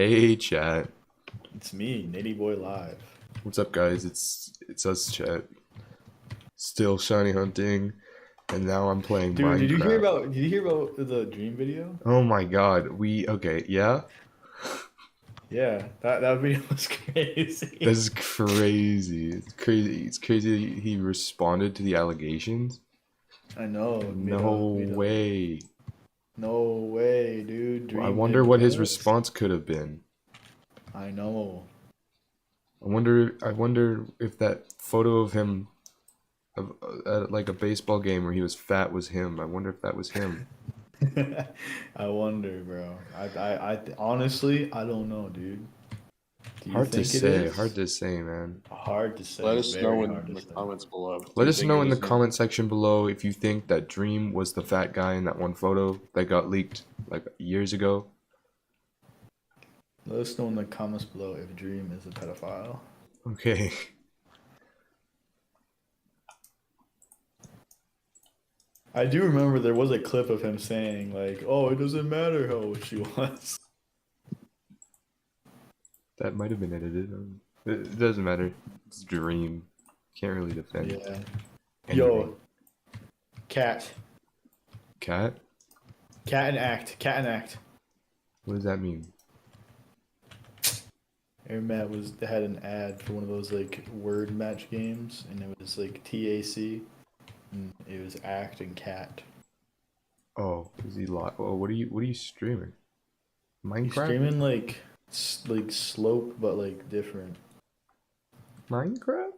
Hey chat. It's me, Nitty Boy Live. What's up guys? It's us chat. Still shiny hunting and now I'm playing Dude, did you hear Minecraft. about the dream video? Oh my god. Okay, yeah? Yeah, that video was This crazy. is crazy. It's crazy. It's crazy he responded to the allegations. I know, No made a way. no way, dude. I Dream wonder did what his what? response could have been. I know. I wonder if that photo of him at like a baseball game where he was fat was him. I wonder if that was him. I wonder, bro. I honestly, I don't know, dude. Do you Hard to think it say. Hard is? to say, man. Hard to Let say, us very know in hard to the say. comments below. Do Let you us think it know in the was him? comment section below if you think that Dream was the fat guy in that one photo that got leaked like years ago. Let us know in the comments below if Dream is a pedophile. Okay. I do remember there was a clip of him saying like, "Oh, it doesn't matter how old she was." That might have been edited. It doesn't matter. It's Dream. Can't really defend Yeah. anything. Yo, cat, Cat? cat and act. What does that mean? Air Matt was had an ad for one of those like word match games, and it was like TAC, and it was act and cat. Oh, is he live? Oh, what are you streaming? He's Minecraft? streaming like like slope, but like different. Minecraft?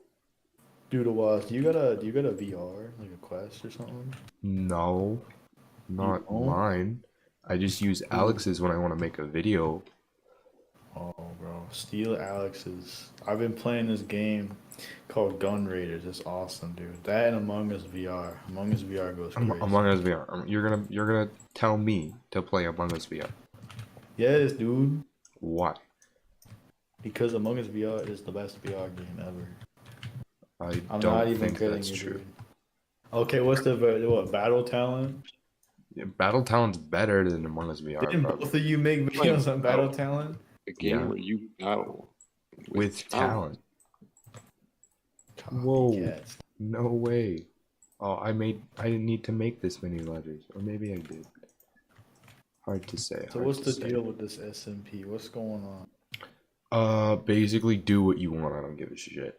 Dude, do you got a VR like a Quest or something? No, You not don't? mine. I just use Ooh. Alex's when I want to make a video. Oh, bro, Steal Alex's. I've been playing this game called Gun Raiders. It's awesome, dude. That and Among Us VR. Among Us VR goes crazy. Among Us VR. You're gonna tell me to play Among Us VR. Yes, dude. Why? Because Among Us VR is the best VR game ever. I I'm not don't even think kidding that's you, true. dude. Okay, what's the what battle talent? Yeah, Battle Talent's better than Among Us VR, Didn't probably. both of you make Playing videos on battle Battle, talent? a game Yeah, where you battle with with talent. talent. Whoa, Copycats. no way. Oh, I didn't need to make this many letters, or maybe I did. Hard to say. So Hard what's to the say. deal with this SMP? What's going on? Basically do what you want. I don't give a shit.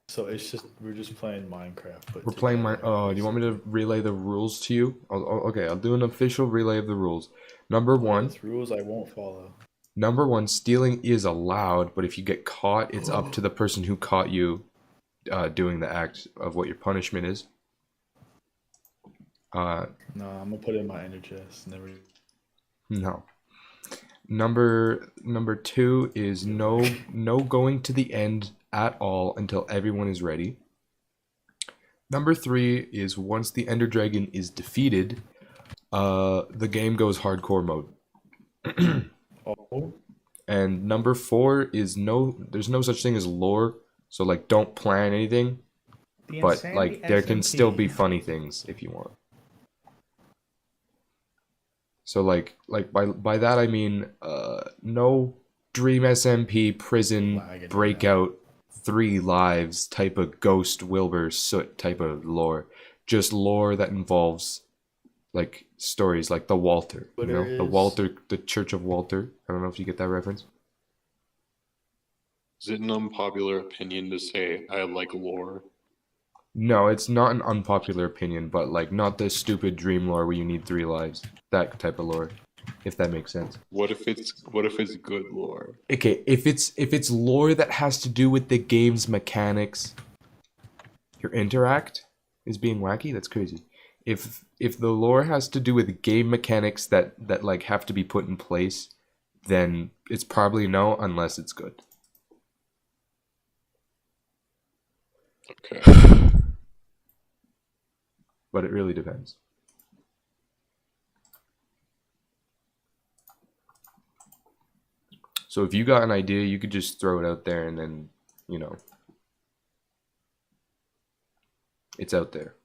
So it's just we're just playing Minecraft put We're playing my. together, Do you want me basically. to relay the rules to you? Okay, I'll do an official relay of the rules. Number Okay, one, it's rules I won't follow. Number one, stealing is allowed, but if you get caught, it's up to the person who caught you doing the act of what your punishment is. Uh, No, I'm gonna put it in my ender chest. Never no. Number two is give it back. no going to the end at all until everyone is ready. Number three is once the Ender Dragon is defeated, the game goes hardcore mode. Oh, And number four is there's no such thing as lore, so like don't plan anything, the but Insanity like there can still be SMP. funny things if you want. So like by that I mean no Dream SMP prison Lagging right now. breakout 3 lives type of Ghost Wilbur Soot type of lore. Just lore that involves like stories like the Walter, Twitter the is Walter, the Church of Walter. I don't know if you get that reference. Is it an unpopular opinion to say I like lore? No, it's not an unpopular opinion, but like not the stupid dream lore where you need 3 lives. That type of lore, if that makes sense. What if it's good lore? Okay, if it's lore that has to do with the game's mechanics, your interact is being wacky, that's crazy. If the lore has to do with game mechanics that like have to be put in place, then it's probably no unless it's good. Okay. But it really depends. So if you got an idea, you could just throw it out there and then, you know, it's out there.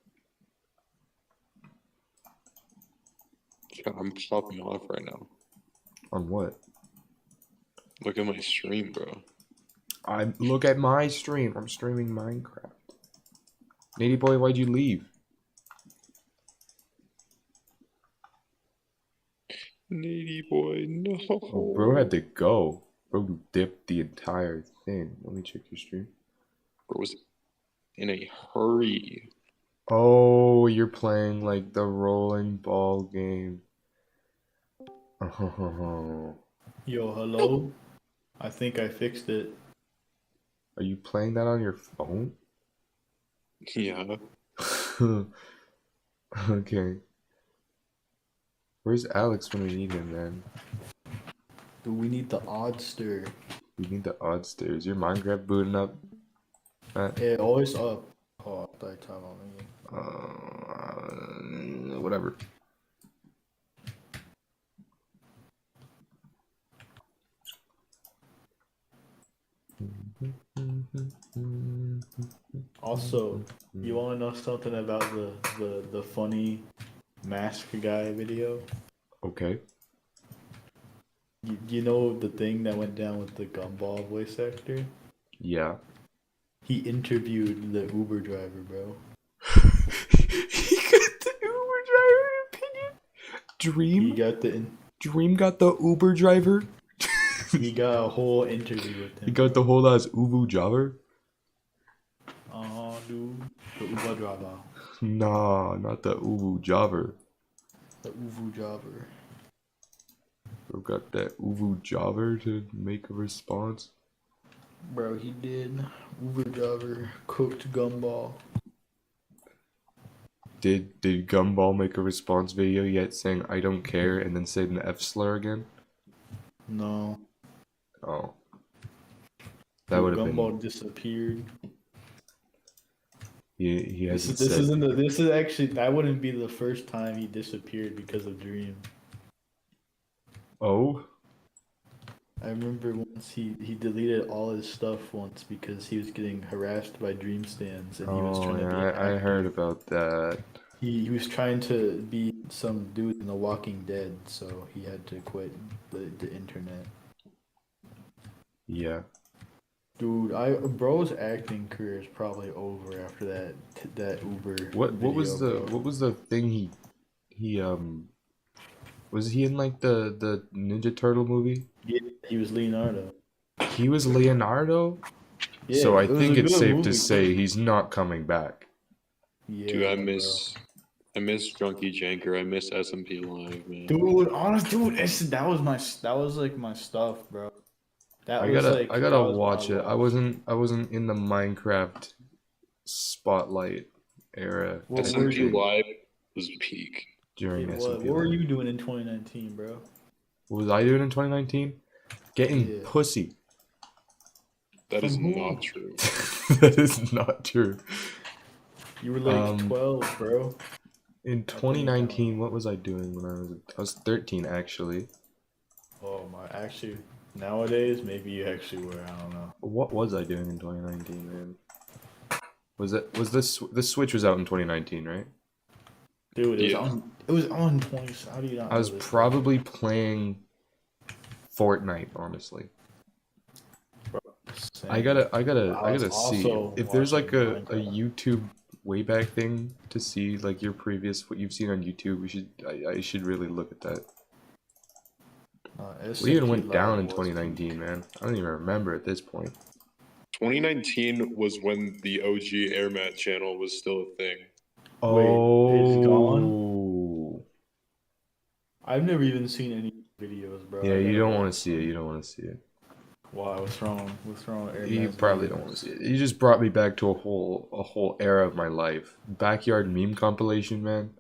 Yeah, I'm popping off right now. On what? Look at my stream, bro. I look at my stream. I'm streaming Minecraft. Nady boy, why'd you leave? Needy boy, no. Oh, bro had to go. Bro dipped the entire thing. Let me check your stream. Bro was in a hurry. Oh, you're playing like the rolling ball game. Oh, Yo, hello. I think I fixed it. are you playing that on your phone? Yeah. Okay. Where's Alex when we need him, man? Dude, we need the oddster. We need the oddsters. Your Minecraft booting up? Matt? Yeah, always up. Oh, I thought I turned on again. Whatever. Also, you want to know something about the funny mask guy video? Okay. You know the thing that went down with the Gumball voice actor? Yeah. He interviewed the Uber driver, bro. He got the Uber driver opinion. He Dream? got the Dream got the Uber driver? he got a whole interview with him. He got the whole ass Ubu driver? Dude, the Uber driver, Nah, not the Ubu driver. the Uber driver. Bro got that Ubu driver to make a response. Bro, he did. Uber driver cooked Gumball. Did Gumball make a response video yet saying I don't care and then say an F slur again? No, Oh. That would have Gumball been. disappeared. He This hasn't is, this said. isn't. This is actually. That wouldn't be the first time he disappeared because of Dream. Oh? I remember once he deleted all his stuff once because he was getting harassed by Dream stands and he was Oh, trying to be an yeah, I actor. heard about that. He was trying to be some dude in The Walking Dead, so he had to quit the internet. Yeah. Dude, bro's acting career is probably over after that Uber. What was video, the bro. what was the thing he was he in like the Ninja Turtle movie? Yeah, he was Leonardo. He was Leonardo? Yeah, So I it was think a it's good safe movie, to say too. he's not coming back. Yeah, Dude, I bro. miss Junkie Janker. I miss SMP Live, man. Dude, honest, dude, that was like my stuff, bro. That I was gotta like I that gotta was what watch it. I watched. wasn't in the Minecraft spotlight era What type were of SMP you? thing Live was peak. during What SMP were Live. you doing in 2019, bro? What was I doing in 2019? Getting Yeah. pussy. That is From who? not true. That is not true. You were like Um, 12, bro. In 2019, what was I doing when I was 13 actually. Oh my, actually, nowadays maybe you actually were. I don't know. What was I doing in 2019, man? The Switch was out in 2019, right? Dude, Yeah. it was on 20. How do you not? I was know this? probably playing Fortnite, honestly. Same. I gotta I was see also if there's like watching a Minecraft. YouTube Wayback thing to see like your previous what you've seen on YouTube. I should really look at that. What even went down in 2019, man? I don't even remember at this point. 2019 was when the OG Airmat channel was still a thing. it's gone? Oh, I've never even seen any videos, bro. yeah, I you gotta don't watch want to see it. them. You don't want to see it. Why? What's wrong? What's wrong with Air You Max probably don't videos? want to see it. You just brought me back to a whole era of my life. Backyard meme compilation, man.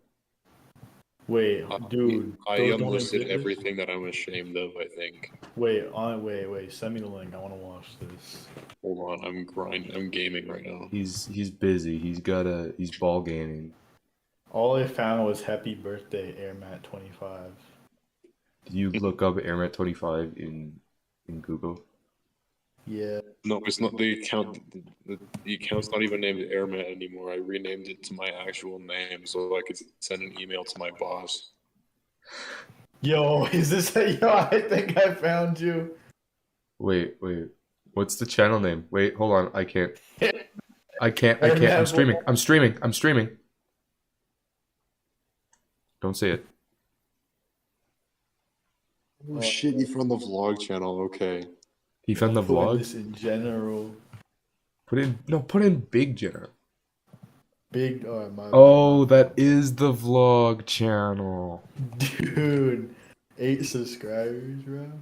Wait, dude. I those don't unlisted exist? everything that I'm ashamed of, I think. Wait. Send me the link. I want to watch this. Hold on, I'm gaming right now. He's busy. He's ball gaming. All I found was "Happy Birthday, Airmat 25." Did you look up AirMat 25 in Google? Yeah. No, it's not the account. The account's not even named Airmat anymore. I renamed it to my actual name so I could send an email to my boss. Yo, is this? Yo, I think I found you. Wait, wait. What's the channel name? Wait, hold on. I can't. I can't. Airmat I'm streaming. vlog. I'm streaming. I'm streaming. Don't say it. Oh shit, you found the vlog channel. Okay. He found the I'm putting vlog. this in general. Put in big general. Big. Oh, that is the vlog channel. Dude, 8 subscribers, bro.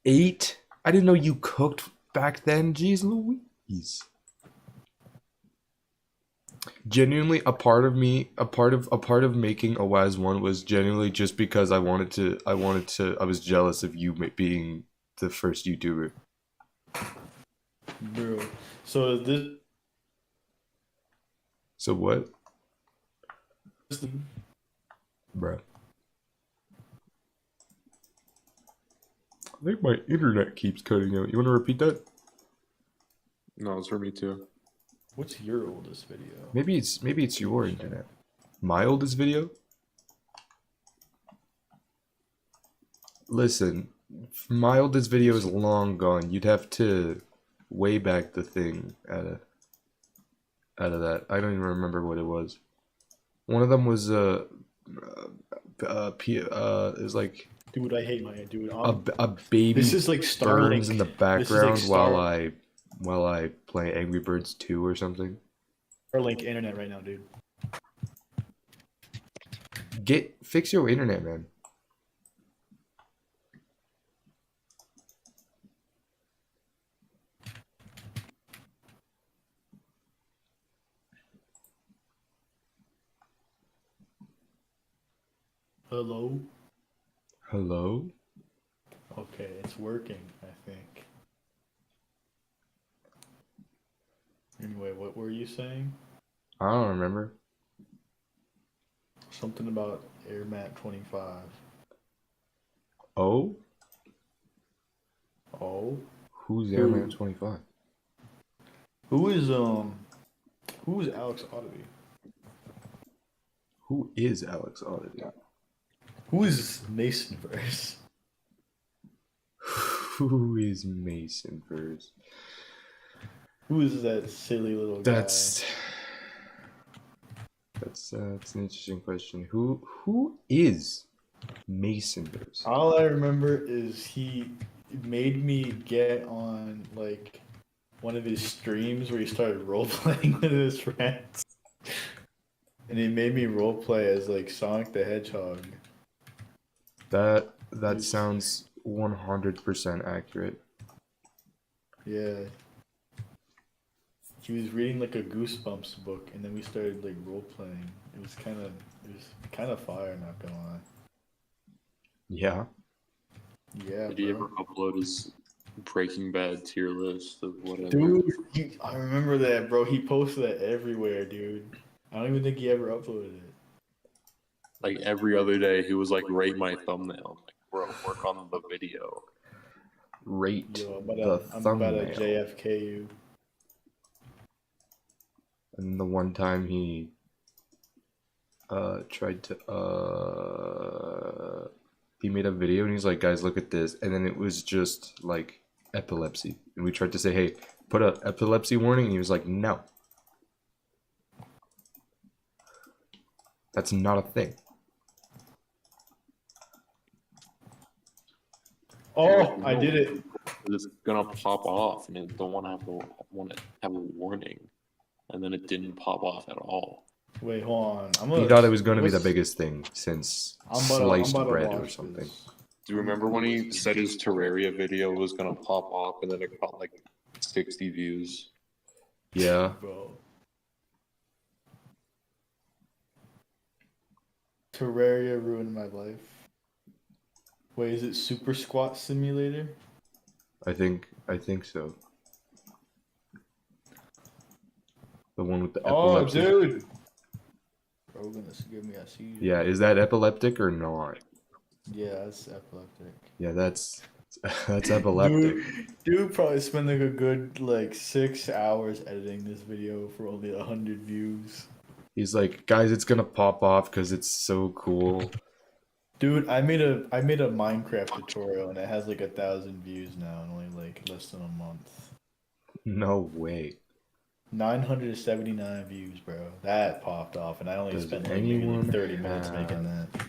8? I didn't know you cooked back then. Jeez Louise. Genuinely, a part of making a WAS 1 was genuinely just because I was jealous of you being the first YouTuber. Bro. So this. So what? Bruh. I think my internet keeps cutting out. You want to repeat that? No, it's for me too. What's your oldest video? Maybe it's your internet. My oldest video? Listen, my oldest video is long gone. You'd have to way back the thing out of that. I don't even remember what it was. One of them was is like Dude, I hate my dude. a baby This is like burns Starlink. in the This is like background while I play Angry Birds 2 or something. Starlink internet right now, dude. Fix your internet, man. Hello? Hello? Okay, it's working, I think. Anyway, what were you saying? I don't remember. Something about AirMat 25. Oh? Oh? Who's Airman 25? Who is Alex Oddity? Who is Alex Oddity? Who is Masonverse? Who is Masonverse? Who is that silly little guy? That's an interesting question. Who is Masonverse? All I remember is he made me get on like one of his streams where he started role playing with his friends, and he made me role play as like Sonic the Hedgehog. That sounds 100% accurate. Yeah. He was reading like a Goosebumps book, and then we started like role playing. It was kind of fire, not gonna lie. Yeah. Yeah, Did he bro. ever upload his Breaking Bad tier list of whatever? Dude, I remember that, bro. He posted that everywhere, dude. I don't even think he ever uploaded it. Like every other day, he was like, "Rate my thumbnail." I'm like, bro, work on the video. Rate Yo, the I'm about to thumbnail. JFK you. And the one time he tried to he made a video and he's like, guys, look at this, and then it was just like epilepsy, and we tried to say, hey, put a epilepsy warning, and he was like, no, that's not a thing. Oh, I did it. It's gonna pop off, and it don't want to have a warning, and then it didn't pop off at all. Wait, hold on. He thought it was going to be the what's- biggest thing since I'm sliced about to bread or watch something. this. Do you remember when he said his Terraria video was gonna pop off, and then it got like 60 views? Yeah. Bro. Terraria ruined my life. Wait, is it Super Squat Simulator? I think so. The one with the Oh, epilepsy. dude. Bro, gonna give me a seizure. Yeah, is that epileptic or not? Yeah, that's epileptic. Yeah, that's epileptic. Dude probably spent like a good like 6 hours editing this video for only 100 views. He's like, guys, it's gonna pop off because it's so cool. Dude, I made a Minecraft tutorial and it has like 1,000 views now in only like less than a month. No way. 979 views, bro. That popped off, and I only Does spent like maybe anyone 30 minutes making have- that.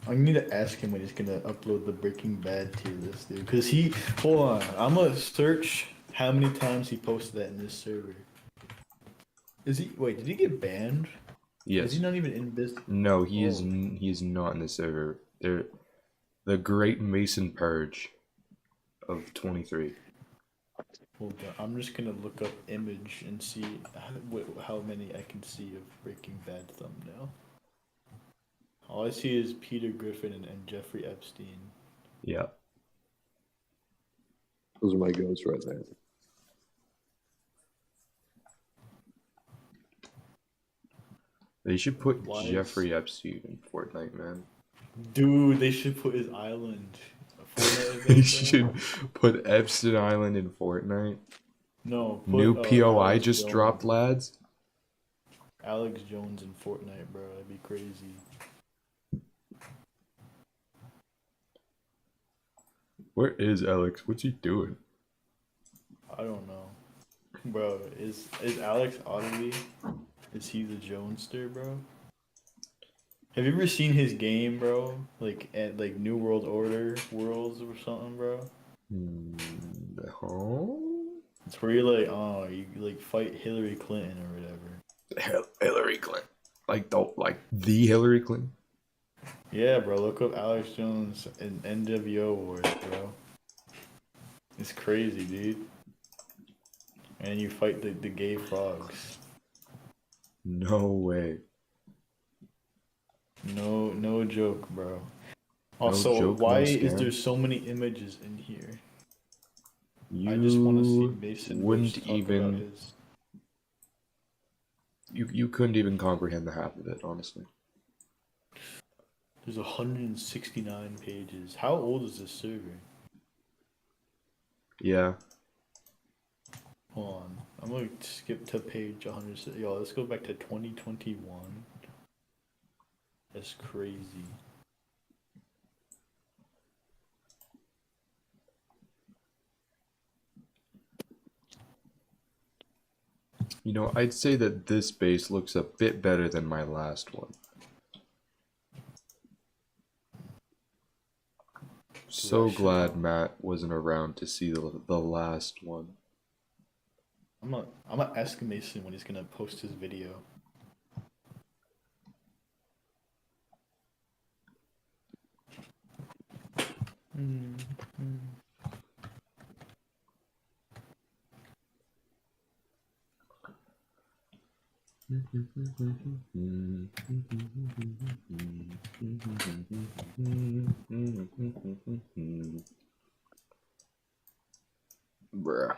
I need to ask him when he's gonna upload the Breaking Bad tier list, dude. Cause he, hold on, I'm gonna search how many times he posted that in this server. Is he? Wait, did he get banned? Yes. Is he not even in business? No, he is. Oh. He is not in the server. They're the Great Mason Purge of 23. Hold on, I'm just gonna look up image and see how many I can see of Breaking Bad thumbnail. All I see is Peter Griffin and Jeffrey Epstein. Yeah. Those are my goats right there. They should put Why is- Jeffrey Epstein in Fortnite, man. Dude, they should put his island. Fortnite They event, should put Epstein Island in Fortnite. No, put, New POI Alex just Jones. dropped, lads. Alex Jones in Fortnite, bro. That'd be crazy. Where is Alex? What's he doing? I don't know. Bro, is Alex Oddly? Is he the Jonester, bro? Have you ever seen his game, bro? Like at like New World Order Worlds or something, bro? No. It's where you like, oh, you like fight Hillary Clinton or whatever. Hillary Clinton. Like the Hillary Clinton. Yeah, bro. Look up Alex Jones and NWO Wars, bro. It's crazy, dude. And you fight the gay frogs. No way. No joke, bro. Also, joke, why no is scam. there so many images in here? You I just want to see Mason wouldn't Bush talk about even. his. You couldn't even comprehend the half of it, honestly. There's 169 pages. How old is this server? Yeah. Hold on. I'm gonna skip to page 100. Yo, let's go back to 2021. That's crazy. You know, I'd say that this base looks a bit better than my last one. So Russia. glad Matt wasn't around to see the last one. I'm gonna ask Mason when he's gonna post his video. Bruh.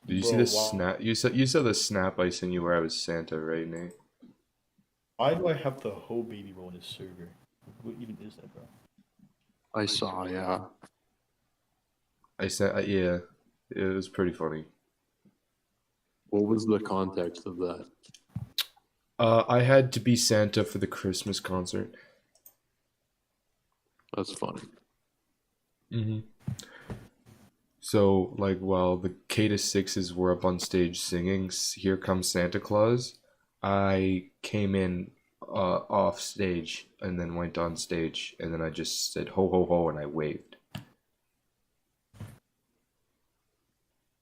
Did you see Bro, the wow. snap? You saw the snap I sent you where I was Santa, right, Nate? Why do I have the whole baby roll in this server? What even is that, bro? I saw, yeah. I sent, yeah, it was pretty funny. What was the context of that? I had to be Santa for the Christmas concert. That's funny. Mm-hmm. So, like, while the K to sixes were up on stage singing "Here Comes Santa Claus," I came in off stage and then went on stage, and then I just said "ho ho ho" and I waved.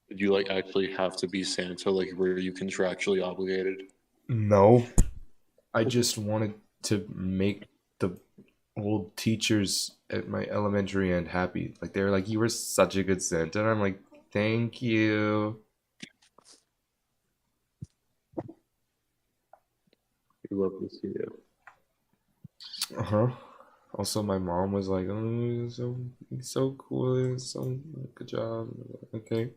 Did you like actually have to be Santa? Like, were you contractually obligated? No, I just wanted to make the old teachers at my elementary end happy. Like, they were like, "You were such a good Santa," and I'm like, "Thank you." We love to see it. Uh-huh. Also, my mom was like, "Oh, so cool, so good job." Okay,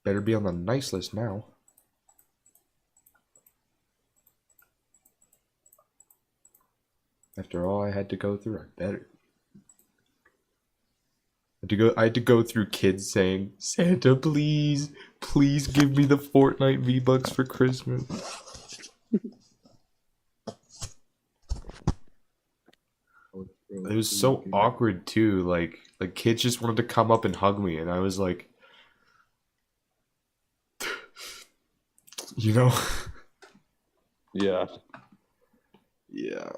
better be on the nice list now. After all I had to go through, I better. I had to go through kids saying, Santa, please, please give me the Fortnite V-Bucks for Christmas. It was so awkward too. Like kids just wanted to come up and hug me, and I was like, you know, Yeah. yeah.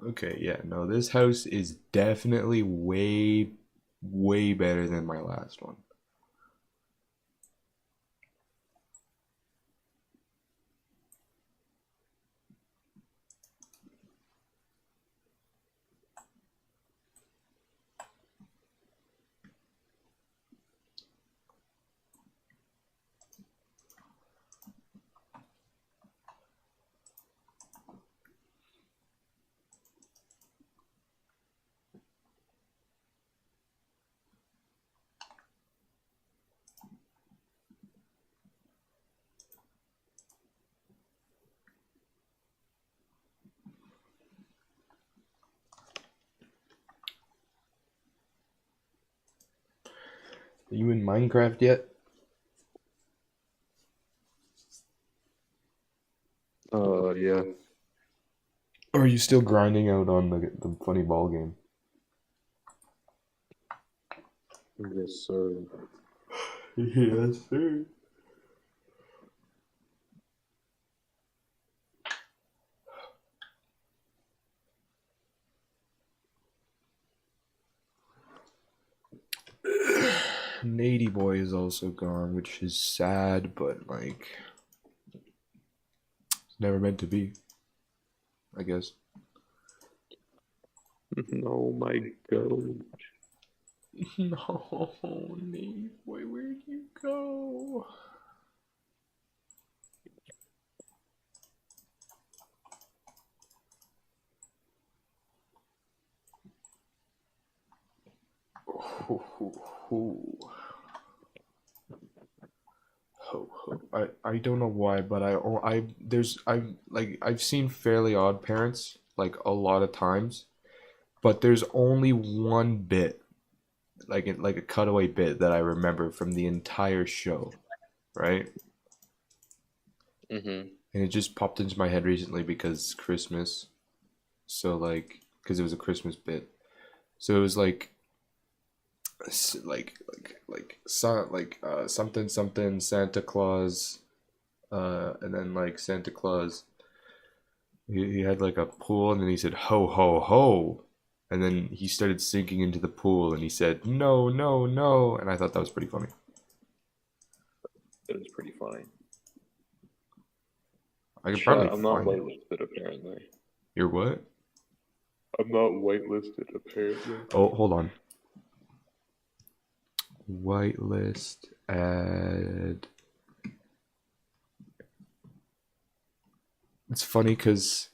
Okay, yeah, no, this house is definitely way, way better than my last one. Are you in Minecraft yet? Yeah. Or are you still grinding out on the funny ball game? Yes, sir. Yes, sir. Nady Boy is also gone, which is sad, but like, it's never meant to be, I guess. Oh my god. No, Nady Boy, where'd you go? Ho, ho, ho. Ho, ho. I don't know why, but I've seen Fairly Odd Parents like a lot of times, but there's only one bit, like a cutaway bit that I remember from the entire show, right? Mm-hmm. And it just popped into my head recently because Christmas. So because it was a Christmas bit. So it was something something Santa Claus, and then like Santa Claus, he had like a pool, and then he said ho ho ho, and then he started sinking into the pool, and he said no no no, and I thought that was pretty funny. It was pretty funny. I could Chat, probably I'm not find it. whitelisted apparently. You're what? I'm not whitelisted apparently. Oh, hold on. Whitelist add. It's funny because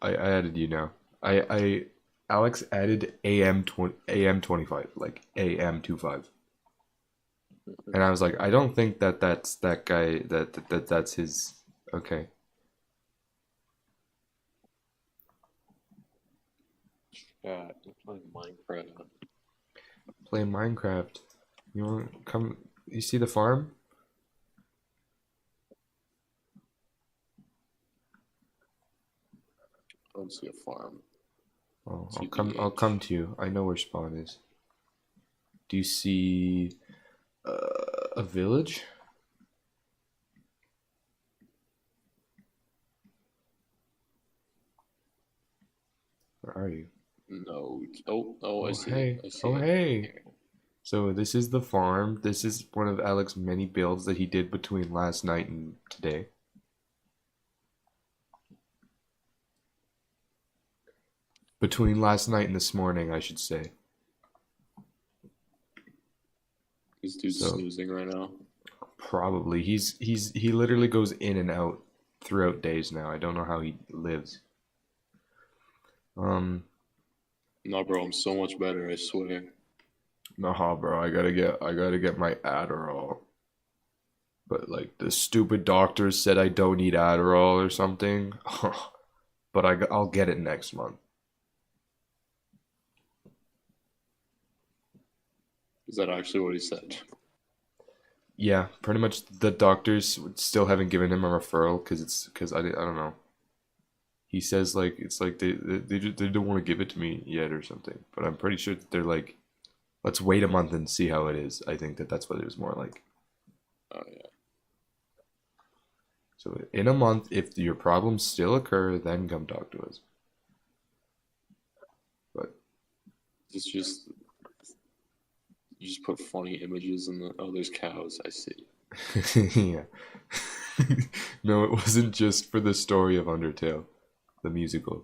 I added you now. I Alex added AM25 like AM25, and I was like, I don't think that's that guy that's his. Okay. Chat, I'm playing Minecraft. Play Minecraft. You want to come? You see the farm? I don't see a farm. Oh, TBH. I'll come to you. I know where spawn is. Do you see a village? Where are you? No. Oh, I see hey. it. I see Oh, it. hey. So this is the farm. This is one of Alex's many builds that he did between last night and today. Between last night and this morning, I should say. This dude's So- snoozing right now. Probably. He literally goes in and out throughout days now. I don't know how he lives. No, bro, I'm so much better, I swear. Nah, bro, I gotta get my Adderall. But like the stupid doctors said I don't need Adderall or something. But I'll get it next month. Is that actually what he said? Yeah, pretty much the doctors still haven't given him a referral because I don't know. He says like it's like they don't want to give it to me yet or something. But I'm pretty sure that they're like, let's wait a month and see how it is. I think that's what it was more like. Oh yeah. So in a month, if your problems still occur, then come talk to us. But It's just you just put funny images in the there's cows, I see. yeah. No, it wasn't just for the story of Undertale, the musical.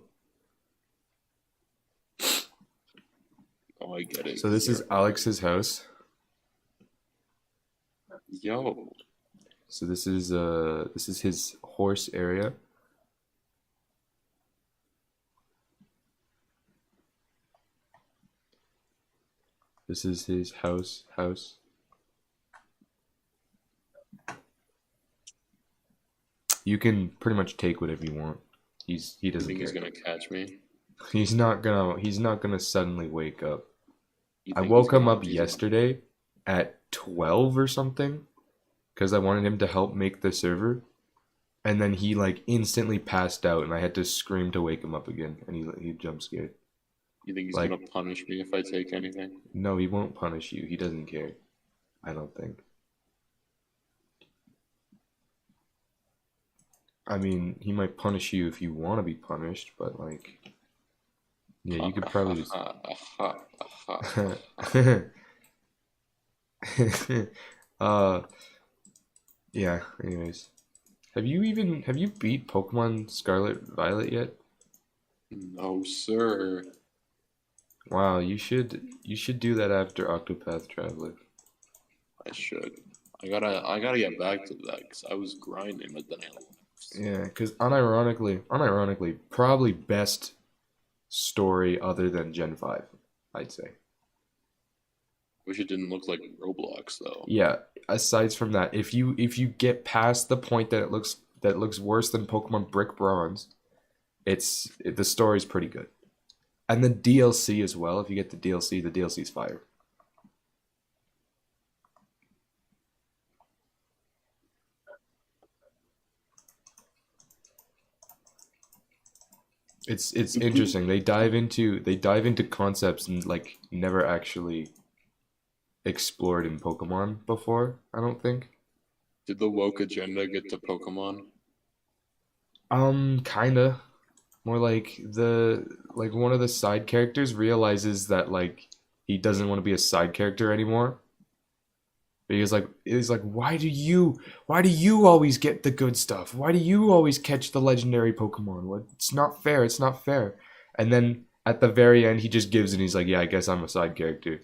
Oh, I get it. So this is Alex's house. Yo, So this is his horse area. This is his house. You can pretty much take whatever you want. He you doesn't think care. he's gonna catch me? He's not gonna suddenly wake up. You I think woke he's him gonna- up he's- yesterday at 12 or something because I wanted him to help make the server. And then he like instantly passed out and I had to scream to wake him up again and he jump scared. You think he's like- gonna punish me if I take anything? No, he won't punish you. He doesn't care. I don't think. I mean, he might punish you if you want to be punished, but like yeah, you could probably just uh yeah, anyways. Have you beat Pokemon Scarlet Violet yet? No, sir. Wow, you should do that after Octopath Traveler. I should. I gotta get back to that because I was grinding, but then I left. Yeah, because unironically, probably best story other than Gen 5, I'd say. Wish it didn't look like Roblox though. Yeah, aside from that, if you get past the point that it looks worse than Pokemon Brick Bronze, the story's pretty good. And the DLC as well, if you get the DLC's fire. It's interesting. They dive into concepts and like never actually explored in Pokemon before, I don't think. Did the woke agenda get to Pokemon? Kinda. More like one of the side characters realizes that like he doesn't want to be a side character anymore. Because like it's like why do you always get the good stuff? Why do you always catch the legendary Pokemon? What it's not fair, it's not fair. And then at the very end he just gives and he's like, yeah, I guess I'm a side character.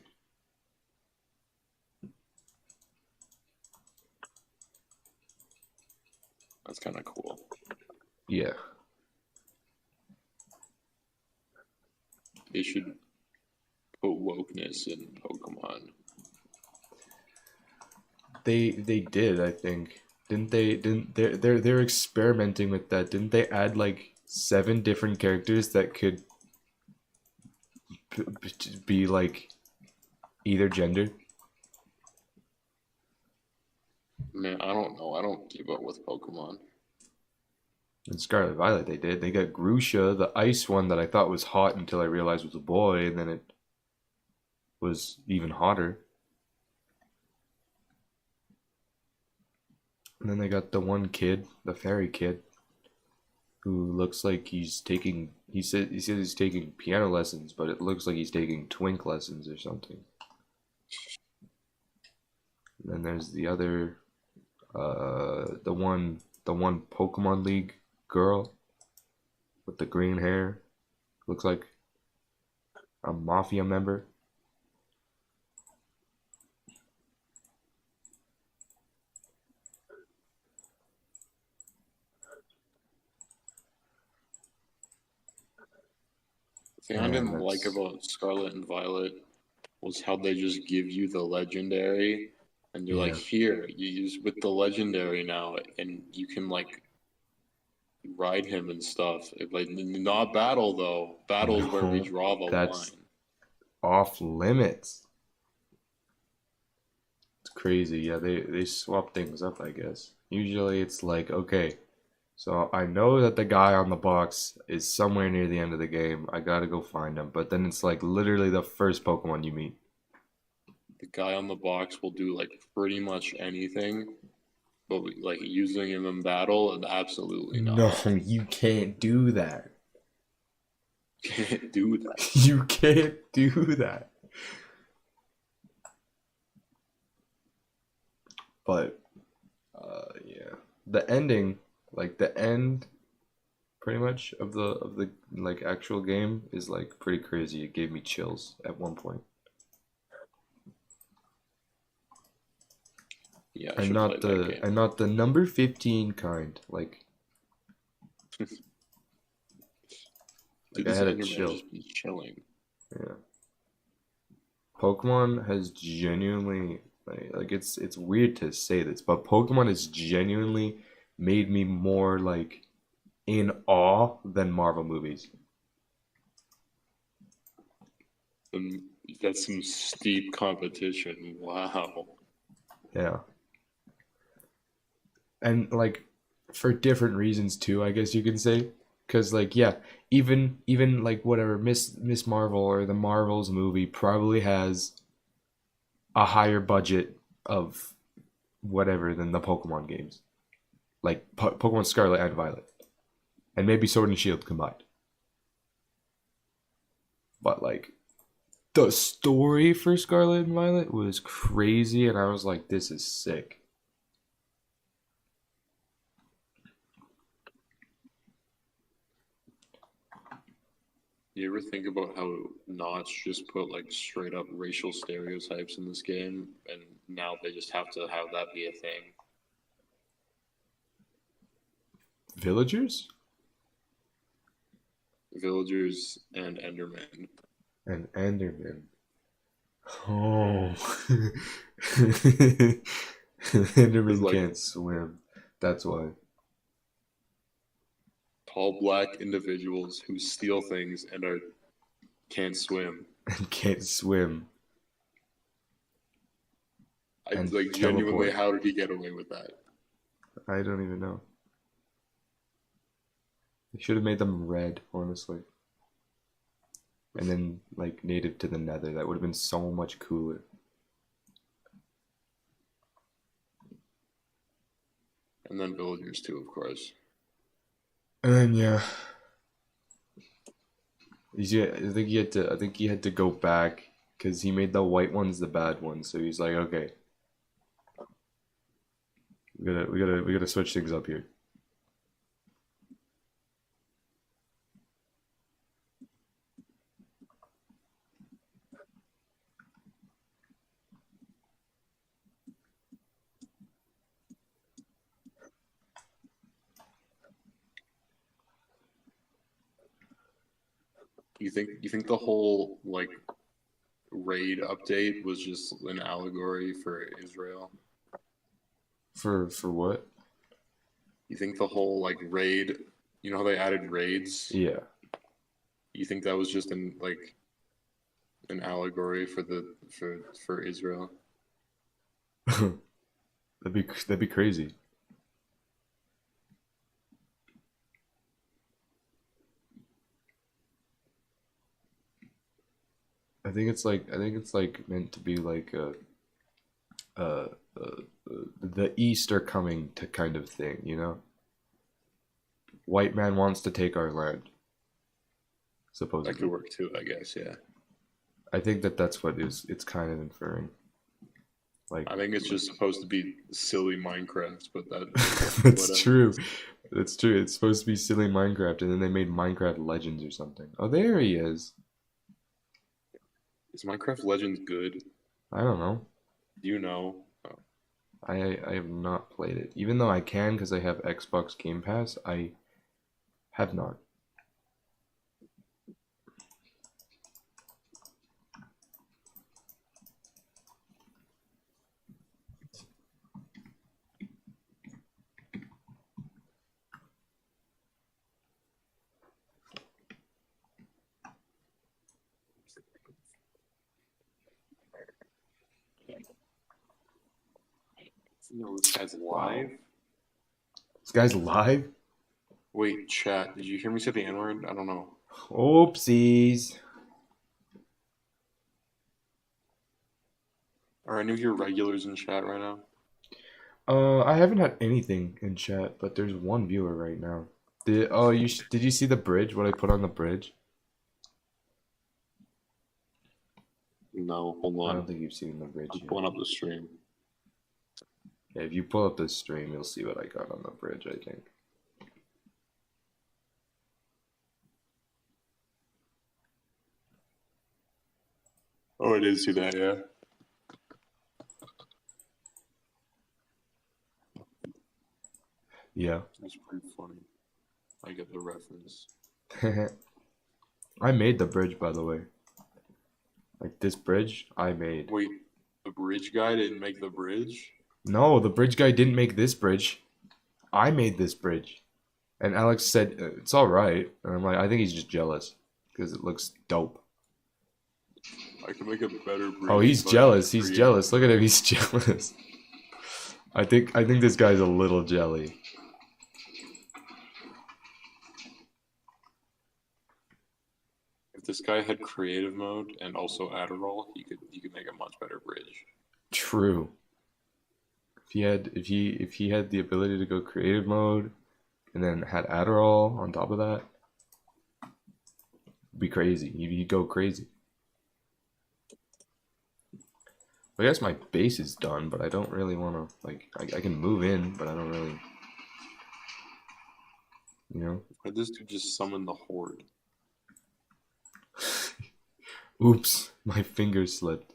That's kind of cool. Yeah. They should put wokeness in Pokemon. They did, I think. Didn't they? Didn't they're experimenting with that? Didn't they add like 7 different characters that could be like either gender? Man, I don't know. I don't keep up with Pokemon. In Scarlet Violet, they did. They got Grusha, the ice one that I thought was hot until I realized was a boy, and then it was even hotter. And then they got the one kid, the fairy kid, who looks like he's taking. He says he's taking piano lessons, but it looks like he's taking twink lessons or something. And then there's the other, the one Pokemon League girl with the green hair. Looks like a mafia member. thing I Man, didn't like that's about Scarlet and Violet was how they just give you the legendary, and they're like, yeah. here, you use with the legendary now, and you can like ride him and stuff. Like not battle though. Battle is where we No, draw the that's line. off limits. It's crazy. Yeah, they swap things up, I guess. Usually it's like, okay, so I know that the guy on the box is somewhere near the end of the game. I gotta go find him. But then it's like literally the first Pokemon you meet. The guy on the box will do like pretty much anything, but like using him in battle, absolutely No, not. you can't do that. Can't do that. You can't do that. But yeah, the ending, like the end, pretty much of the like actual game is like pretty crazy. It gave me chills at one point, Yeah, I should play that and game. not the number 15 kind. Like Dude, I this had a Enderman chill. just be chilling. Yeah, Pokemon has genuinely like it's weird to say this, but Pokemon has genuinely made me more like in awe than Marvel movies. And that's some steep competition. Wow. Yeah. And like for different reasons too, I guess you can say. Cause like yeah, even like whatever Miss Marvel or the Marvels movie probably has a higher budget of whatever than the Pokemon games, like Pokemon Scarlet and Violet, and maybe Sword and Shield combined. But like the story for Scarlet and Violet was crazy, and I was like, this is sick. You ever think about how Notch just put like straight up racial stereotypes in this game, and now they just have to have that be a thing? Villagers Villagers and Enderman. and Enderman. Oh. It's Enderman like can't swim. That's why. tall black individuals who steal things and are can't swim. And can't swim. I And like genuinely, teleport. how did he get away with that? I don't even know. They should have made them red, honestly. And then, like, native to the nether. That would have been so much cooler. And then villagers too, of course. And then, yeah. I think he had to go back because he made the white ones the bad ones. So he's like, okay, we gotta switch things up here. You think the whole like raid update was just an allegory for Israel? For what? You think the whole like raid, you know how they added raids? Yeah. You think that was just an allegory for for Israel? That'd be crazy. I think it's like meant to be like uh, uh, the East are coming to kind of thing, you know? White man wants to take our land, That could supposedly. work too, I guess. Yeah, I think that that's what it's kind of inferring. Like, I think it's just supposed to be silly Minecraft, but that that's whatever. true. That's true. It's supposed to be silly Minecraft, and then they made Minecraft Legends or something. Oh, there he is. Is Minecraft Legends good? I don't know. Do you know? Oh, I have not played it. Even though I can because I have Xbox Game Pass, I have not. Yo, this guy's live. This guy's live? Wait, chat. Did you hear me say the N word? I don't know. Oopsies. Are any of your regulars in chat right now? I haven't had anything in chat, but there's one viewer right now. Did you see the bridge? What I put on the bridge? No, hold I don't on. think you've seen the bridge I'm yet. pulling up the stream. Yeah, if you pull up the stream, you'll see what I got on the bridge, I think. Oh, I did see that, yeah. Yeah. That's pretty funny. I get the reference. I made the bridge, by the way. Like this bridge, I made. Wait, the bridge guy didn't make the bridge? No, the bridge guy didn't make this bridge. I made this bridge. And Alex said, it's alright. And I'm like, I think he's just jealous. Because it looks dope. I can make a better bridge. Oh, he's but jealous. He's creative. jealous. Look at him. He's jealous. I think this guy's a little jelly. If this guy had creative mode and also Adderall, he could make a much better bridge. True. If he had the ability to go creative mode and then had Adderall on top of that, it'd be crazy. He'd go crazy. I guess my base is done, but I don't really want to, like, I can move in, but I don't really, you know? Why did this dude just summon the Horde? Oops, my finger slipped.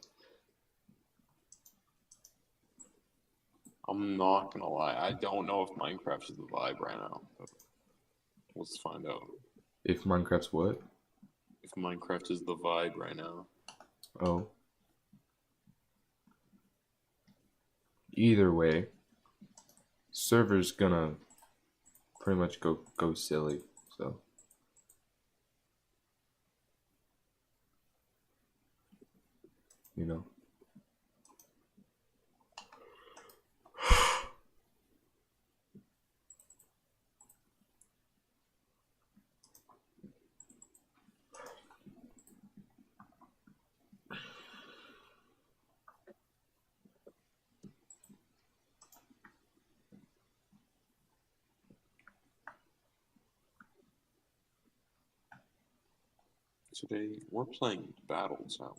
I'm not gonna lie, I don't know if Minecraft is the vibe right now. But let's find out. If Minecraft's what? If Minecraft is the vibe right now. Oh. Either way, server's gonna pretty much go silly, so. You know. Today we're playing Battle Challenge.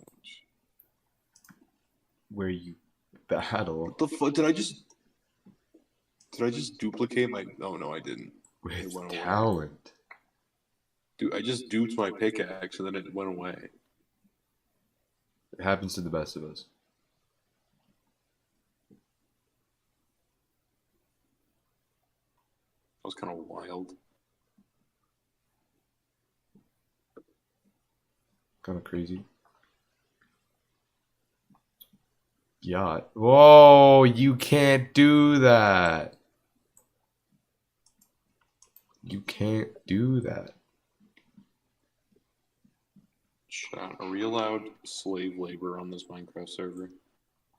Where you battle What the fuck? Did I just duplicate my? Oh no, I didn't. It with went away. talent. Dude, I just duped my pickaxe and then it went away. It happens to the best of us. That was kind of wild. Kind of crazy. Yacht. Whoa, you can't do that. You can't do that. Chat, are we allowed slave labor on this Minecraft server?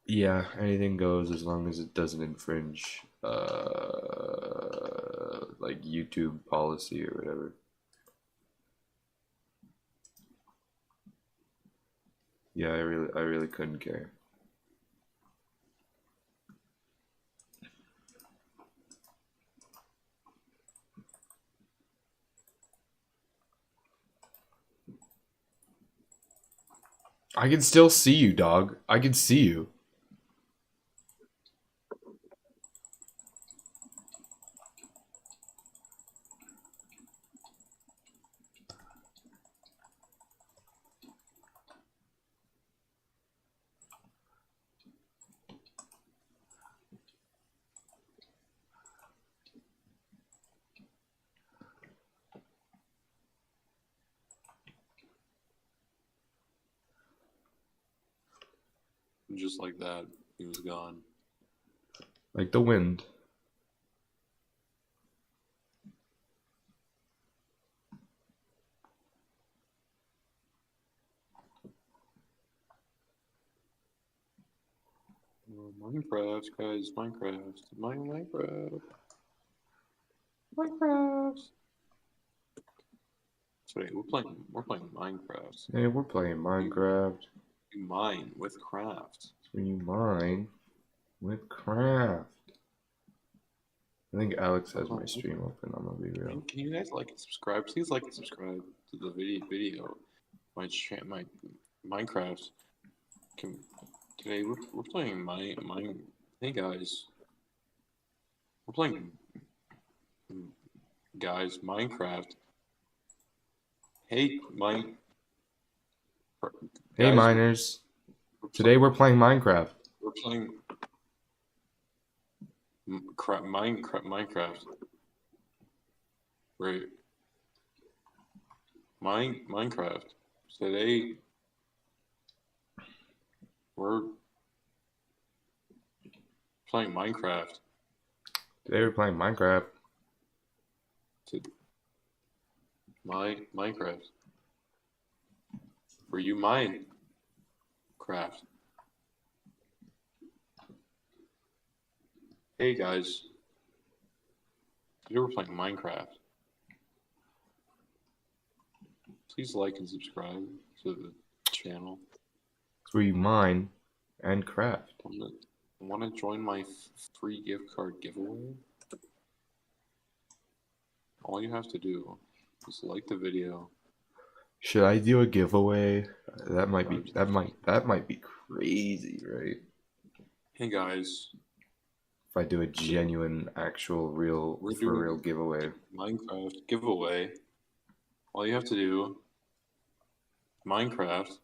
Yeah, anything goes as long as it doesn't infringe like YouTube policy or whatever. Yeah, I really couldn't care. I can still see you, dog. I can see you. And just like that, he was gone. Like the wind. Minecraft, guys. Minecraft. Minecraft. Today we're playing Minecraft. Hey, we're playing Minecraft. You mine with craft. When you mine with craft. I think Alex has my stream open. I'm gonna be real. Can you guys like and subscribe? Please like and subscribe to the video. My Minecraft. Today we're playing mine. Hey guys, we're playing Minecraft. Hey Hey guys, miners. Today we're playing Minecraft. we're playing Minecraft. Right. Minecraft. Today we're playing Minecraft. Today we're playing Minecraft. Minecraft. Where you mine craft. Hey guys. Today we're playing Minecraft. Please like and subscribe to the channel. It's where you mine and craft. Want to join my free gift card giveaway? All you have to do is like the video. Should I do a giveaway? That might be crazy, right? Hey guys, If I do a genuine, actual, real, for real giveaway. Minecraft giveaway. All you have to do, Minecraft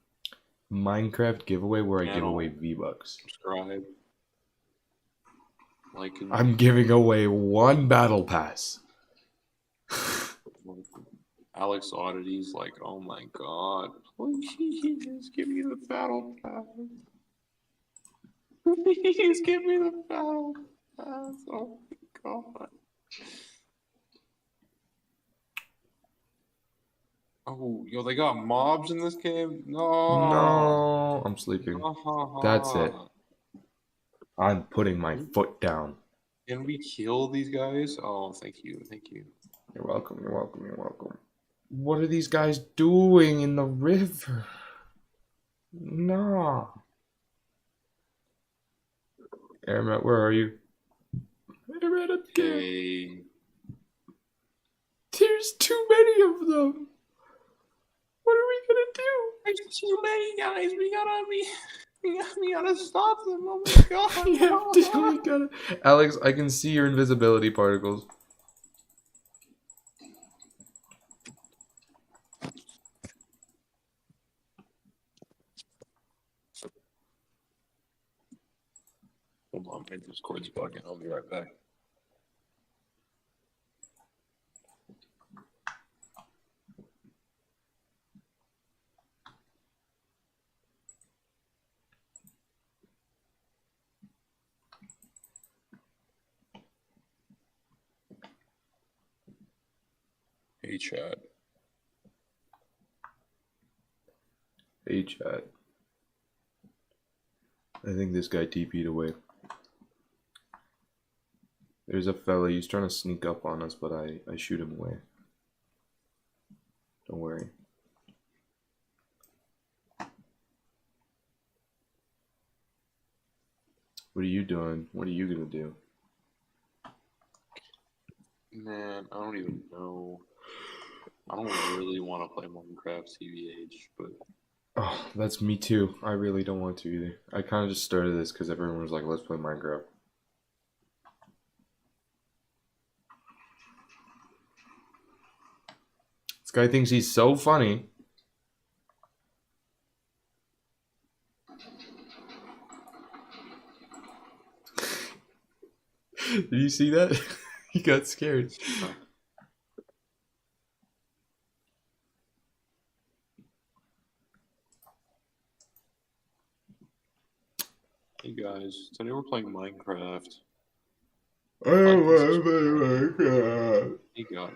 giveaway where I give Channel. away V-Bucks. subscribe, like, and I'm giving away 1 battle pass. Alex Oddity's like, oh my god, please give me the battle pass. Please give me the battle pass. Oh my god. Oh, yo, they got mobs in this game? No. No, I'm sleeping. That's it. I'm putting my foot down. Can we kill these guys? Oh, thank you. You're welcome, you're welcome, you're welcome. What are these guys doing in the river? Nah. Airmat, where are you? Airmat up here. Okay. There's too many of them. What are we gonna do? There's too many guys. We gotta stop them. Oh my god. We gotta. Alex, I can see your invisibility particles. Hold on, my Discord's bugging. I'll be right back. Hey, chat. Hey, chat. I think this guy TP'd away. There's a fella, he's trying to sneak up on us, but I shoot him away. Don't worry. What are you doing? What are you gonna do? Man, I don't even know. I don't really want to play Minecraft CVH, but Oh, that's me too. I really don't want to either. I kind of just started this because everyone was like, let's play Minecraft. This guy thinks he's so funny. Did you see that? He got scared. hey guys, today we're playing Minecraft. I don't want to play Minecraft. Hey guys,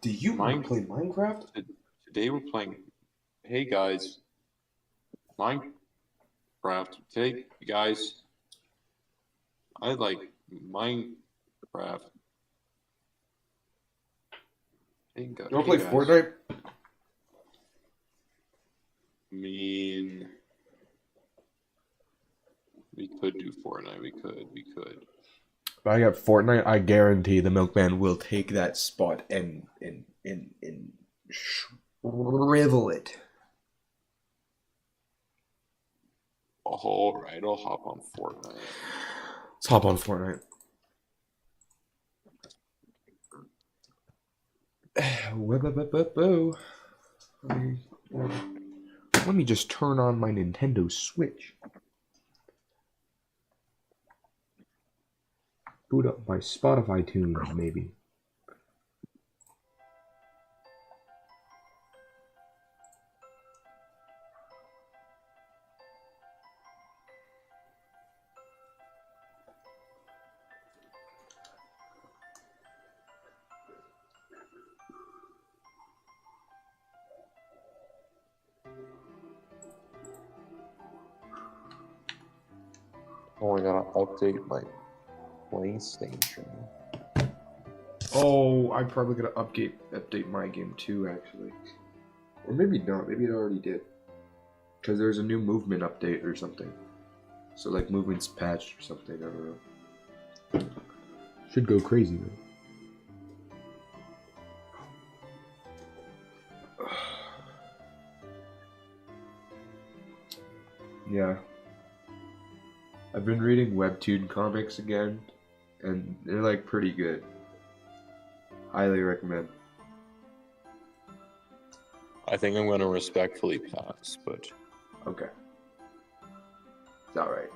Do you want to play Minecraft? today we're playing. Hey guys, Minecraft. Okay, you guys. I like Minecraft. Hey, You wanna play guys. Fortnite? I mean, we could do Fortnite. We could. If I got Fortnite, I guarantee the Milkman will take that spot and shrivel it. All right, I'll hop on Fortnite. Let's hop on Fortnite. Let me just turn on my Nintendo Switch. Boot up my Spotify tunes, maybe. Oh, I gotta update my PlayStation. Oh, I'm probably gonna update my game too, actually. Or maybe not. Maybe it already did. Because there's a new movement update or something. So like movement's patched or something. I don't know. Should go crazy though. Yeah. I've been reading Webtoon comics again, and they're like pretty good. Highly recommend. I think I'm gonna respectfully pass, but Okay. It's alright.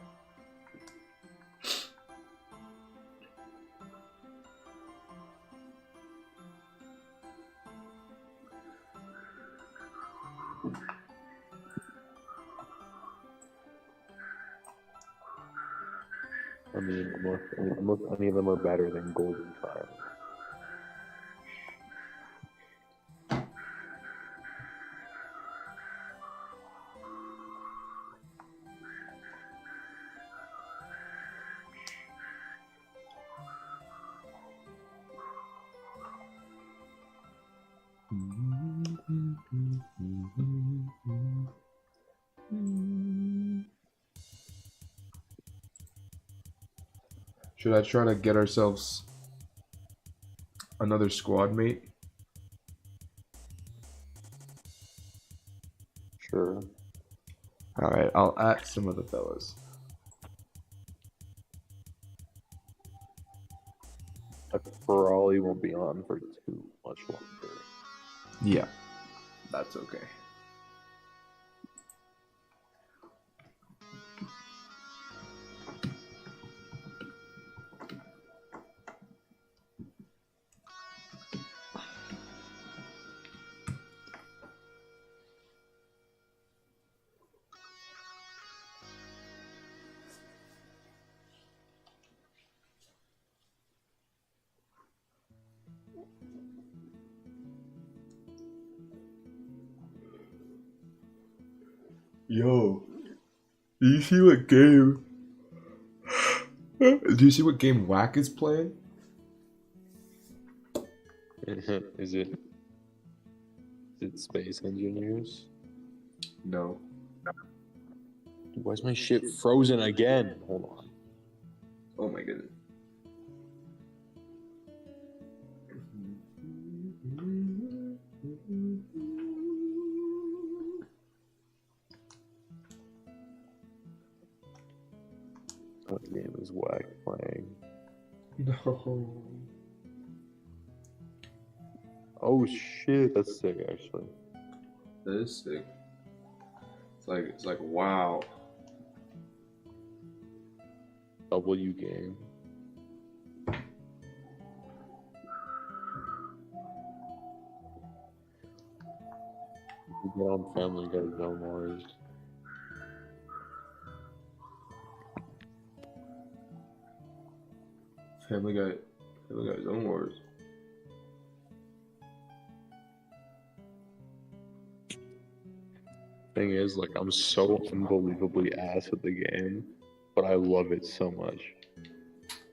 I mean, almost any of them are better than Golden Child. Should I try to get ourselves another squad mate? Sure. Alright, I'll at some of the fellas. But Ferrari won't be on for too much longer. Yeah, that's okay. Yo, do you see what game? Do you see what game Whack is playing? Is it Space Engineers? No. Why's my shit frozen again? Hold on. Oh my goodness. What game is Whack playing? No. Oh shit, that's sick actually. That is sick. It's like wow. W game. You get on Family Guy Zone Wars. Family Guy's Own Wars. thing is, like, I'm so unbelievably ass at the game, but I love it so much.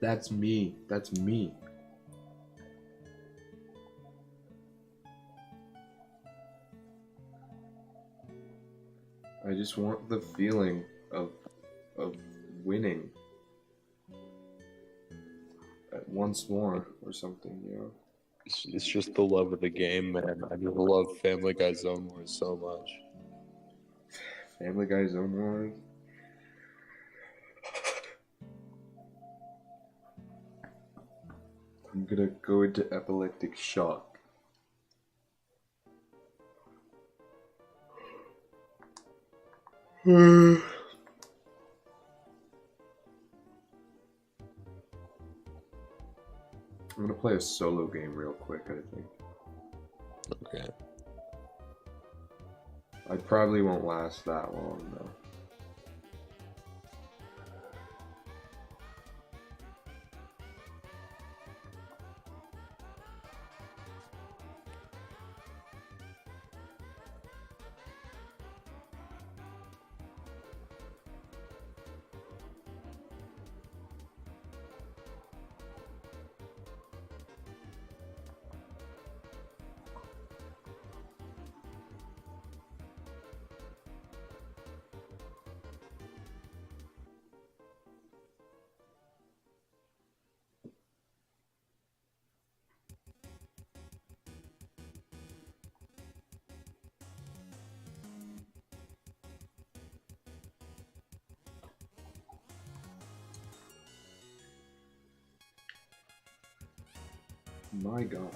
That's me. That's me. I just want the feeling of winning once more or something, you know. It's just the love of the game, man. I just love Family Guy Zone Wars so much. Family Guy Zone Wars. I'm gonna go into epileptic shock. I'm gonna play a solo game real quick, I think. Okay. I probably won't last that long, though. My God.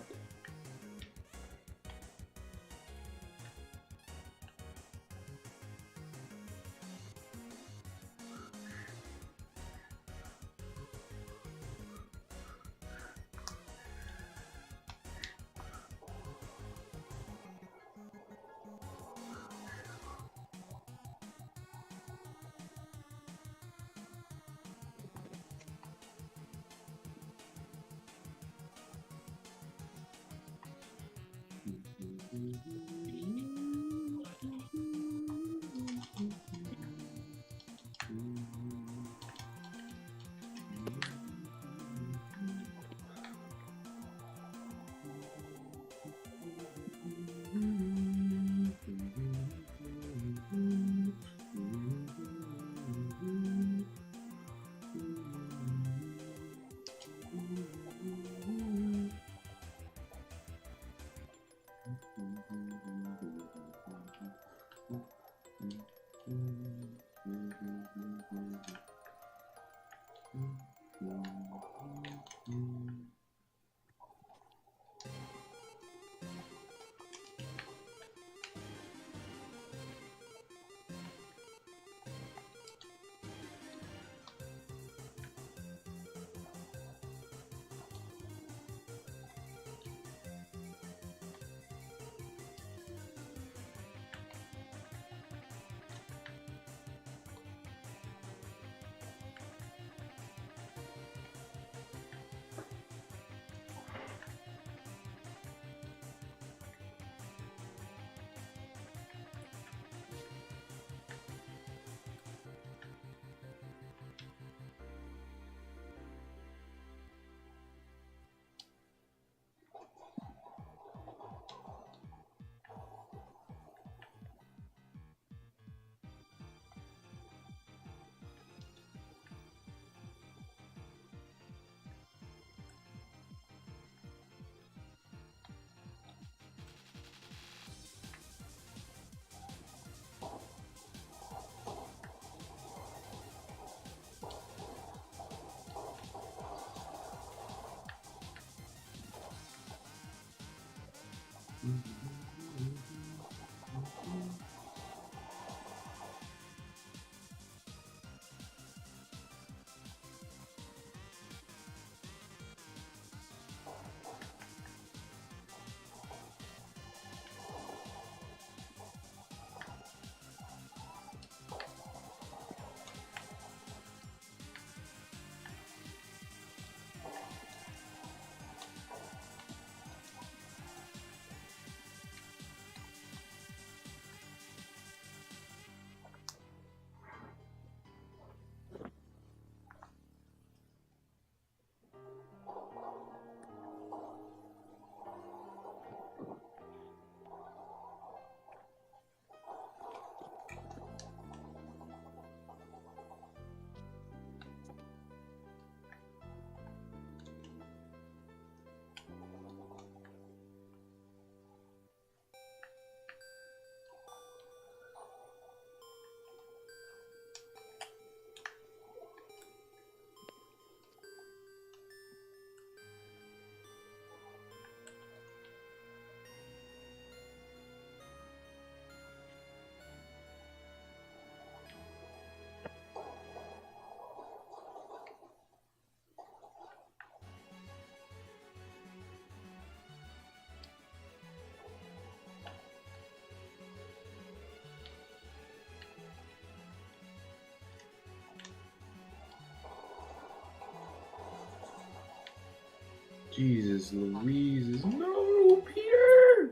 Jesus Louise. No, Peter!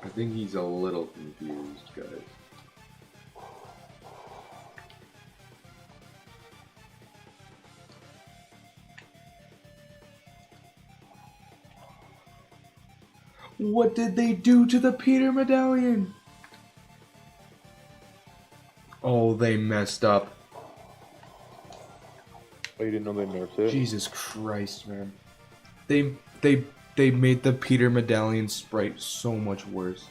I think he's a little confused, guys. What did they do to the Peter medallion? Oh, they messed up. Oh, you didn't know they nerfed it? Jesus Christ, man. They made the Peter medallion sprite so much worse.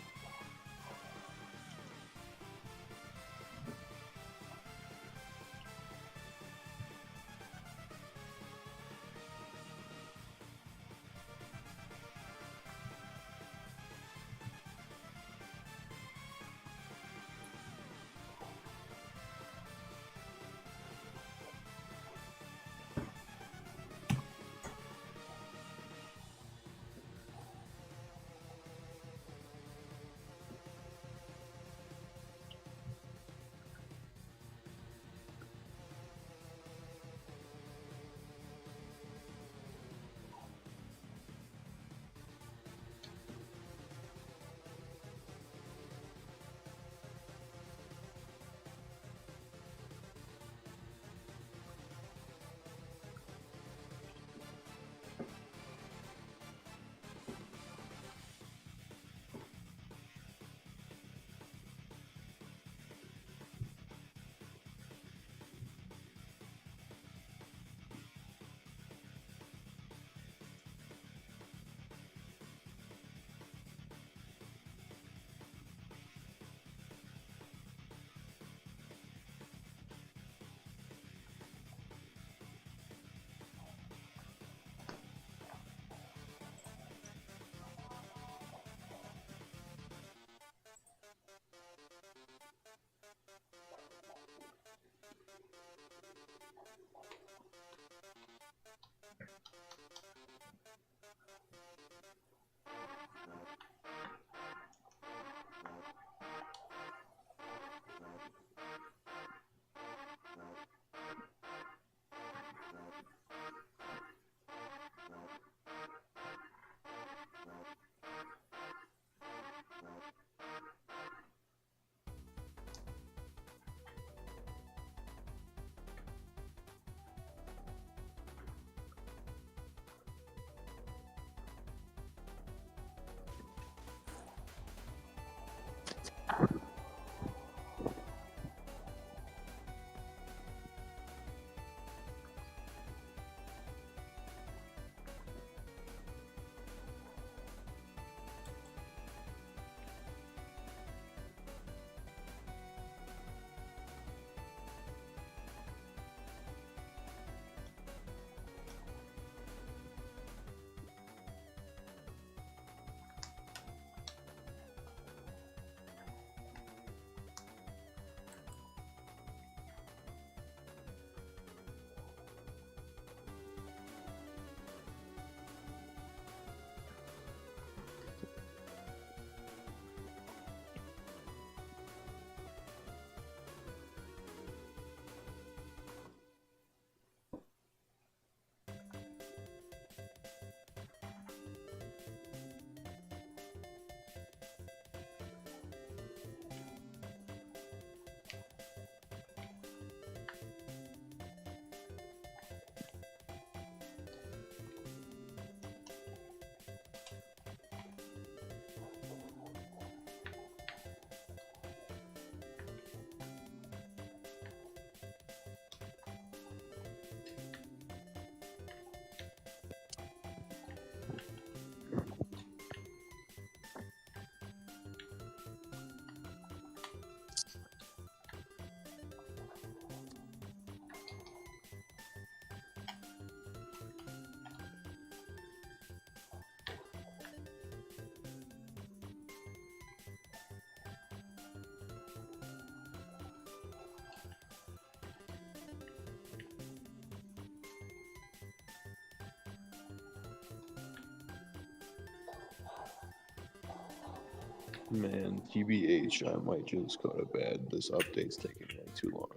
Man, TBH, I might just go to bed. This update's taking way too long.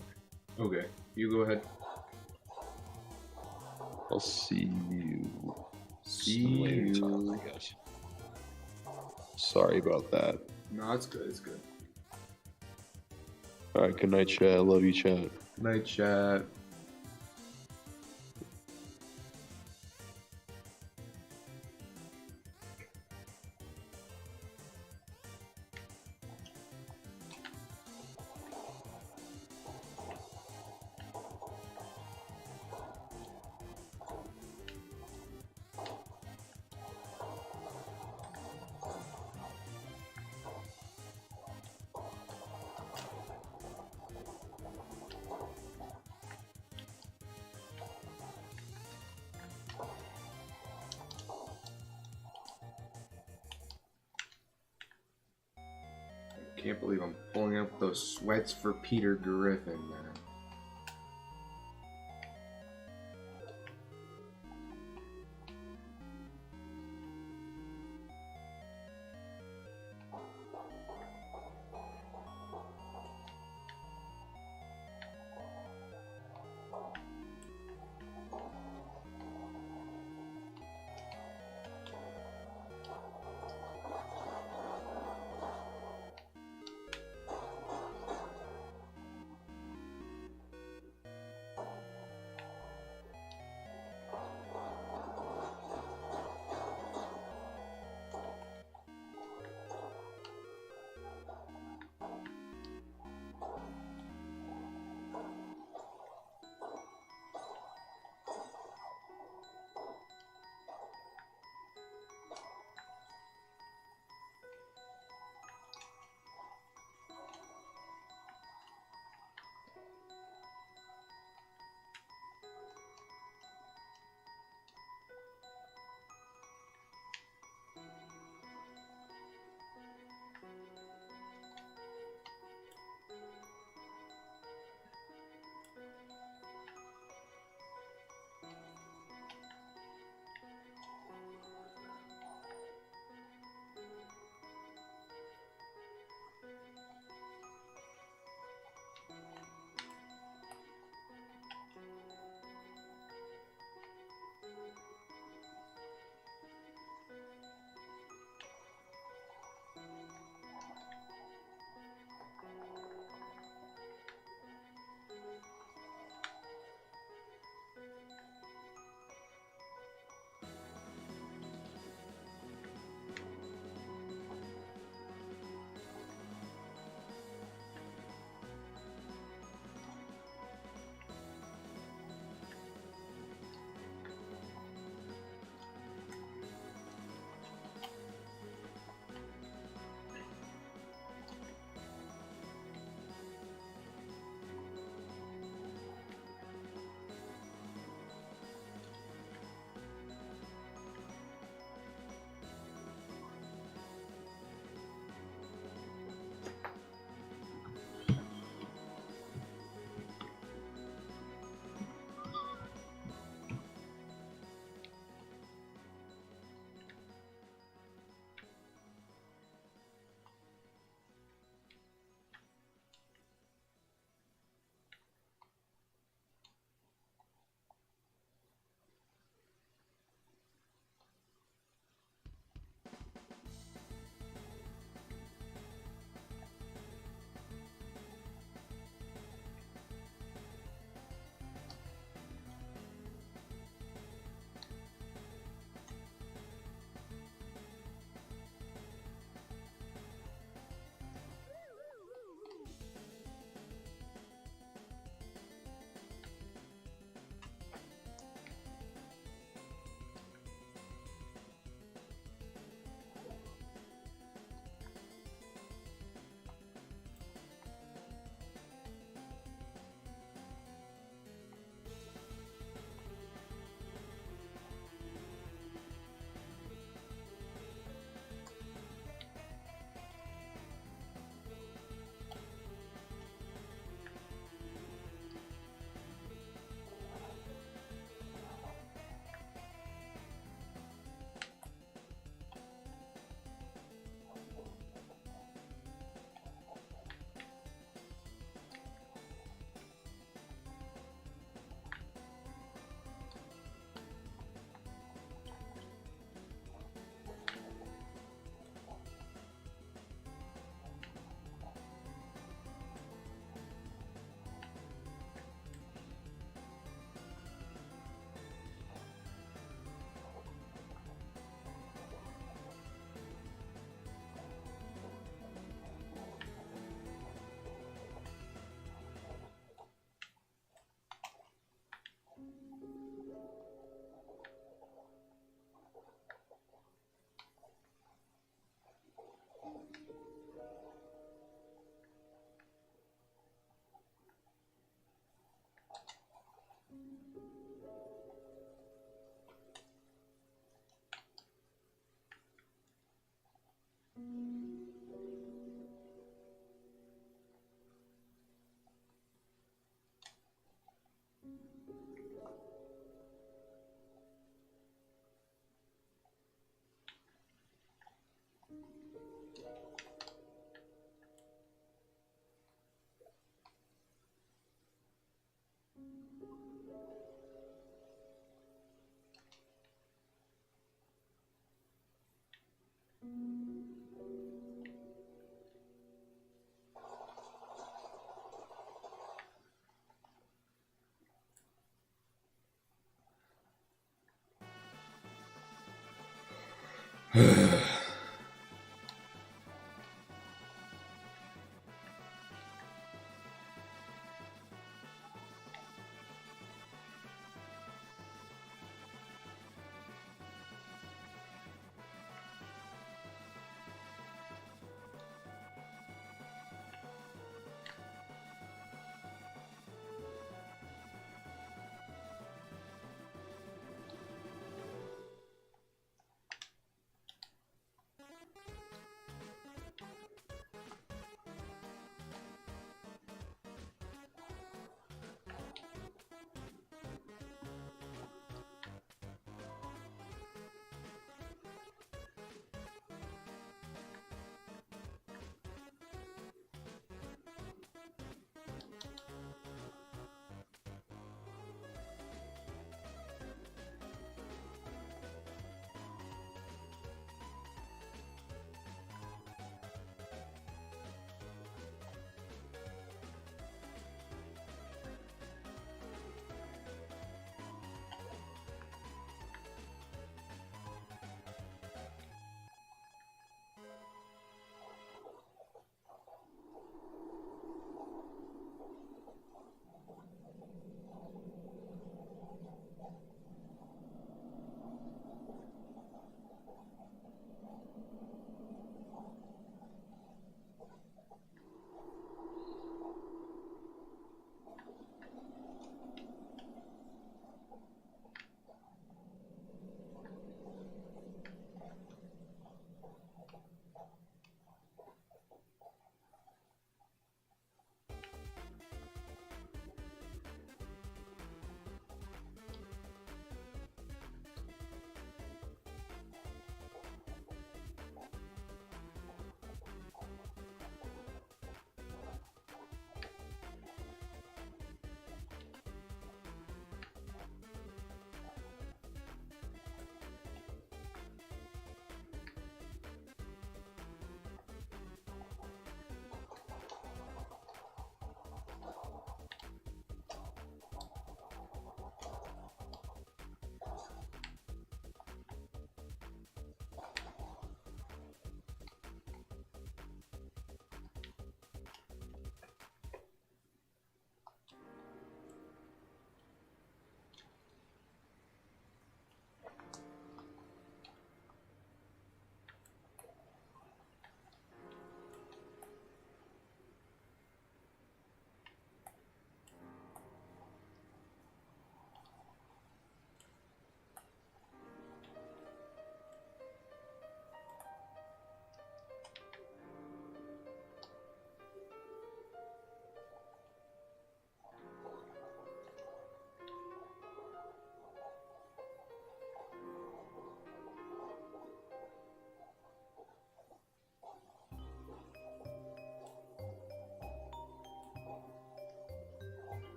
Okay, you go ahead. I'll see you See later you. time, I guess. Sorry about that. No, it's good. It's good. Alright, good night, chat. I love you, chat. Night chat. Can't believe I'm pulling up those sweats for Peter Griffin, man.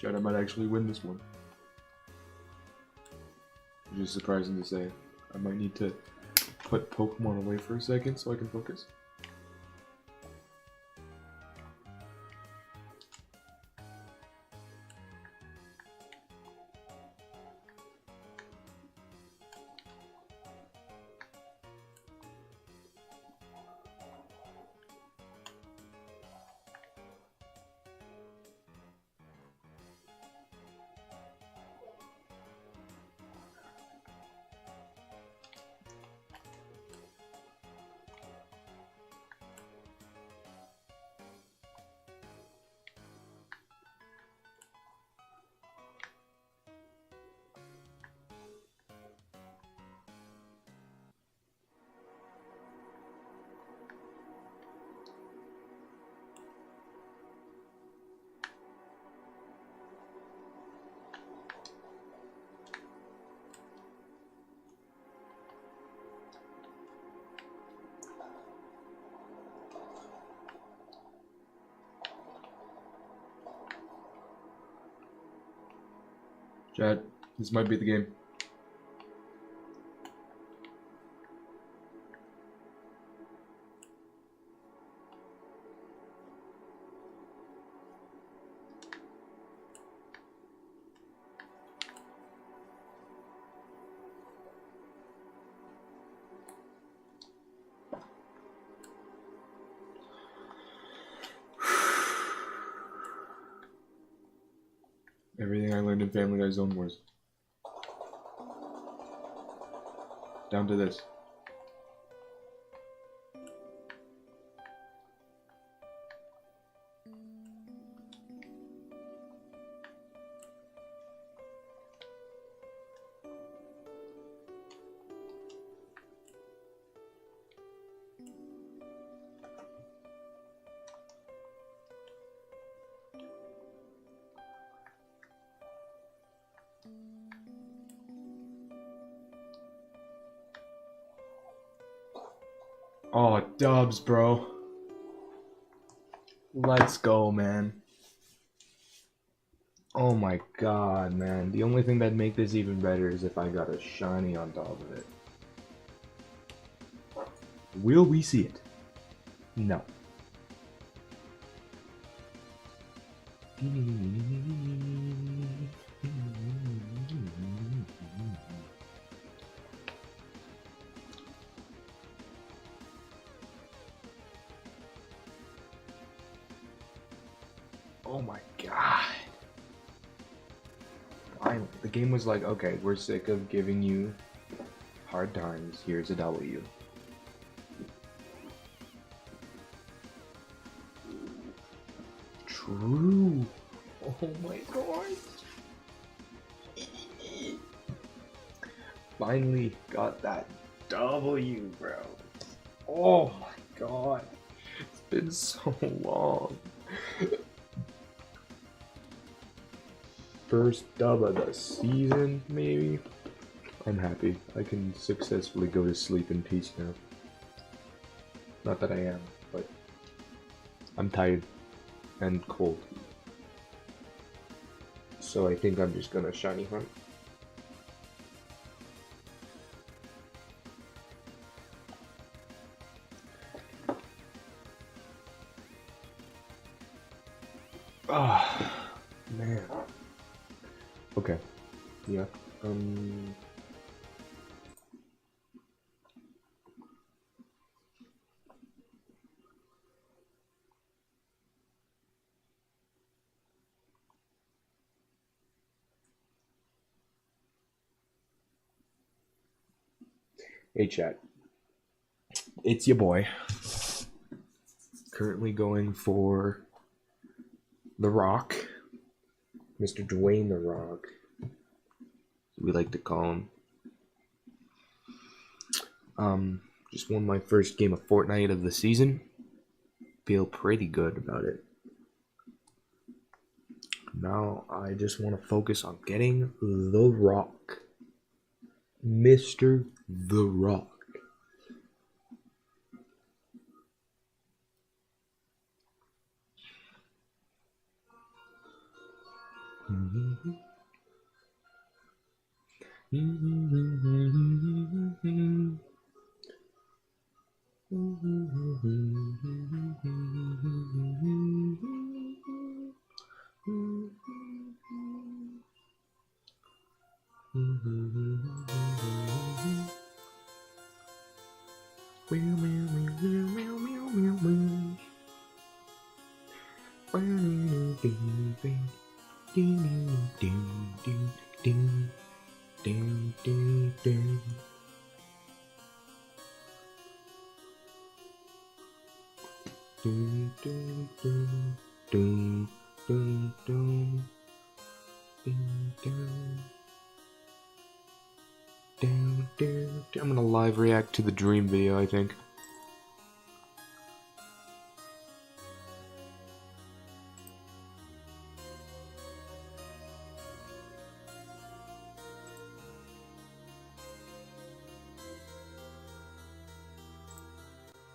Chad, I might actually win this one. Which is surprising to say. I might need to put Pokemon away for a second so I can focus. Chad, this might be the game. Everything I learned in Family Guy Zone Wars. Down to this. Oh, dubs, bro. Let's go, man. Oh my god, man. The only thing that'd make this even better is if I got a shiny on top of it. Will we see it? No. Oh my god. The game was like, okay, we're sick of giving you hard times. Here's a W. True. Oh my god. Finally got that W, bro. Oh my god. It's been so long. First dub of the season, maybe? I'm happy. I can successfully go to sleep in peace now. Not that I am, but I'm tired and cold. So I think I'm just gonna shiny hunt. Ah, man. Okay. Yeah. Hey chat. It's your boy. Currently going for The Rock. Mr. Dwayne The Rock. We like to call him. Just won my first game of Fortnite of the season. Feel pretty good about it. Now I just want to focus on getting The Rock. Mr. The Rock. I'm gonna live react to the Dream video, I think.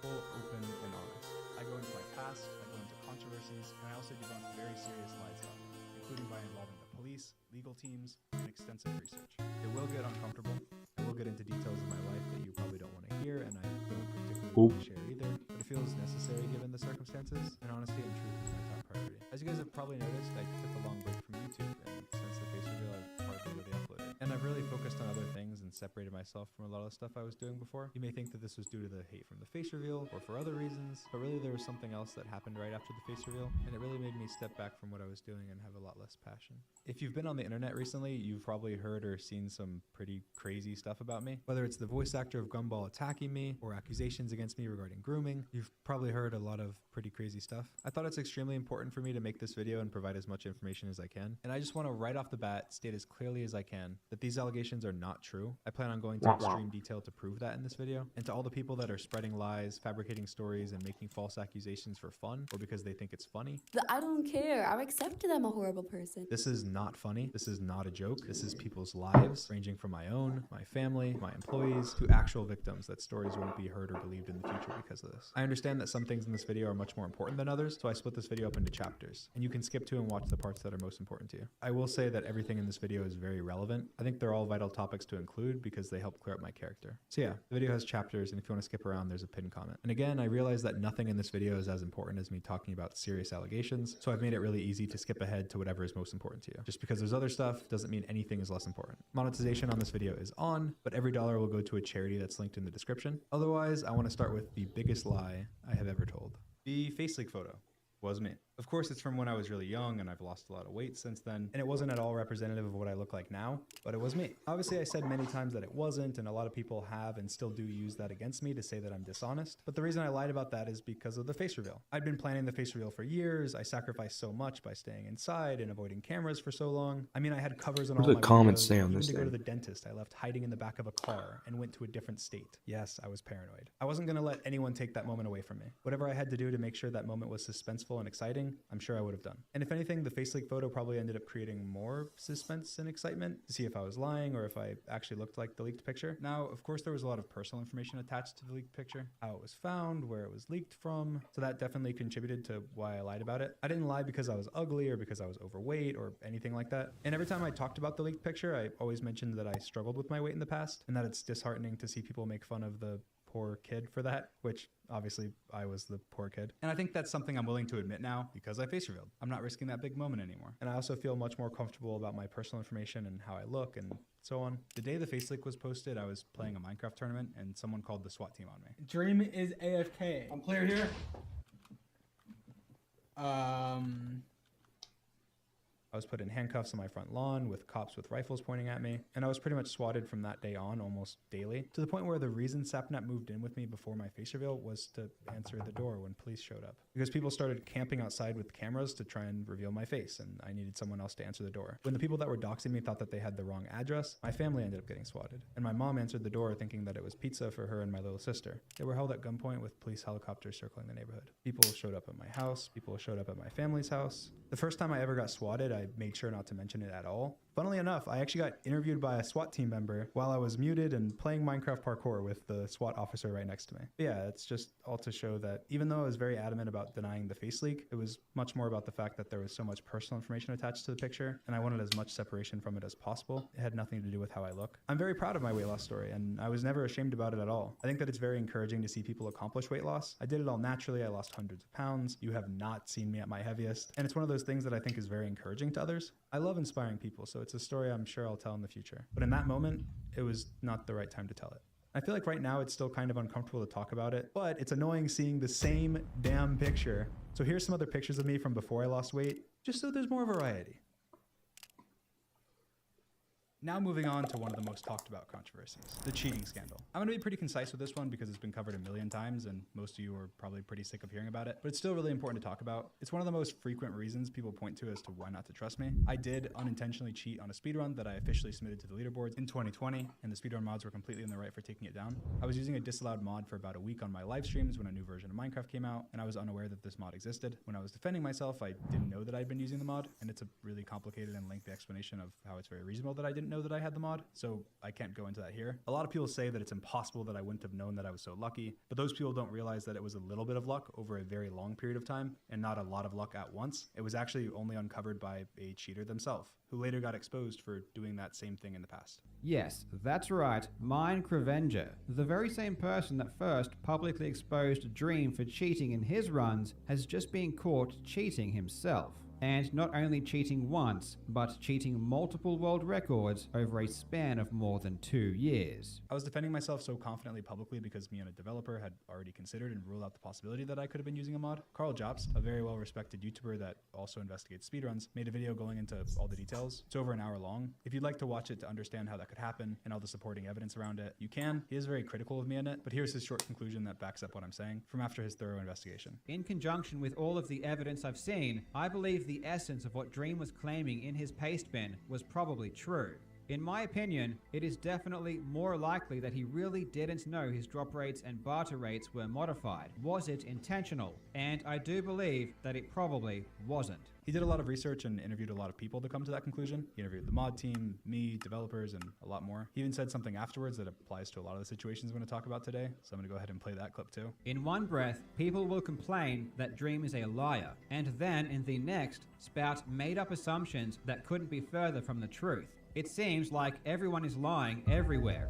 Open and honest. I go into my past, I go into controversies, and I also debunk very serious lies about me, including by involving the police, legal teams, and extensive research. It will get uncomfortable. I will get into details of my life that you probably don't want to hear, and I don't particularly want to share either, but it feels necessary given the circumstances, and honesty and truth is my top priority. As you guys have probably noticed, I took a long break from YouTube, and since the face reveal, I've hardly really uploaded. And I've really focused on other things and separated myself from a lot of stuff I was doing before. You may think that this was due to the hate from the face reveal or for other reasons, but really there was something else that happened right after the face reveal, and it really made me step back from what I was doing and have a lot less passion. If you've been on the internet recently, you've probably heard or seen some pretty crazy stuff about me. Whether it's the voice actor of Gumball attacking me or accusations against me regarding grooming, you've probably heard a lot of pretty crazy stuff. I thought it's extremely important for me to make this video and provide as much information as I can. And I just want to right off the bat state as clearly as I can that these allegations are not true. I plan on going to extreme detail to prove that in this video. And to all the people that are spreading lies, fabricating stories, and making false accusations for fun or because they think it's funny, I don't care. I accept that I'm a horrible person. this is not funny. This is not a joke. This is people's lives, ranging from my own, my family, my employees, to actual victims that stories won't be heard or believed in the future because of this. I understand that some things in this video are much more important than others, so I split this video up into chapters, and you can skip to and watch the parts that are most important to you. I will say that everything in this video is very relevant. I think they're all vital topics to include because they help clear up my character. So yeah, the video has chapters, and if you want to skip around, there's a pinned comment. And again, I realize that nothing in this video is as important as me talking about serious allegations, so I've made it really easy to skip ahead to whatever is most important to you. Just because there's other stuff doesn't mean anything is less important. Monetization on this video is on, but every dollar will go to a charity that's linked in the description. Otherwise, I want to start with the biggest lie I have ever told. The face leak photo was me. Of course, it's from when I was really young and I've lost a lot of weight since then, and it wasn't at all representative of what I look like now, but it was me. Obviously, I said many times that it wasn't, and a lot of people have and still do use that against me to say that I'm dishonest, but the reason I lied about that is because of the face reveal. I'd been planning the face reveal for years. I sacrificed so much by staying inside and avoiding cameras for so long. I mean, I had covers on all What do my the comments windows. say on Even this to go to thing? the dentist, I left hiding in the back of a car and went to a different state. Yes, I was paranoid. I wasn't gonna let anyone take that moment away from me. Whatever I had to do to make sure that moment was suspenseful and exciting, I'm sure I would have done. And if anything, the face leak photo probably ended up creating more suspense and excitement to see if I was lying or if I actually looked like the leaked picture. Now, of course, there was a lot of personal information attached to the leaked picture, how it was found, where it was leaked from, so that definitely contributed to why I lied about it. I didn't lie because I was ugly or because I was overweight or anything like that. And every time I talked about the leaked picture, I always mentioned that I struggled with my weight in the past and that it's disheartening to see people make fun of the poor kid for that, which obviously I was the poor kid. And I think that's something I'm willing to admit now because I face revealed. I'm not risking that big moment anymore. And I also feel much more comfortable about my personal information and how I look and so on. The day the face leak was posted, I was playing a Minecraft tournament and someone called the SWAT team on me. Dream is AFK. I'm clear here. I was put in handcuffs on my front lawn with cops with rifles pointing at me, and I was pretty much swatted from that day on almost daily, to the point where the reason Sapnap moved in with me before my face reveal was to answer the door when police showed up. Because people started camping outside with cameras to try and reveal my face, and I needed someone else to answer the door. When the people that were doxing me thought that they had the wrong address, my family ended up getting swatted. And my mom answered the door thinking that it was pizza for her and my little sister. They were held at gunpoint with police helicopters circling the neighborhood. People showed up at my house, people showed up at my family's house. The first time I ever got swatted, I made sure not to mention it at all. Funnily enough, I actually got interviewed by a SWAT team member while I was muted and playing Minecraft parkour with the SWAT officer right next to me. But yeah, it's just all to show that even though I was very adamant about denying the face leak, it was much more about the fact that there was so much personal information attached to the picture, and I wanted as much separation from it as possible. It had nothing to do with how I look. I'm very proud of my weight loss story, and I was never ashamed about it at all. I think that it's very encouraging to see people accomplish weight loss. I did it all naturally. I lost hundreds of pounds. You have not seen me at my heaviest. And it's one of those things that I think is very encouraging to others. I love inspiring people, so it's a story I'm sure I'll tell in the future. But in that moment, it was not the right time to tell it. I feel like right now it's still kind of uncomfortable to talk about it, but it's annoying seeing the same damn picture. So here's some other pictures of me from before I lost weight, just so there's more variety. Now moving on to one of the most talked about controversies, the cheating scandal. I'm gonna be pretty concise with this one because it's been covered a million times and most of you are probably pretty sick of hearing about it, but it's still really important to talk about. It's one of the most frequent reasons people point to as to why not to trust me. I did unintentionally cheat on a speedrun that I officially submitted to the leaderboards in 2020, and the speedrun mods were completely in the right for taking it down. I was using a disallowed mod for about a week on my live streams when a new version of Minecraft came out, and I was unaware that this mod existed. When I was defending myself, I didn't know that I'd been using the mod, and it's a really complicated and lengthy explanation of how it's very reasonable that I didn't know that I had the mod, so I can't go into that here. A lot of people say that it's impossible that I wouldn't have known that I was so lucky, but those people don't realize that it was a little bit of luck over a very long period of time and not a lot of luck at once. It was actually only uncovered by a cheater themselves, who later got exposed for doing that same thing in the past. Yes, that's right, Minecravenger. The very same person that first publicly exposed Dream for cheating in his runs has just been caught cheating himself. And not only cheating once, but cheating multiple world records over a span of more than 2 years. I was defending myself so confidently publicly because me and a developer had already considered and ruled out the possibility that I could have been using a mod. Carl Jobst, a very well-respected YouTuber that also investigates speedruns, made a video going into all the details. It's over an hour long. If you'd like to watch it to understand how that could happen and all the supporting evidence around it, you can. He is very critical of me in it, but here's his short conclusion that backs up what I'm saying from after his thorough investigation. In conjunction with all of the evidence I've seen, I believe the essence of what Dream was claiming in his paste bin was probably true. In my opinion, it is definitely more likely that he really didn't know his drop rates and barter rates were modified. Was it intentional? And I do believe that it probably wasn't. He did a lot of research and interviewed a lot of people to come to that conclusion. He interviewed the mod team, me, developers, and a lot more. He even said something afterwards that applies to a lot of the situations I'm going to talk about today, so I'm going to go ahead and play that clip too. In one breath, people will complain that Dream is a liar, and then in the next, spout made-up assumptions that couldn't be further from the truth. It seems like everyone is lying everywhere.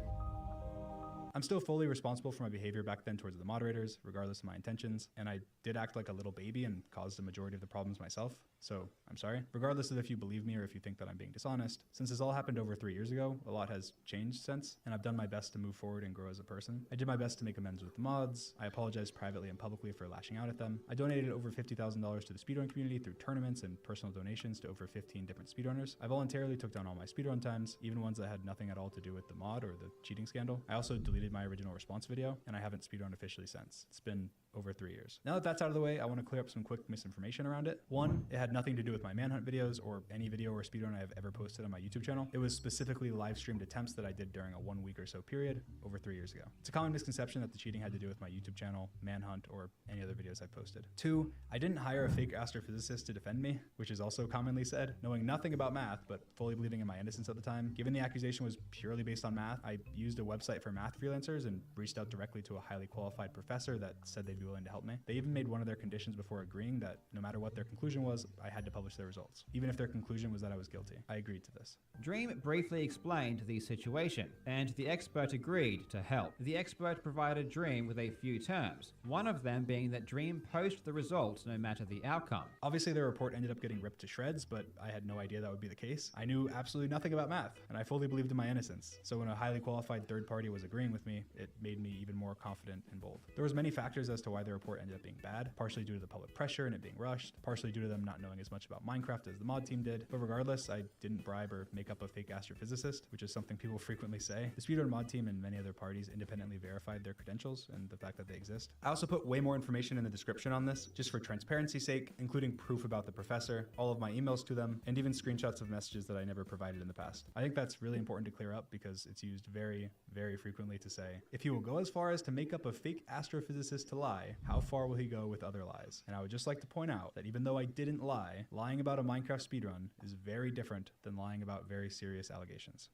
I'm still fully responsible for my behavior back then towards the moderators, regardless of my intentions, and I did act like a little baby and caused the majority of the problems myself, so I'm sorry. Regardless of if you believe me or if you think that I'm being dishonest, since this all happened over 3 years ago, a lot has changed since, and I've done my best to move forward and grow as a person. I did my best to make amends with the mods. I apologized privately and publicly for lashing out at them. I donated over $50,000 to the speedrun community through tournaments and personal donations to over 15 different speedrunners. I voluntarily took down all my speedrun times, even ones that had nothing at all to do with the mod or the cheating scandal. I also deleted my original response video, and I haven't speedrun officially since. It's been over 3 years. Now that that's out of the way, I want to clear up some quick misinformation around it. One, it had nothing to do with my manhunt videos or any video or speedrun I have ever posted on my YouTube channel. It was specifically live streamed attempts that I did during a 1 week or so period over 3 years ago. It's a common misconception that the cheating had to do with my YouTube channel, manhunt, or any other videos I posted. Two, I didn't hire a fake astrophysicist to defend me, which is also commonly said. Knowing nothing about math, but fully believing in my innocence at the time, given the accusation was purely based on math, I used a website for math freelancers and reached out directly to a highly qualified professor that said they'd be willing to help me. They even made one of their conditions before agreeing that no matter what their conclusion was, I had to publish their results, even if their conclusion was that I was guilty. I agreed to this. Dream briefly explained the situation, and the expert agreed to help. The expert provided Dream with a few terms, one of them being that Dream post the results no matter the outcome. Obviously, their report ended up getting ripped to shreds, but I had no idea that would be the case. I knew absolutely nothing about math, and I fully believed in my innocence. So when a highly qualified third party was agreeing with me, it made me even more confident and bold. There was many factors as to why the report ended up being bad, partially due to the public pressure and it being rushed, partially due to them not knowing as much about Minecraft as the mod team did. But regardless, I didn't bribe or make up a fake astrophysicist, which is something people frequently say. The speedrun mod team and many other parties independently verified their credentials and the fact that they exist. I also put way more information in the description on this, just for transparency's sake, including proof about the professor, all of my emails to them, and even screenshots of messages that I never provided in the past. I think that's really important to clear up because it's used very, very frequently to say, if you will go as far as to make up a fake astrophysicist to lie, lie, how far will he go with other lies? And I would just like to point out that even though I didn't lie, lying about a Minecraft speedrun is very different than lying about very serious allegations.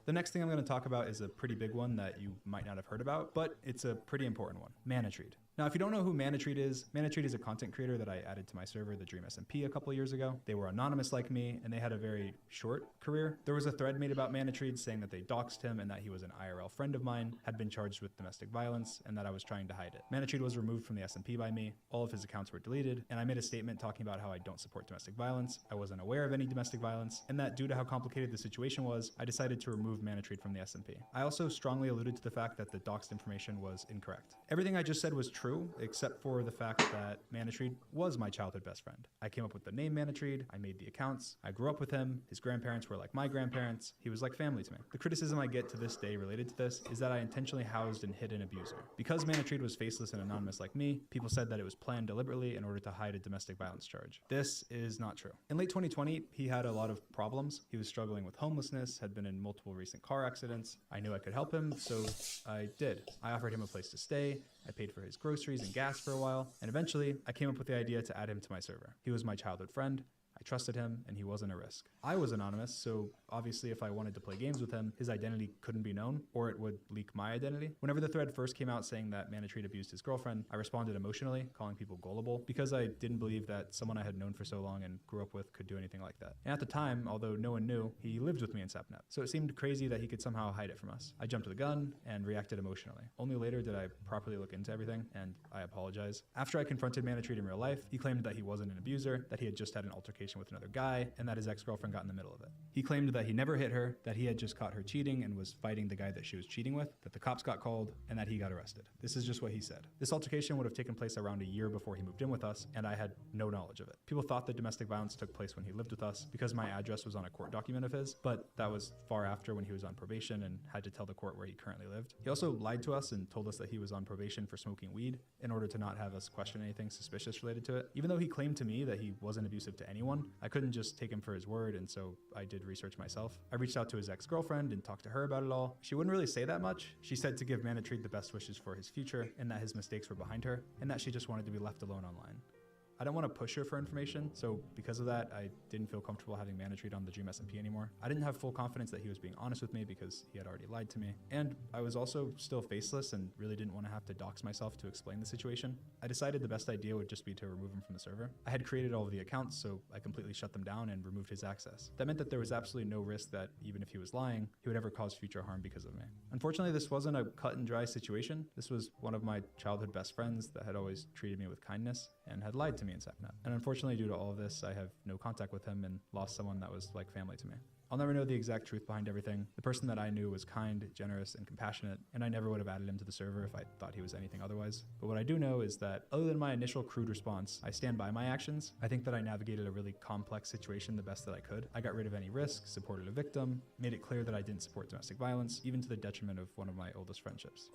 The next thing I'm going to talk about is a pretty big one that you might not have heard about, but it's a pretty important one, Manatreed. Now, if you don't know who Manatreed is a content creator that I added to my server, the Dream SMP, a couple years ago. They were anonymous like me, and they had a very short career. There was a thread made about Manatreed saying that they doxed him and that he was an IRL friend of mine, had been charged with domestic violence, and that I was trying to hide it. Manatreed was removed from the SMP by me, all of his accounts were deleted, and I made a statement talking about how I don't support domestic violence, I wasn't aware of any domestic violence, and that due to how complicated the situation was, I decided to remove Manatreed from the SMP. I also strongly alluded to the fact that the doxed information was incorrect. Everything I just said was true, except for the fact that Manatreed was my childhood best friend. I came up with the name Manatreed, I made the accounts, I grew up with him, his grandparents were like my grandparents, he was like family to me. The criticism I get to this day related to this is that I intentionally housed and hid an abuser. Because Manatreed was faceless and anonymous like me, people said that it was planned deliberately in order to hide a domestic violence charge. This is not true. In late 2020, he had a lot of problems. He was struggling with homelessness, had been in multiple recent car accidents. I knew I could help him, so I did. I offered him a place to stay, I paid for his groceries and gas for a while, and eventually I came up with the idea to add him to my server. He was my childhood friend, I trusted him, and he wasn't a risk. I was anonymous, so obviously if I wanted to play games with him, his identity couldn't be known, or it would leak my identity. Whenever the thread first came out saying that Manatreed abused his girlfriend, I responded emotionally, calling people gullible, because I didn't believe that someone I had known for so long and grew up with could do anything like that. And at the time, although no one knew, he lived with me in Sapnap, so it seemed crazy that he could somehow hide it from us. I jumped the gun and reacted emotionally. Only later did I properly look into everything, and I apologize. After I confronted Manatreed in real life, he claimed that he wasn't an abuser, that he had just had an altercation with another guy, and that his ex-girlfriend got in the middle of it. He claimed that he never hit her, that he had just caught her cheating and was fighting the guy that she was cheating with, that the cops got called, and that he got arrested. This is just what he said. This altercation would have taken place around a year before he moved in with us, and I had no knowledge of it. People thought that domestic violence took place when he lived with us because my address was on a court document of his, but that was far after when he was on probation and had to tell the court where he currently lived. He also lied to us and told us that he was on probation for smoking weed in order to not have us question anything suspicious related to it. Even though he claimed to me that he wasn't abusive to anyone, I couldn't just take him for his word, and so I did research myself. I reached out to his ex-girlfriend and talked to her about it all. She wouldn't really say that much. She said to give Manatreed the best wishes for his future, and that his mistakes were behind her, and that she just wanted to be left alone online. I don't want to push her for information, so because of that, I didn't feel comfortable having Manatreed on the Dream SMP anymore. I didn't have full confidence that he was being honest with me because he had already lied to me, and I was also still faceless and really didn't want to have to dox myself to explain the situation. I decided the best idea would just be to remove him from the server. I had created all of the accounts, so I completely shut them down and removed his access. That meant that there was absolutely no risk that even if he was lying, he would ever cause future harm because of me. Unfortunately, this wasn't a cut and dry situation. This was one of my childhood best friends that had always treated me with kindness and had lied to me in Sapnap. And unfortunately, due to all of this, I have no contact with him and lost someone that was like family to me. I'll never know the exact truth behind everything. The person that I knew was kind, generous, and compassionate, and I never would have added him to the server if I thought he was anything otherwise. But what I do know is that, other than my initial crude response, I stand by my actions. I think that I navigated a really complex situation the best that I could. I got rid of any risk, supported a victim, made it clear that I didn't support domestic violence, even to the detriment of one of my oldest friendships.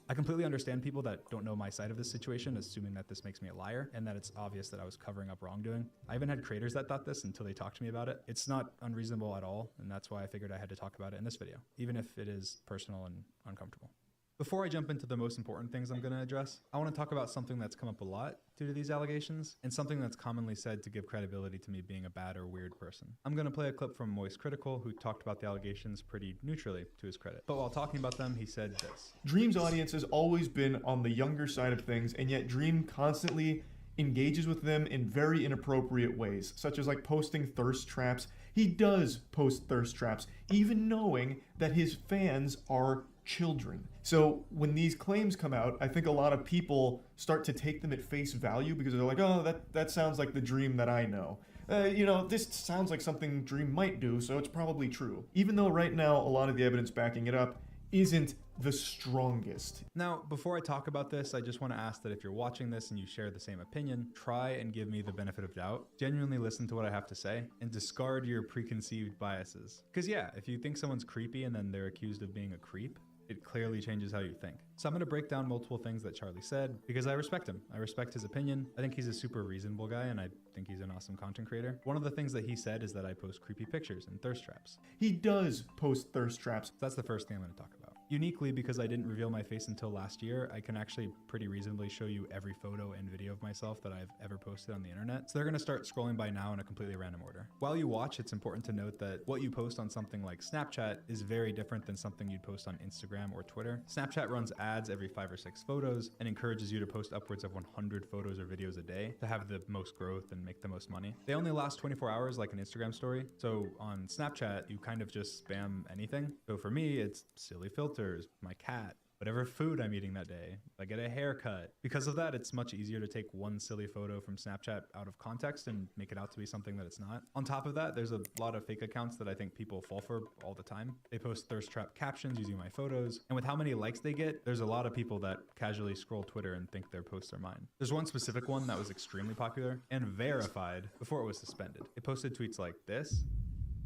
I completely understand people that don't know my side of this situation, assuming that this makes me a liar and that it's obvious that I was covering up wrongdoing. I even had creators that thought this until they talked to me about it. It's not unreasonable at all, and that's why I figured I had to talk about it in this video, even if it is personal and uncomfortable. Before I jump into the most important things I'm going to address, I want to talk about something that's come up a lot due to these allegations, and something that's commonly said to give credibility to me being a bad or weird person. I'm going to play a clip from Moist Critical, who talked about the allegations pretty neutrally, to his credit. But while talking about them, he said this. Dream's audience has always been on the younger side of things, and yet Dream constantly engages with them in very inappropriate ways, such as like posting thirst traps. He does post thirst traps, even knowing that his fans are children. So when these claims come out, I think a lot of people start to take them at face value because they're like, oh, that sounds like the Dream that I know. This sounds like something Dream might do, so it's probably true. Even though right now a lot of the evidence backing it up isn't the strongest. Now, before I talk about this, I just want to ask that if you're watching this and you share the same opinion, try and give me the benefit of doubt. Genuinely listen to what I have to say and discard your preconceived biases. Because yeah, if you think someone's creepy and then they're accused of being a creep, it clearly changes how you think. So I'm going to break down multiple things that Charlie said because I respect him. I respect his opinion. I think he's a super reasonable guy and I think he's an awesome content creator. One of the things that he said is that I post creepy pictures and thirst traps. He does post thirst traps. So that's the first thing I'm going to talk about. Uniquely, because I didn't reveal my face until last year, I can actually pretty reasonably show you every photo and video of myself that I've ever posted on the internet. So they're gonna start scrolling by now in a completely random order. While you watch, it's important to note that what you post on something like Snapchat is very different than something you'd post on Instagram or Twitter. Snapchat runs ads every 5 or 6 photos and encourages you to post upwards of 100 photos or videos a day to have the most growth and make the most money. They only last 24 hours like an Instagram story. So on Snapchat, you kind of just spam anything. So for me, it's silly filters, my cat, whatever food I'm eating that day, I get a haircut. Because of that, it's much easier to take one silly photo from Snapchat out of context and make it out to be something that it's not. On top of that, there's a lot of fake accounts that I think people fall for all the time. They post thirst trap captions using my photos, and with how many likes they get, there's a lot of people that casually scroll Twitter and think their posts are mine. There's one specific one that was extremely popular and verified before it was suspended. It posted tweets like this,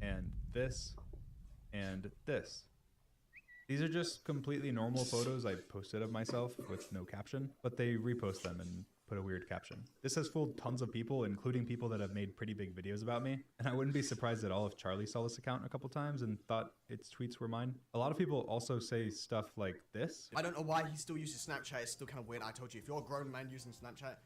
and this, and this. These are just completely normal photos I posted of myself with no caption, but they repost them and put a weird caption. This has fooled tons of people, including people that have made pretty big videos about me, and I wouldn't be surprised at all if Charlie saw this account a couple times and thought its tweets were mine. A lot of people also say stuff like this. I don't know why he still uses Snapchat. It's still kind of weird. I told you, if you're a grown man using Snapchat,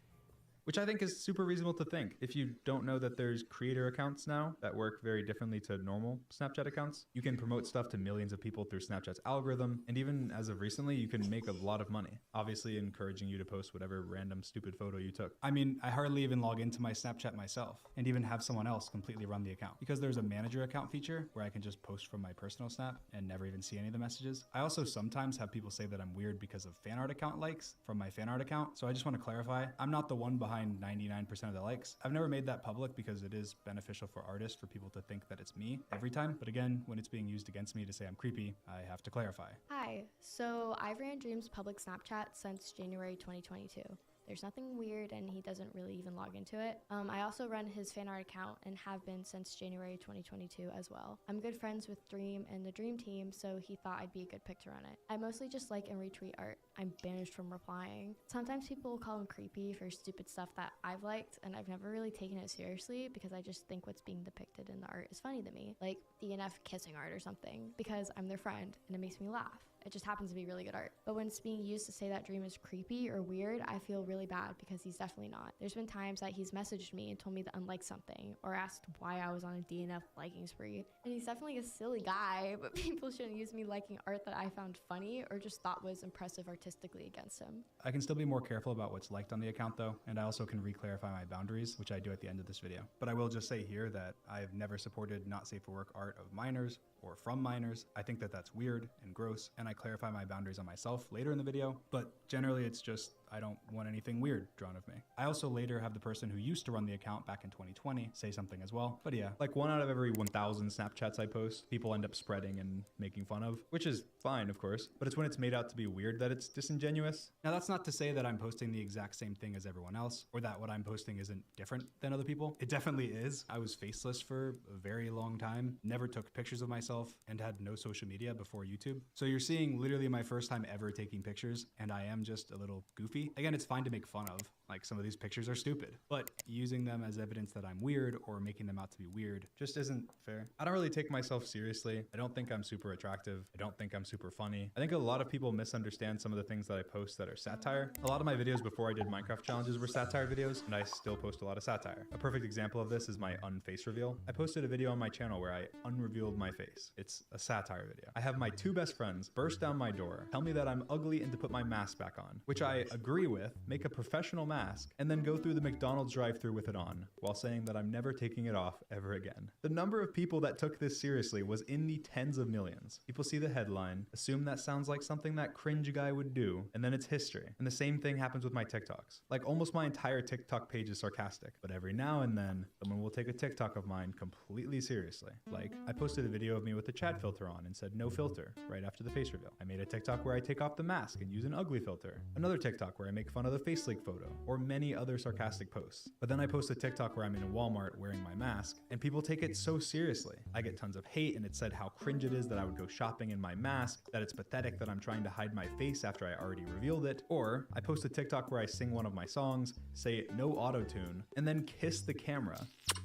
which I think is super reasonable to think. If you don't know that there's creator accounts now that work very differently to normal Snapchat accounts, you can promote stuff to millions of people through Snapchat's algorithm, and even as of recently, you can make a lot of money, obviously encouraging you to post whatever random stupid photo you took. I mean, I hardly even log into my Snapchat myself and even have someone else completely run the account because there's a manager account feature where I can just post from my personal Snap and never even see any of the messages. I also sometimes have people say that I'm weird because of fan art account likes from my fan art account. So I just want to clarify, I'm not the one behind 99% of the likes. I've never made that public because it is beneficial for artists for people to think that it's me every time. But again, when it's being used against me to say I'm creepy, I have to clarify. Hi, so I've ran Dream's public Snapchat since January 2022. There's nothing weird and he doesn't really even log into it. I also run his fan art account and have been since January 2022 as well. I'm good friends with Dream and the Dream team, so he thought I'd be a good pick to run it. I mostly just like and retweet art. I'm banished from replying. Sometimes people will call him creepy for stupid stuff that I've liked, and I've never really taken it seriously because I just think what's being depicted in the art is funny to me, like DNF kissing art or something, because I'm their friend and it makes me laugh. It just happens to be really good art. But when it's being used to say that Dream is creepy or weird, I feel really bad because he's definitely not. There's been times that he's messaged me and told me to unlike something or asked why I was on a DNF liking spree. And he's definitely a silly guy, but people shouldn't use me liking art that I found funny or just thought was impressive artistically against him. I can still be more careful about what's liked on the account though, and I also can re-clarify my boundaries, which I do at the end of this video. But I will just say here that I've never supported not safe for work art of minors or from minors. I think that that's weird and gross, and I clarify my boundaries on myself later in the video, but generally it's just I don't want anything weird drawn of me. I also later have the person who used to run the account back in 2020 say something as well. But yeah, like 1 out of every 1,000 Snapchats I post, people end up spreading and making fun of, which is fine, of course, but it's when it's made out to be weird that it's disingenuous. Now that's not to say that I'm posting the exact same thing as everyone else, or that what I'm posting isn't different than other people. It definitely is. I was faceless for a very long time, never took pictures of myself, and had no social media before YouTube. So you're seeing literally my first time ever taking pictures, and I am just a little goofy. Again, it's fine to make fun of, like some of these pictures are stupid, but using them as evidence that I'm weird or making them out to be weird just isn't fair. I don't really take myself seriously. I don't think I'm super attractive. I don't think I'm super funny. I think a lot of people misunderstand some of the things that I post that are satire. A lot of my videos before I did Minecraft challenges were satire videos, and I still post a lot of satire. A perfect example of this is my unface reveal. I posted a video on my channel where I unrevealed my face. It's a satire video. I have my 2 best friends burst down my door, tell me that I'm ugly and to put my mask back on, which I agree with, make a professional mask, and then go through the McDonald's drive-thru with it on, while saying that I'm never taking it off ever again. The number of people that took this seriously was in the tens of millions. People see the headline, assume that sounds like something that cringe guy would do, and then it's history. And the same thing happens with my TikToks. Like almost my entire TikTok page is sarcastic, but every now and then, someone will take a TikTok of mine completely seriously. Like, I posted a video of me with the Chad filter on and said no filter right after the face reveal. I made a TikTok where I take off the mask and use an ugly filter. Another TikTok where I make fun of the face leak photo, or many other sarcastic posts. But then I post a TikTok where I'm in a Walmart wearing my mask, and people take it so seriously. I get tons of hate, and it said how cringe it is that I would go shopping in my mask, that it's pathetic that I'm trying to hide my face after I already revealed it. Or I post a TikTok where I sing one of my songs, say no auto-tune, and then kiss the camera.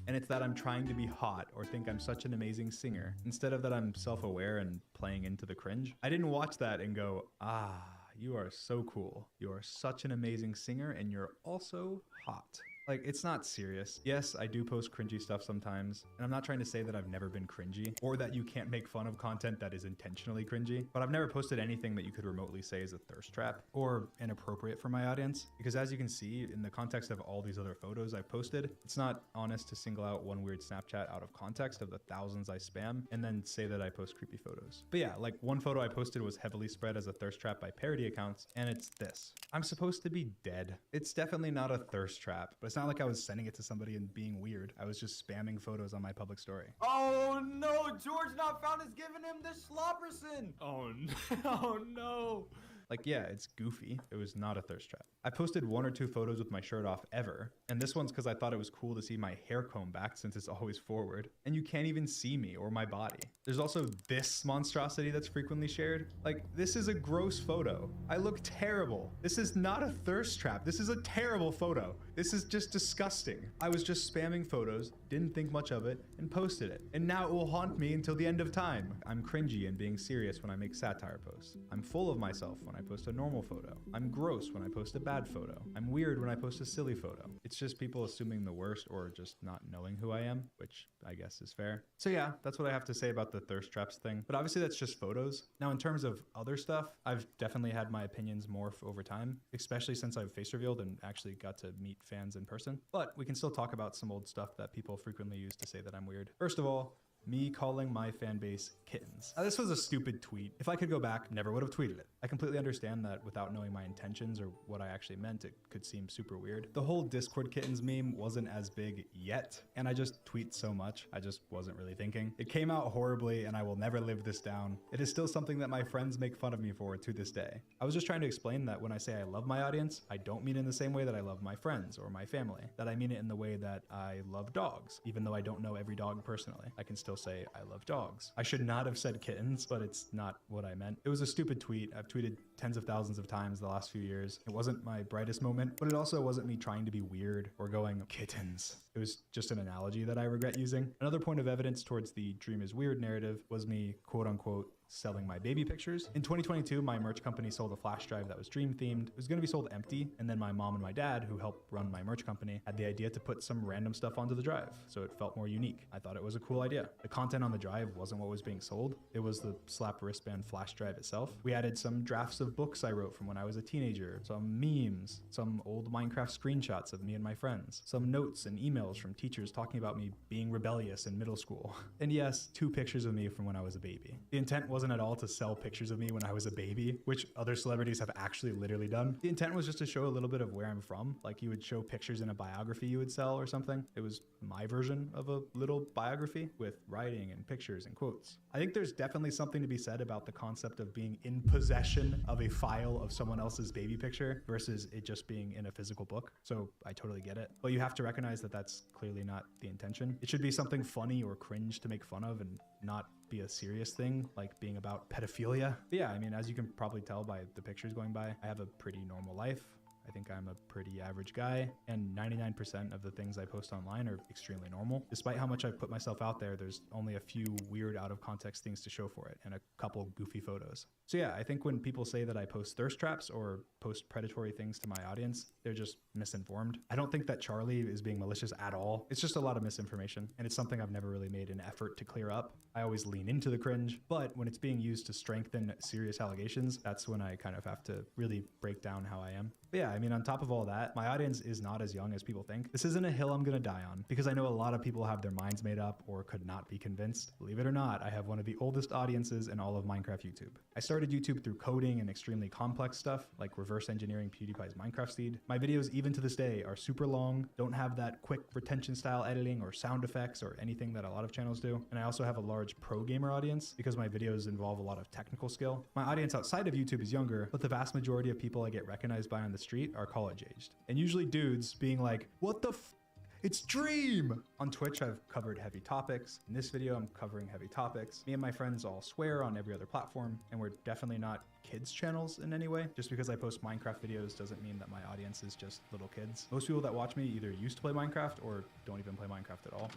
and it's that I'm trying to be hot or think I'm such an amazing singer, instead of that I'm self-aware and playing into the cringe. I didn't watch that and go, ah, you are so cool. You are such an amazing singer and you're also hot. Like, it's not serious. Yes, I do post cringy stuff sometimes, and I'm not trying to say that I've never been cringy or that you can't make fun of content that is intentionally cringy, but I've never posted anything that you could remotely say is a thirst trap or inappropriate for my audience. Because as you can see, in the context of all these other photos I've posted, it's not honest to single out one weird Snapchat out of context of the thousands I spam and then say that I post creepy photos. But yeah, like one photo I posted was heavily spread as a thirst trap by parody accounts, and it's this. I'm supposed to be dead. It's definitely not a thirst trap, but it's not like I was sending it to somebody and being weird. I was just spamming photos on my public story. Oh no, George Not Found is giving him the Slopperson. Oh no, oh no. Like, yeah, it's goofy. It was not a thirst trap. I posted 1 or 2 photos with my shirt off ever, and this one's because I thought it was cool to see my hair comb back since it's always forward, and you can't even see me or my body. There's also this monstrosity that's frequently shared. Like, this is a gross photo. I look terrible. This is not a thirst trap. This is a terrible photo. This is just disgusting. I was just spamming photos, didn't think much of it, and posted it. And now it will haunt me until the end of time. I'm cringy and being serious when I make satire posts. I'm full of myself when I post a normal photo. I'm gross when I post a bad photo. I'm weird when I post a silly photo. It's just people assuming the worst or just not knowing who I am, which I guess is fair. So yeah, that's what I have to say about the thirst traps thing. But obviously that's just photos. Now in terms of other stuff, I've definitely had my opinions morph over time, especially since I've face revealed and actually got to meet fans in person. But we can still talk about some old stuff that people frequently use to say that I'm weird. First of all, me calling my fan base kittens. Now, this was a stupid tweet. If I could go back, never would have tweeted it. I completely understand that without knowing my intentions or what I actually meant, it could seem super weird. The whole Discord kittens meme wasn't as big yet, and I just tweet so much, I just wasn't really thinking. It came out horribly, and I will never live this down. It is still something that my friends make fun of me for to this day. I was just trying to explain that when I say I love my audience, I don't mean it in the same way that I love my friends or my family. That I mean it in the way that I love dogs, even though I don't know every dog personally. I can still say I love dogs. I should not have said kittens, but it's not what I meant. It was a stupid tweet. I've tweeted tens of thousands of times the last few years. It wasn't my brightest moment, but it also wasn't me trying to be weird or going kittens. It was just an analogy that I regret using. Another point of evidence towards the Dream is Weird narrative was me, quote unquote, selling my baby pictures. In 2022, my merch company sold a flash drive that was Dream themed. It was going to be sold empty, and then my mom and my dad, who helped run my merch company, had the idea to put some random stuff onto the drive, so it felt more unique. I thought it was a cool idea. The content on the drive wasn't what was being sold. It was the slap wristband flash drive itself. We added some drafts of books I wrote from when I was a teenager, some memes, some old Minecraft screenshots of me and my friends, some notes and emails from teachers talking about me being rebellious in middle school, and yes, 2 pictures of me from when I was a baby. The intent wasn't at all to sell pictures of me when I was a baby, which other celebrities have actually literally done. The intent was just to show a little bit of where I'm from, like you would show pictures in a biography you would sell or something. It was my version of a little biography with writing and pictures and quotes. I think there's definitely something to be said about the concept of being in possession of a file of someone else's baby picture versus it just being in a physical book. So I totally get it. But you have to recognize that that's clearly not the intention. It should be something funny or cringe to make fun of and not be a serious thing, like being about pedophilia. But yeah, I mean, as you can probably tell by the pictures going by, I have a pretty normal life. I think I'm a pretty average guy, and 99% of the things I post online are extremely normal. Despite how much I've put myself out there, there's only a few weird out of context things to show for it and a couple goofy photos. So yeah, I think when people say that I post thirst traps or post predatory things to my audience, they're just misinformed. I don't think that Charlie is being malicious at all. It's just a lot of misinformation, and it's something I've never really made an effort to clear up. I always lean into the cringe, but when it's being used to strengthen serious allegations, that's when I kind of have to really break down how I am. But yeah, I mean, on top of all that, my audience is not as young as people think. This isn't a hill I'm gonna die on, because I know a lot of people have their minds made up or could not be convinced. Believe it or not, I have one of the oldest audiences in all of Minecraft YouTube. I started YouTube through coding and extremely complex stuff, like reverse engineering PewDiePie's Minecraft seed. My videos, even to this day, are super long, don't have that quick retention style editing or sound effects or anything that a lot of channels do. And I also have a large pro gamer audience because my videos involve a lot of technical skill. My audience outside of YouTube is younger, but the vast majority of people I get recognized by on the street are college aged. And usually dudes being like, what the f It's Dream! On Twitch, I've covered heavy topics. In this video, I'm covering heavy topics. Me and my friends all swear on every other platform, and we're definitely not kids channels in any way. Just because I post Minecraft videos doesn't mean that my audience is just little kids. Most people that watch me either used to play Minecraft or don't even play Minecraft at all.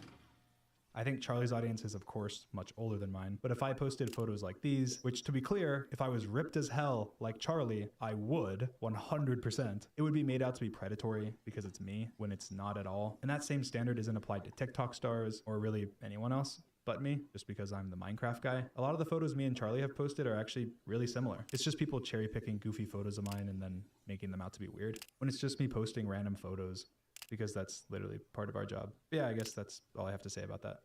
I think Charlie's audience is of course much older than mine, but if I posted photos like these, which to be clear, if I was ripped as hell like Charlie, I would 100%. It would be made out to be predatory because it's me when it's not at all. And that same standard isn't applied to TikTok stars or really anyone else but me, just because I'm the Minecraft guy. A lot of the photos me and Charlie have posted are actually really similar. It's just people cherry picking goofy photos of mine and then making them out to be weird. When it's just me posting random photos, because that's literally part of our job. But yeah, I guess that's all I have to say about that.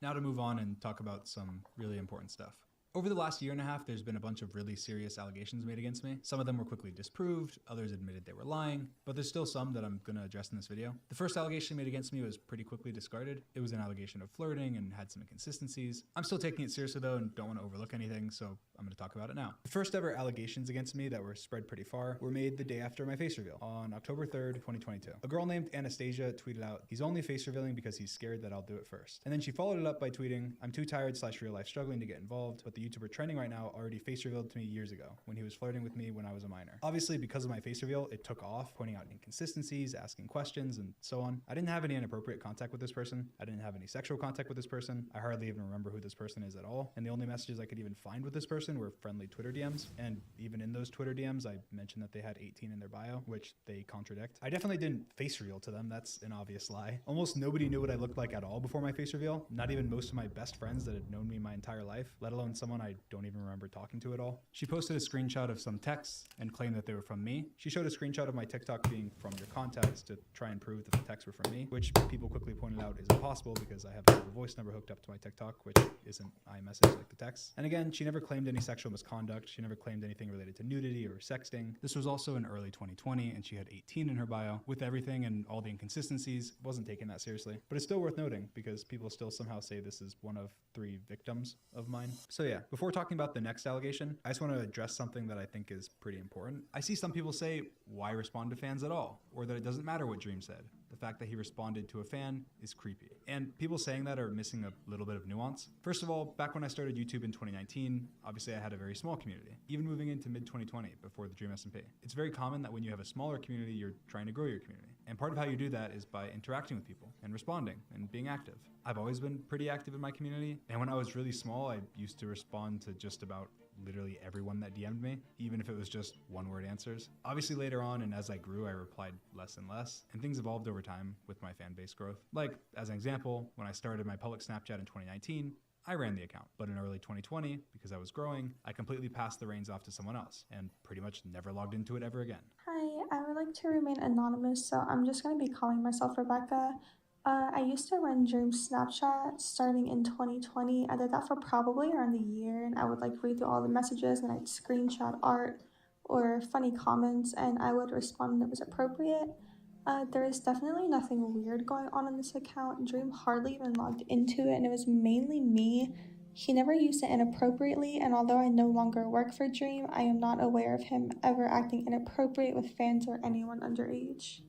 Now to move on and talk about some really important stuff. Over the last year and a half, there's been a bunch of really serious allegations made against me. Some of them were quickly disproved, others admitted they were lying, but there's still some that I'm gonna address in this video. The first allegation made against me was pretty quickly discarded. It was an allegation of flirting and had some inconsistencies. I'm still taking it seriously though and don't want to overlook anything, so I'm gonna talk about it now. The first ever allegations against me that were spread pretty far were made the day after my face reveal, on October 3rd, 2022. A girl named Anastasia tweeted out, "He's only face revealing because he's scared that I'll do it first." And then she followed it up by tweeting, "I'm too tired / real life struggling to get involved, but the YouTuber trending right now already face revealed to me years ago when he was flirting with me when I was a minor." Obviously, because of my face reveal, it took off, pointing out inconsistencies, asking questions, and so on. I didn't have any inappropriate contact with this person. I didn't have any sexual contact with this person. I hardly even remember who this person is at all. And the only messages I could even find with this person were friendly Twitter DMs. And even in those Twitter DMs, I mentioned that they had 18 in their bio, which they contradict. I definitely didn't face reveal to them. That's an obvious lie. Almost nobody knew what I looked like at all before my face reveal. Not even most of my best friends that had known me my entire life, let alone someone I don't even remember talking to at all. She posted a screenshot of some texts and claimed that they were from me. She showed a screenshot of my TikTok being from your contacts to try and prove that the texts were from me, which people quickly pointed out is impossible because I have a Google Voice number hooked up to my TikTok, which isn't iMessage like the text. And again, she never claimed any sexual misconduct. She never claimed anything related to nudity or sexting. This was also in early 2020 and she had 18 in her bio. With everything and all the inconsistencies, wasn't taken that seriously. But it's still worth noting because people still somehow say this is one of 3 victims of mine. So yeah, before talking about the next allegation, I just want to address something that I think is pretty important. I see some people say, why respond to fans at all? Or that it doesn't matter what Dream said. The fact that he responded to a fan is creepy. And people saying that are missing a little bit of nuance. First of all, back when I started YouTube in 2019, obviously I had a very small community, even moving into mid-2020 before the Dream SMP. It's very common that when you have a smaller community, you're trying to grow your community. And part of how you do that is by interacting with people and responding and being active. I've always been pretty active in my community, and when I was really small, I used to respond to just about literally everyone that DM'd me, even if it was just one-word answers. Obviously later on, and as I grew, I replied less and less, and things evolved over time with my fan base growth. Like, as an example, when I started my public Snapchat in 2019, I ran the account, but in early 2020, because I was growing, I completely passed the reins off to someone else, and pretty much never logged into it ever again. Hi, I would like to remain anonymous, so I'm just going to be calling myself Rebecca. I used to run Dream Snapchat starting in 2020. I did that for probably around a year, and I would like read through all the messages and I'd screenshot art or funny comments, and I would respond when it was appropriate. There is definitely nothing weird going on in this account. Dream hardly even logged into it, and it was mainly me. He never used it inappropriately, and although I no longer work for Dream, I am not aware of him ever acting inappropriate with fans or anyone underage.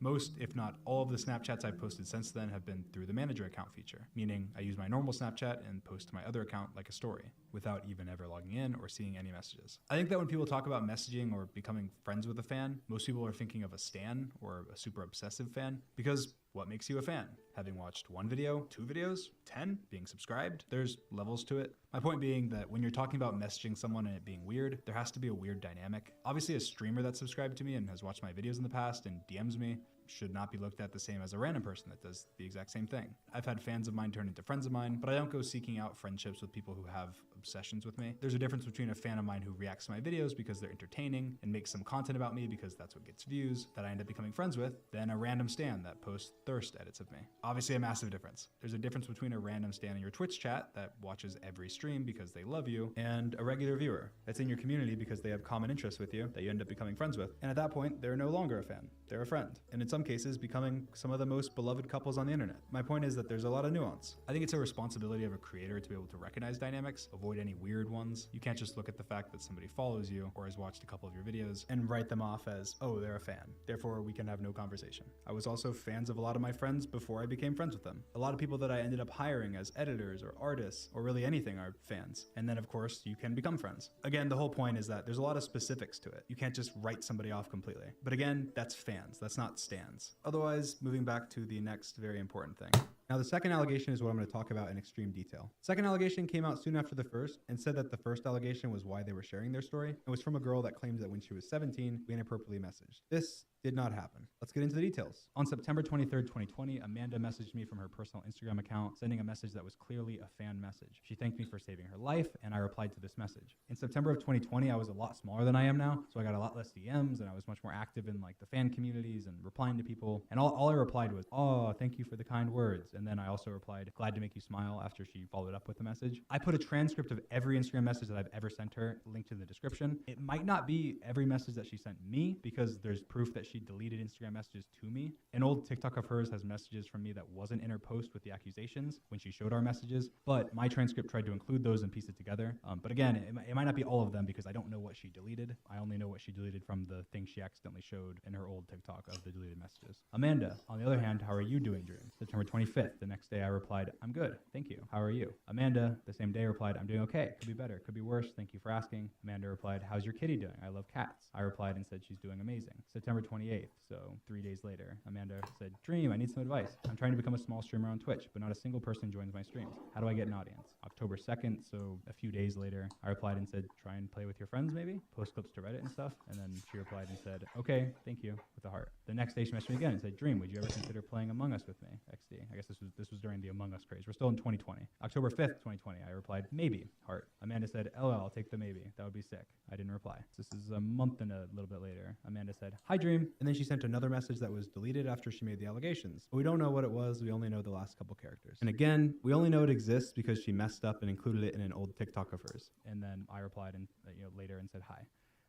Most, if not all, of the Snapchats I've posted since then have been through the manager account feature, meaning I use my normal Snapchat and post to my other account like a story, without even ever logging in or seeing any messages. I think that when people talk about messaging or becoming friends with a fan, most people are thinking of a stan or a super obsessive fan, because what makes you a fan? Having watched 1 video, 2 videos, 10, being subscribed? There's levels to it. My point being that when you're talking about messaging someone and it being weird, there has to be a weird dynamic. Obviously, a streamer that's subscribed to me and has watched my videos in the past and DMs me should not be looked at the same as a random person that does the exact same thing. I've had fans of mine turn into friends of mine, but I don't go seeking out friendships with people who have obsessions with me. There's a difference between a fan of mine who reacts to my videos because they're entertaining and makes some content about me because that's what gets views that I end up becoming friends with, than a random stan that posts thirst edits of me. Obviously a massive difference. There's a difference between a random stan in your Twitch chat that watches every stream because they love you, and a regular viewer that's in your community because they have common interests with you that you end up becoming friends with. And at that point, they're no longer a fan. They're a friend. And in some some cases becoming some of the most beloved couples on the internet. My point is that there's a lot of nuance. I think it's a responsibility of a creator to be able to recognize dynamics, avoid any weird ones. You can't just look at the fact that somebody follows you or has watched a couple of your videos and write them off as, oh, they're a fan, therefore we can have no conversation. I was also fans of a lot of my friends before I became friends with them. A lot of people that I ended up hiring as editors or artists or really anything are fans. And then of course you can become friends. Again, the whole point is that there's a lot of specifics to it. You can't just write somebody off completely. But again, that's fans, that's not stans. Otherwise, moving back to the next very important thing. Now, the second allegation is what I'm going to talk about in extreme detail. Second allegation came out soon after the first and said that the first allegation was why they were sharing their story. It was from a girl that claimed that when she was 17, we inappropriately messaged. This did not happen. Let's get into the details. On September 23rd, 2020, Amanda messaged me from her personal Instagram account, sending a message that was clearly a fan message. She thanked me for saving her life, and I replied to this message. In September of 2020, I was a lot smaller than I am now, so I got a lot less DMs, and I was much more active in like the fan communities and replying to people. And all I replied was, oh, thank you for the kind words. And then I also replied, glad to make you smile, after she followed up with the message. I put a transcript of every Instagram message that I've ever sent her, linked in the description. It might not be every message that she sent me, because there's proof that she deleted Instagram messages to me. An old TikTok of hers has messages from me that wasn't in her post with the accusations when she showed our messages, but my transcript tried to include those and piece it together. But again, it might not be all of them because I don't know what she deleted. I only know what she deleted from the thing she accidentally showed in her old TikTok of the deleted messages. Amanda, on the other hand, how are you doing, Dream? September 25th, the next day I replied, I'm good, thank you. How are you? Amanda, the same day, replied, I'm doing okay. Could be better, could be worse. Thank you for asking. Amanda replied, how's your kitty doing? I love cats. I replied and said she's doing amazing. September 28th, so 3 days later, Amanda said, Dream, I need some advice. I'm trying to become a small streamer on Twitch, but not a single person joins my streams. How do I get an audience? October 2nd, so a few days later, I replied and said, try and play with your friends maybe? Post clips to Reddit and stuff. And then she replied and said, okay, thank you, with a heart. The next day she messaged me again and said, Dream, would you ever consider playing Among Us with me? XD. I guess this was during the Among Us craze. We're still in 2020. October 5th, 2020, I replied, maybe, heart. Amanda said, LL, I'll take the maybe. That would be sick. I didn't reply. This is a month and a little bit later. Amanda said, hi, Dream. And then she sent another message that was deleted after she made the allegations. But we don't know what it was. We only know the last couple characters. And again, we only know it exists because she messed up and included it in an old TikTok of hers. And then I replied and later and said, hi.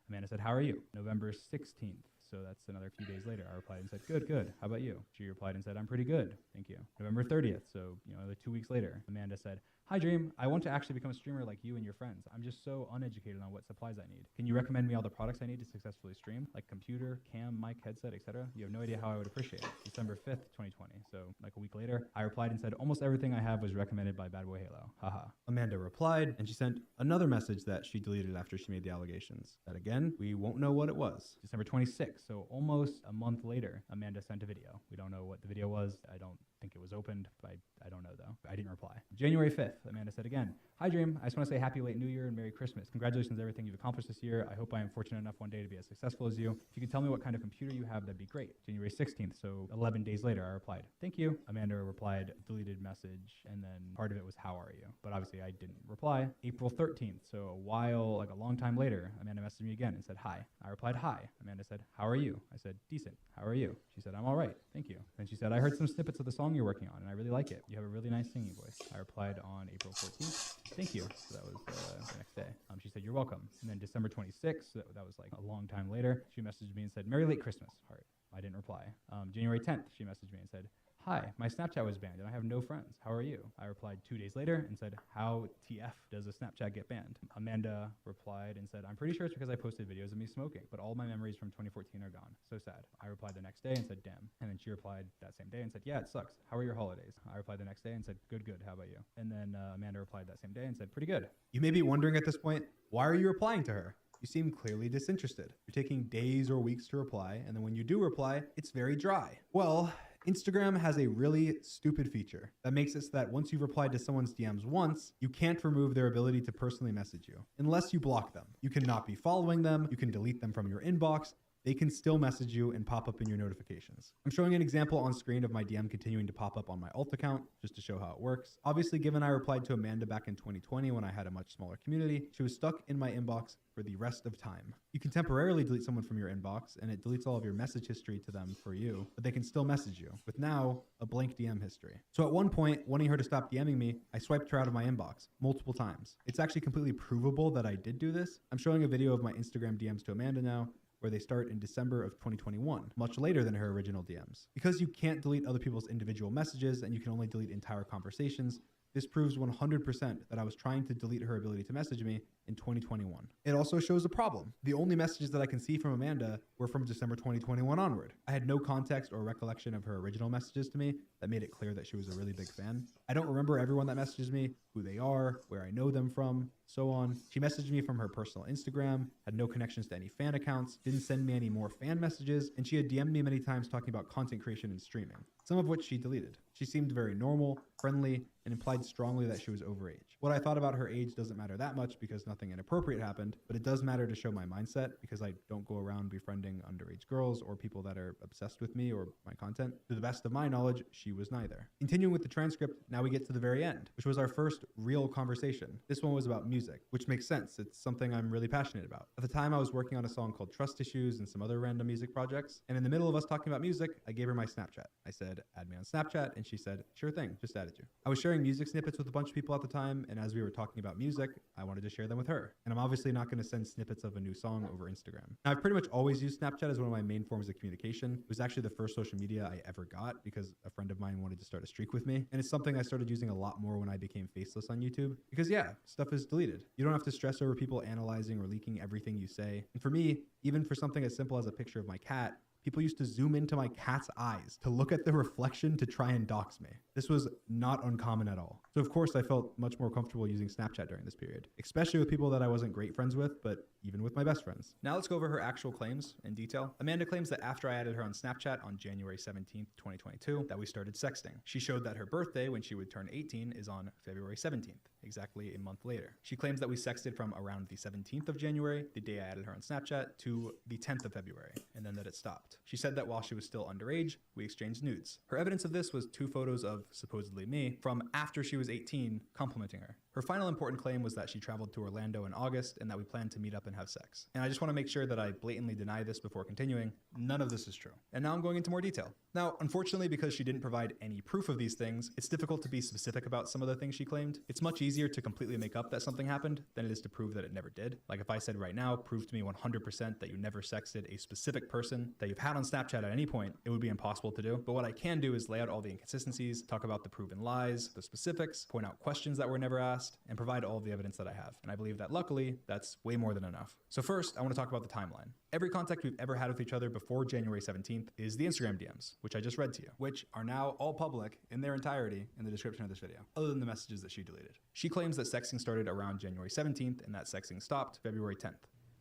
Amanda said, how are you? November 16th. So that's another few days later. I replied and said, good, good. How about you? She replied and said, I'm pretty good. Thank you. November 30th. So, like 2 weeks later, Amanda said, hi, Dream. I want to actually become a streamer like you and your friends. I'm just so uneducated on what supplies I need. Can you recommend me all the products I need to successfully stream? Like computer, cam, mic, headset, etc.? You have no idea how I would appreciate it. December 5th, 2020. So like a week later, I replied and said, almost everything I have was recommended by Bad Boy Halo. Haha. Amanda replied and she sent another message that she deleted after she made the allegations. That again, we won't know what it was. December 26th, so almost a month later, Amanda sent a video. We don't know what the video was. I don't think it was opened. I don't know though. I didn't reply. January 5th, Amanda said again, hi Dream, I just want to say happy late New Year and Merry Christmas. Congratulations on everything you've accomplished this year. I hope I am fortunate enough one day to be as successful as you. If you could tell me what kind of computer you have, that'd be great. January 16th, so 11 days later, I replied, thank you. Amanda replied, deleted message, and then part of it was, how are you? But obviously I didn't reply. April 13th, so a long time later, Amanda messaged me again and said, hi. I replied, hi. Amanda said, how are you? I said, decent. How are you? She said, I'm all right. Thank you. Then she said, I heard some snippets of the song you're working on, and I really like it. You have a really nice singing voice. I replied on April 14th. Thank you. So that was the next day. She said, you're welcome. And then December 26th, that was like a long time later, she messaged me and said, Merry late Christmas, heart. I didn't reply. January 10th, she messaged me and said, hi, my Snapchat was banned and I have no friends. How are you? I replied 2 days later and said, how TF does a Snapchat get banned? Amanda replied and said, I'm pretty sure it's because I posted videos of me smoking, but all my memories from 2014 are gone. So sad. I replied the next day and said, damn. And then she replied that same day and said, yeah, it sucks. How are your holidays? I replied the next day and said, good, good. How about you? And then Amanda replied that same day and said, pretty good. You may be wondering at this point, why are you replying to her? You seem clearly disinterested. You're taking days or weeks to reply, and then when you do reply, it's very dry. Well, Instagram has a really stupid feature that makes it so that once you've replied to someone's DMs once, you can't remove their ability to personally message you unless you block them. You cannot be following them. You can delete them from your inbox. They can still message you and pop up in your notifications. I'm showing an example on screen of my DM continuing to pop up on my alt account just to show how it works. Obviously, given I replied to Amanda back in 2020 when I had a much smaller community, she was stuck in my inbox for the rest of time. You can temporarily delete someone from your inbox and it deletes all of your message history to them for you, but they can still message you with now a blank DM history. So at one point, wanting her to stop DMing me, I swiped her out of my inbox multiple times. It's actually completely provable that I did do this. I'm showing a video of my Instagram DMs to Amanda now. where they start in December of 2021, much later than her original DMs. Because you can't delete other people's individual messages and you can only delete entire conversations, this proves 100% that I was trying to delete her ability to message me in 2021. It also shows a problem. The only messages that I can see from Amanda were from December 2021 onward. I had no context or recollection of her original messages to me that made it clear that she was a really big fan. I don't remember everyone that messages me, who they are, where I know them from, so on. She messaged me from her personal Instagram, had no connections to any fan accounts, didn't send me any more fan messages, and she had DM'd me many times talking about content creation and streaming, some of which she deleted. She seemed very normal, friendly, and implied strongly that she was overage. What I thought about her age doesn't matter that much because nothing inappropriate happened, but it does matter to show my mindset because I don't go around befriending underage girls or people that are obsessed with me or my content. To the best of my knowledge, she was neither. Continuing with the transcript, now we get to the very end, which was our first real conversation. This one was about music, which makes sense. It's something I'm really passionate about. At the time, I was working on a song called Trust Issues and some other random music projects, and in the middle of us talking about music, I gave her my Snapchat. I said, add me on Snapchat, and she said, sure thing, just added you. I was sharing music snippets with a bunch of people at the time, and as we were talking about music, I wanted to share them with her. And I'm obviously not going to send snippets of a new song over Instagram. Now, I've pretty much always used Snapchat as one of my main forms of communication. It was actually the first social media I ever got because a friend of mine wanted to start a streak with me, and it's something I started using a lot more when I became faceless on YouTube because yeah, stuff is deleted. You don't have to stress over people analyzing or leaking everything you say. And for me, even for something as simple as a picture of my cat, people used to zoom into my cat's eyes to look at the reflection to try and dox me. This was not uncommon at all. So of course I felt much more comfortable using Snapchat during this period, especially with people that I wasn't great friends with, but even with my best friends. Now let's go over her actual claims in detail. Amanda claims that after I added her on Snapchat on January 17th, 2022, that we started sexting. She showed that her birthday, when she would turn 18, is on February 17th, exactly a month later. She claims that we sexted from around the 17th of January, the day I added her on Snapchat, to the 10th of February, and then that it stopped. She said that while she was still underage, we exchanged nudes. Her evidence of this was 2 photos of supposedly me from after she was 18 complimenting her. Her final important claim was that she traveled to Orlando in August and that we planned to meet up and have sex. And I just want to make sure that I blatantly deny this before continuing. None of this is true. And now I'm going into more detail. Now, unfortunately, because she didn't provide any proof of these things, it's difficult to be specific about some of the things she claimed. It's much easier to completely make up that something happened than it is to prove that it never did. Like if I said right now, prove to me 100% that you never sexted a specific person that you've had on Snapchat at any point, it would be impossible to do. But what I can do is lay out all the inconsistencies, talk about the proven lies, the specifics, point out questions that were never asked, and provide all of the evidence that I have. And I believe that luckily, that's way more than enough. So first, I want to talk about the timeline. Every contact we've ever had with each other before January 17th is the Instagram DMs, which I just read to you, which are now all public in their entirety in the description of this video, other than the messages that she deleted. She claims that sexting started around January 17th and that sexting stopped February 10th.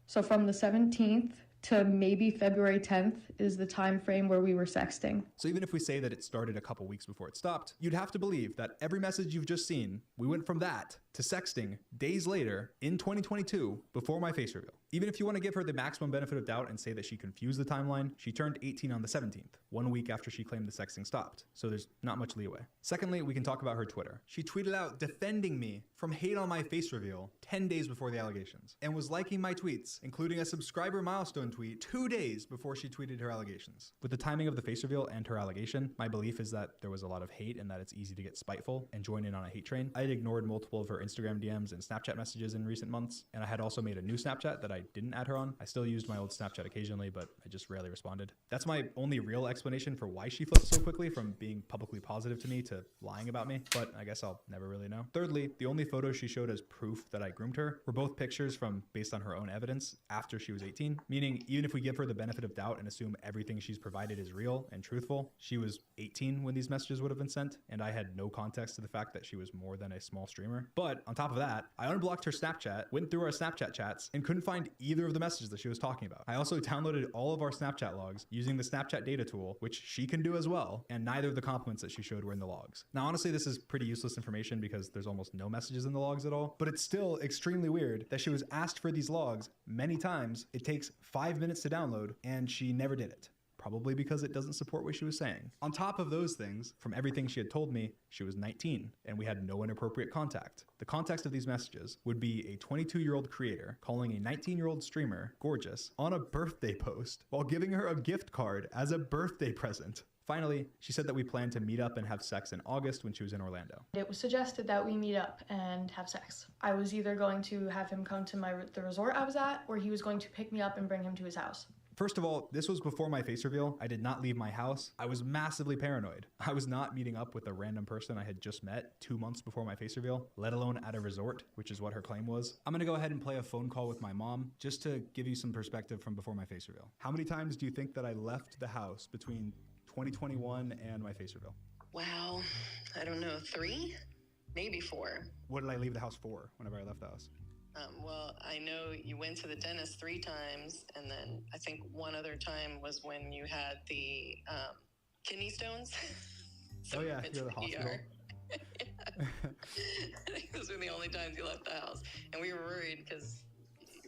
So from the 17th to maybe February 10th is the time frame where we were sexting. So even if we say that it started a couple weeks before it stopped, you'd have to believe that every message you've just seen, we went from that to sexting days later in 2022 before my face reveal. Even if you want to give her the maximum benefit of doubt and say that she confused the timeline, she turned 18 on the 17th, 1 week after she claimed the sexting stopped. So there's not much leeway. Secondly, we can talk about her Twitter. She tweeted out defending me from hate on my face reveal 10 days before the allegations and was liking my tweets, including a subscriber milestone tweet 2 days before she tweeted her allegations. With the timing of the face reveal and her allegation, my belief is that there was a lot of hate and that it's easy to get spiteful and join in on a hate train. I had ignored multiple of her Instagram DMs and Snapchat messages in recent months, and I had also made a new Snapchat that I didn't add her on. I still used my old Snapchat occasionally, but I just rarely responded. That's my only real explanation for why she flipped so quickly from being publicly positive to me to lying about me, but I guess I'll never really know. Thirdly, the only photos she showed as proof that I groomed her were both pictures from based on her own evidence after she was 18, meaning even if we give her the benefit of doubt and assume everything she's provided is real and truthful, she was 18 when these messages would have been sent, and I had no context to the fact that she was more than a small streamer. But on top of that, I unblocked her Snapchat, went through our Snapchat chats, and couldn't find either of the messages that she was talking about. I also downloaded all of our Snapchat logs using the Snapchat data tool, which she can do as well, and neither of the compliments that she showed were in the logs. Now, honestly, this is pretty useless information because there's almost no messages in the logs at all, but it's still extremely weird that she was asked for these logs many times. It takes 5 minutes to download, and she never did it. Probably because it doesn't support what she was saying. On top of those things, from everything she had told me, she was 19 and we had no inappropriate contact. The context of these messages would be a 22-year-old creator calling a 19-year-old streamer gorgeous on a birthday post while giving her a gift card as a birthday present. Finally, she said that we planned to meet up and have sex in August when she was in Orlando. It was suggested that we meet up and have sex. I was either going to have him come to the resort I was at, or he was going to pick me up and bring him to his house. First of all, this was before my face reveal. I did not leave my house. I was massively paranoid. I was not meeting up with a random person I had just met 2 months before my face reveal, let alone at a resort, which is what her claim was. I'm gonna go ahead and play a phone call with my mom just to give you some perspective from before my face reveal. How many times do you think that I left the house between 2021 and my face reveal? Wow, I don't know, 3? Maybe 4. What did I leave the house for whenever I left the house? Well, I know you went to the dentist 3 times, and then I think one other time was when you had the kidney stones. Oh yeah, you're the hospital. I think those were the only times you left the house. And we were worried because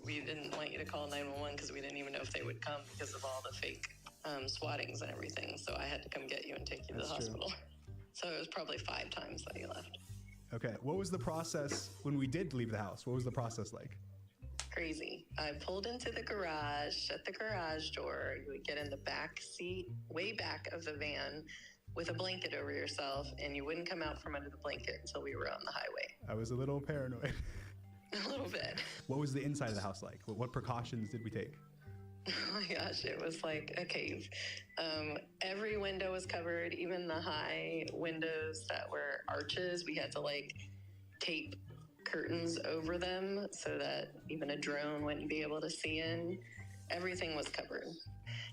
we didn't want you to call 911 because we didn't even know if they would come because of all the fake swattings and everything. So I had to come get you and take you to the hospital. So it was probably 5 times that you left. Okay, what was the process when we did leave the house? What was the process like? Crazy. I pulled into the garage, shut the garage door. You would get in the back seat, way back of the van, with a blanket over yourself, and you wouldn't come out from under the blanket until we were on the highway. I was a little paranoid. A little bit. What was the inside of the house like? What precautions did we take? Oh my gosh, it was like a cave. Every window was covered, even the high windows that were arches. We had to like tape curtains over them so that even a drone wouldn't be able to see in. Everything was covered.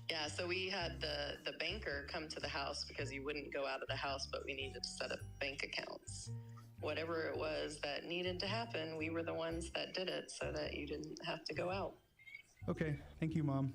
Yeah, so we had the banker come to the house because you wouldn't go out of the house, but we needed to set up bank accounts. Whatever it was that needed to happen, we were the ones that did it so that you didn't have to go out. Okay, thank you, Mom.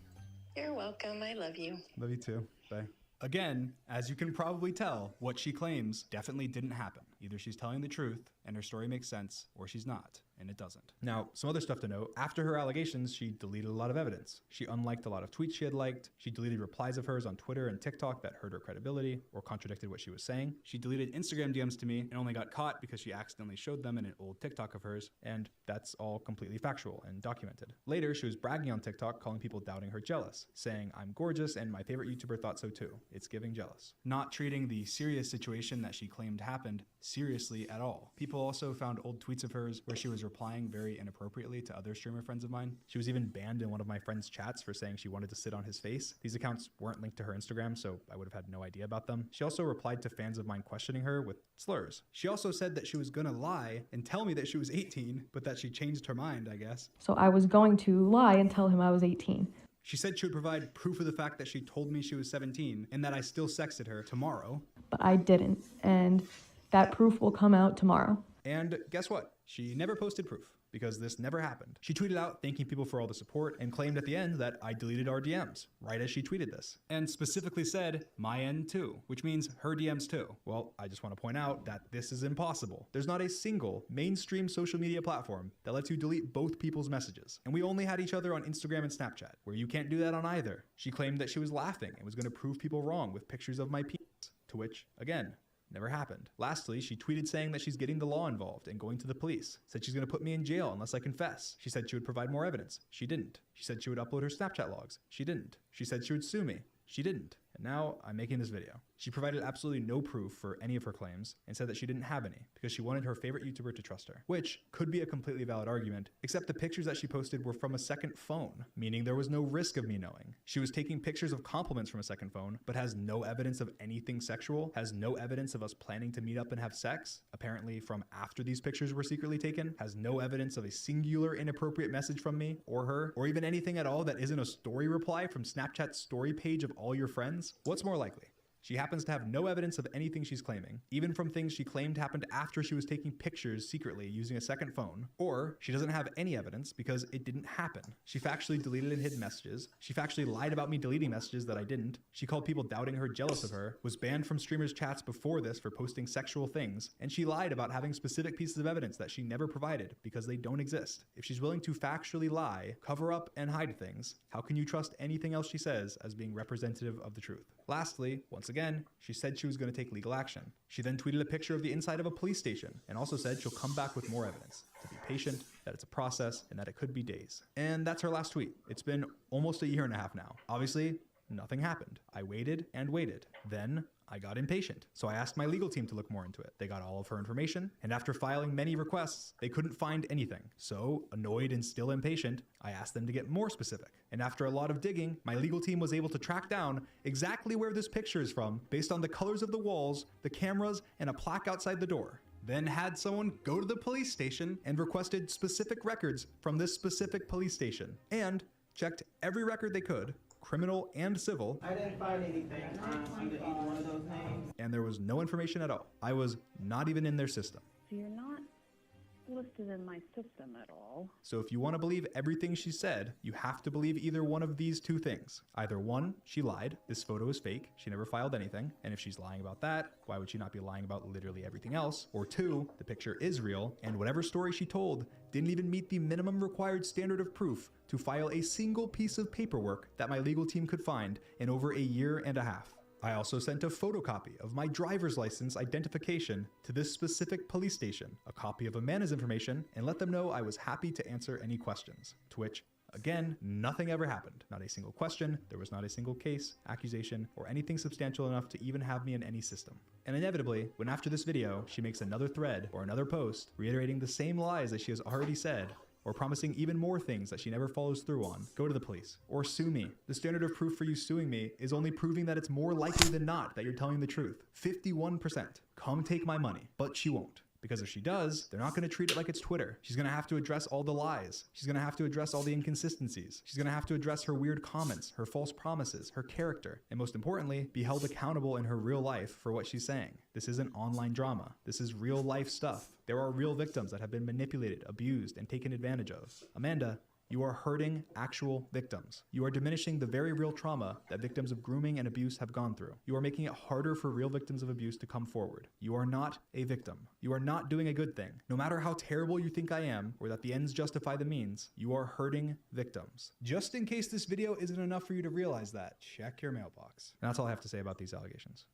You're welcome. I love you. Love you too. Bye. Again, as you can probably tell, what she claims definitely didn't happen. Either she's telling the truth and her story makes sense, or she's not, and it doesn't. Now, some other stuff to note. After her allegations, she deleted a lot of evidence. She unliked a lot of tweets she had liked. She deleted replies of hers on Twitter and TikTok that hurt her credibility or contradicted what she was saying. She deleted Instagram DMs to me and only got caught because she accidentally showed them in an old TikTok of hers, and that's all completely factual and documented. Later, she was bragging on TikTok, calling people doubting her jealous, saying, "I'm gorgeous and my favorite YouTuber thought so too. It's giving jealous." Not treating the serious situation that she claimed happened seriously at all. People also found old tweets of hers where she was replying very inappropriately to other streamer friends of mine. She was even banned in one of my friend's chats for saying she wanted to sit on his face. These accounts weren't linked to her Instagram, so I would have had no idea about them. She also replied to fans of mine questioning her with slurs. She also said that she was gonna lie and tell me that she was 18, but that she changed her mind, I guess. So I was going to lie and tell him I was 18. She said she would provide proof of the fact that she told me she was 17 and that I still sexted her tomorrow. But I didn't, and that proof will come out tomorrow. And guess what? She never posted proof because this never happened. She tweeted out thanking people for all the support and claimed at the end that I deleted our DMs right as she tweeted this, and specifically said my end too, which means her DMs too. Well, I just want to point out that this is impossible. There's not a single mainstream social media platform that lets you delete both people's messages. And we only had each other on Instagram and Snapchat, where you can't do that on either. She claimed that she was laughing and was going to prove people wrong with pictures of my penis, to which, again, never happened. Lastly, she tweeted saying that she's getting the law involved and going to the police. Said she's going to put me in jail unless I confess. She said she would provide more evidence. She didn't. She said she would upload her Snapchat logs. She didn't. She said she would sue me. She didn't. And now I'm making this video. She provided absolutely no proof for any of her claims and said that she didn't have any because she wanted her favorite YouTuber to trust her, which could be a completely valid argument, except the pictures that she posted were from a second phone, meaning there was no risk of me knowing. She was taking pictures of compliments from a second phone, but has no evidence of anything sexual, has no evidence of us planning to meet up and have sex, apparently from after these pictures were secretly taken, has no evidence of a singular inappropriate message from me or her, or even anything at all that isn't a story reply from Snapchat's story page of all your friends. What's more likely? She happens to have no evidence of anything she's claiming, even from things she claimed happened after she was taking pictures secretly using a second phone, or she doesn't have any evidence because it didn't happen. She factually deleted and hid messages. She factually lied about me deleting messages that I didn't. She called people doubting her jealous of her, was banned from streamers' chats before this for posting sexual things, and she lied about having specific pieces of evidence that she never provided because they don't exist. If she's willing to factually lie, cover up, and hide things, how can you trust anything else she says as being representative of the truth? Lastly, once again, she said she was going to take legal action. She then tweeted a picture of the inside of a police station and also said she'll come back with more evidence, to be patient, that it's a process, and that it could be days. And that's her last tweet. It's been almost a year and a half now. Obviously, nothing happened. I waited and waited. Then I got impatient. So I asked my legal team to look more into it. They got all of her information, and after filing many requests, they couldn't find anything. So, annoyed and still impatient, I asked them to get more specific. And after a lot of digging, my legal team was able to track down exactly where this picture is from based on the colors of the walls, the cameras, and a plaque outside the door. Then had someone go to the police station and requested specific records from this specific police station, and checked every record they could, criminal and civil. I didn't find anything under either one of those names. And there was no information at all. I was not even in their system. So you're not listed in my system at all. So if you want to believe everything she said, you have to believe either one of these two things. Either one, she lied, this photo is fake, she never filed anything, and if she's lying about that, why would she not be lying about literally everything else? Or two, the picture is real, and whatever story she told didn't even meet the minimum required standard of proof to file a single piece of paperwork that my legal team could find in over a year and a half. I also sent a photocopy of my driver's license identification to this specific police station, a copy of Amanda's information, and let them know I was happy to answer any questions. To which, again, nothing ever happened. Not a single question, there was not a single case, accusation, or anything substantial enough to even have me in any system. And inevitably, when after this video, she makes another thread or another post reiterating the same lies that she has already said, or promising even more things that she never follows through on, go to the police or sue me. The standard of proof for you suing me is only proving that it's more likely than not that you're telling the truth. 51%. Come take my money. But she won't. Because if she does, they're not going to treat it like it's Twitter. She's going to have to address all the lies. She's going to have to address all the inconsistencies. She's going to have to address her weird comments, her false promises, her character, and most importantly, be held accountable in her real life for what she's saying. This isn't online drama. This is real life stuff. There are real victims that have been manipulated, abused, and taken advantage of. Amanda, you are hurting actual victims. You are diminishing the very real trauma that victims of grooming and abuse have gone through. You are making it harder for real victims of abuse to come forward. You are not a victim. You are not doing a good thing. No matter how terrible you think I am, or that the ends justify the means, you are hurting victims. Just in case this video isn't enough for you to realize that, check your mailbox. And that's all I have to say about these allegations.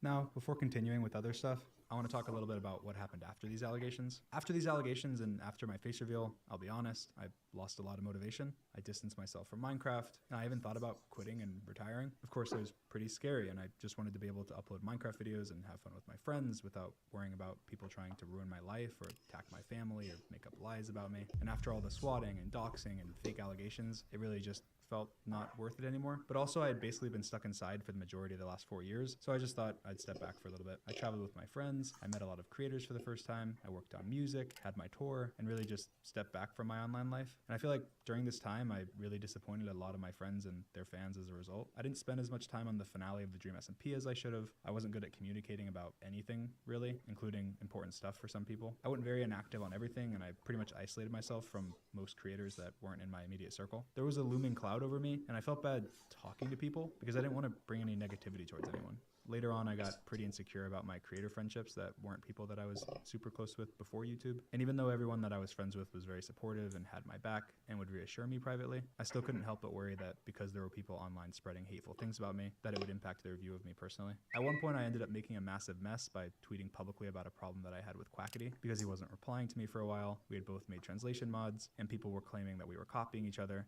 Now, before continuing with other stuff, I want to talk a little bit about what happened after these allegations. After these allegations and after my face reveal, I'll be honest, I lost a lot of motivation. I distanced myself from Minecraft, and I even thought about quitting and retiring. Of course, it was pretty scary, and I just wanted to be able to upload Minecraft videos and have fun with my friends without worrying about people trying to ruin my life or attack my family or make up lies about me. And after all the swatting and doxing and fake allegations, it really just felt not worth it anymore. But also I had basically been stuck inside for the majority of the last 4 years, so I just thought I'd step back for a little bit. I traveled with my friends, I met a lot of creators for the first time, I worked on music, had my tour, and really just stepped back from my online life. And I feel like during this time, I really disappointed a lot of my friends and their fans as a result. I didn't spend as much time on the finale of the Dream SMP as I should have. I wasn't good at communicating about anything, really, including important stuff for some people. I went very inactive on everything, and I pretty much isolated myself from most creators that weren't in my immediate circle. There was a looming cloud over me, and I felt bad talking to people because I didn't want to bring any negativity towards anyone. Later on, I got pretty insecure about my creator friendships that weren't people that I was super close with before YouTube. And even though everyone that I was friends with was very supportive and had my back and would reassure me privately, I still couldn't help but worry that because there were people online spreading hateful things about me, that it would impact their view of me personally. At one point, I ended up making a massive mess by tweeting publicly about a problem that I had with Quackity because he wasn't replying to me for a while. We had both made translation mods, and people were claiming that we were copying each other.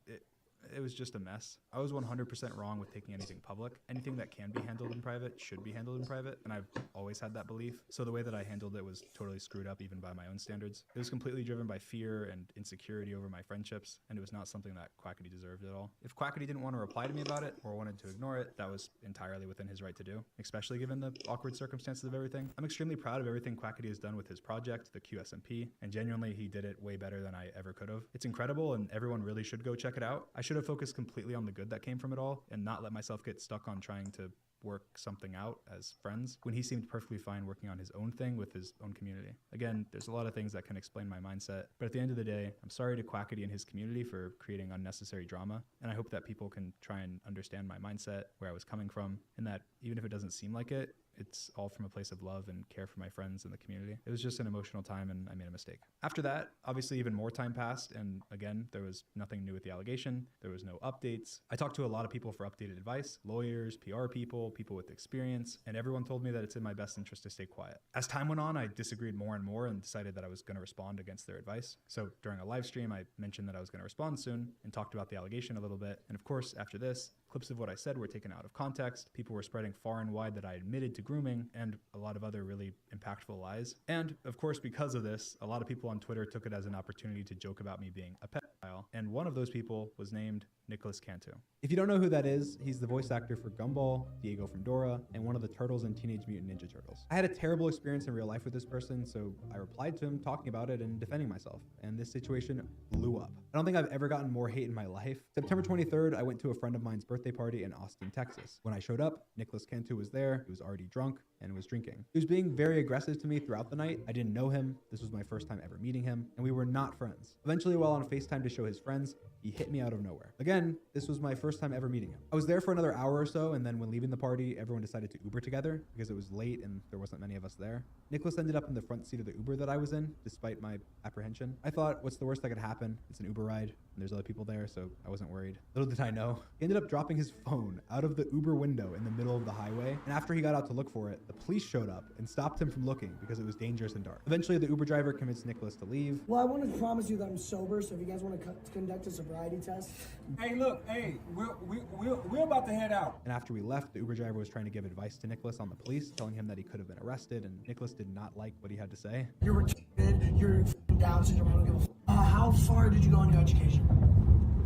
It was just a mess. I was 100% wrong with taking anything public. Anything that can be handled in private should be handled in private, and I've always had that belief. So the way that I handled it was totally screwed up even by my own standards. It was completely driven by fear and insecurity over my friendships, and it was not something that Quackity deserved at all. If Quackity didn't want to reply to me about it or wanted to ignore it, that was entirely within his right to do, especially given the awkward circumstances of everything. I'm extremely proud of everything Quackity has done with his project, the QSMP, and genuinely he did it way better than I ever could have. It's incredible, and everyone really should go check it out. I should have focused completely on the good that came from it all and not let myself get stuck on trying to work something out as friends when he seemed perfectly fine working on his own thing with his own community. Again, there's a lot of things that can explain my mindset, but at the end of the day, I'm sorry to Quackity and his community for creating unnecessary drama, and I hope that people can try and understand my mindset, where I was coming from, and that even if it doesn't seem like it, it's all from a place of love and care for my friends and the community. It was just an emotional time, and I made a mistake. After that, obviously even more time passed, and again, there was nothing new with the allegation. There was no updates. I talked to a lot of people for updated advice, lawyers, PR people, people with experience, and everyone told me that it's in my best interest to stay quiet. As time went on, I disagreed more and more and decided that I was going to respond against their advice. So during a live stream, I mentioned that I was going to respond soon and talked about the allegation a little bit. And of course, after this, Clips of what I said were taken out of context. People were spreading far and wide that I admitted to grooming, and a lot of other really impactful lies. And of course, because of this, a lot of people on Twitter took it as an opportunity to joke about me being a pedophile, and one of those people was named Nicholas Cantu. If you don't know who that is, he's the voice actor for Gumball, Diego from Dora, and one of the turtles in Teenage Mutant Ninja Turtles. I had a terrible experience in real life with this person, so I replied to him talking about it and defending myself, and this situation blew up. I don't think I've ever gotten more hate in my life. September 23rd, I went to a friend of mine's birthday party in Austin, Texas. When I showed up, Nicholas Cantu was there. He was already drunk and was drinking. He was being very aggressive to me throughout the night. I didn't know him. This was my first time ever meeting him, and we were not friends. Eventually, while on FaceTime to show his friends, he hit me out of nowhere. Again, this was my first time ever meeting him. I was there for another hour or so, and then when leaving the party, everyone decided to Uber together because it was late and there wasn't many of us there. Nicholas ended up in the front seat of the Uber that I was in, despite my apprehension. I thought, what's the worst that could happen? It's an Uber ride, and there's other people there, so I wasn't worried. Little did I know, he ended up dropping his phone out of the Uber window in the middle of the highway, and after he got out to look for it, the police showed up and stopped him from looking because it was dangerous and dark. Eventually, the Uber driver convinced Nicholas to leave. Well, I wanted to promise you that I'm sober, so if you guys want to conduct a sobriety test. Hey, look, hey, we're about to head out. And after we left, the Uber driver was trying to give advice to Nicholas on the police, telling him that he could have been arrested, and Nicholas did not like what he had to say. You're retarded, you're f***ing Down syndrome, I don't give a how far did you go in your education?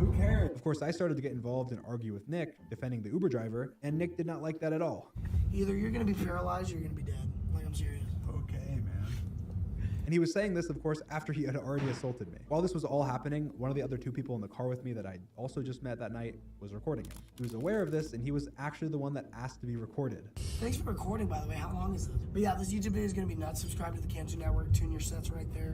Who cares? Of course, I started to get involved and argue with Nick, defending the Uber driver, and Nick did not like that at all. Either you're going to be paralyzed or you're going to be dead. Like, I'm serious. Okay, man. And he was saying this, of course, after he had already assaulted me. While this was all happening, one of the other two people in the car with me that I also just met that night was recording him. He was aware of this, and he was actually the one that asked to be recorded. Thanks for recording, by the way. How long is this? But yeah, this YouTube video is going to be nuts. Subscribe to the Cantu Network. Tune your sets right there.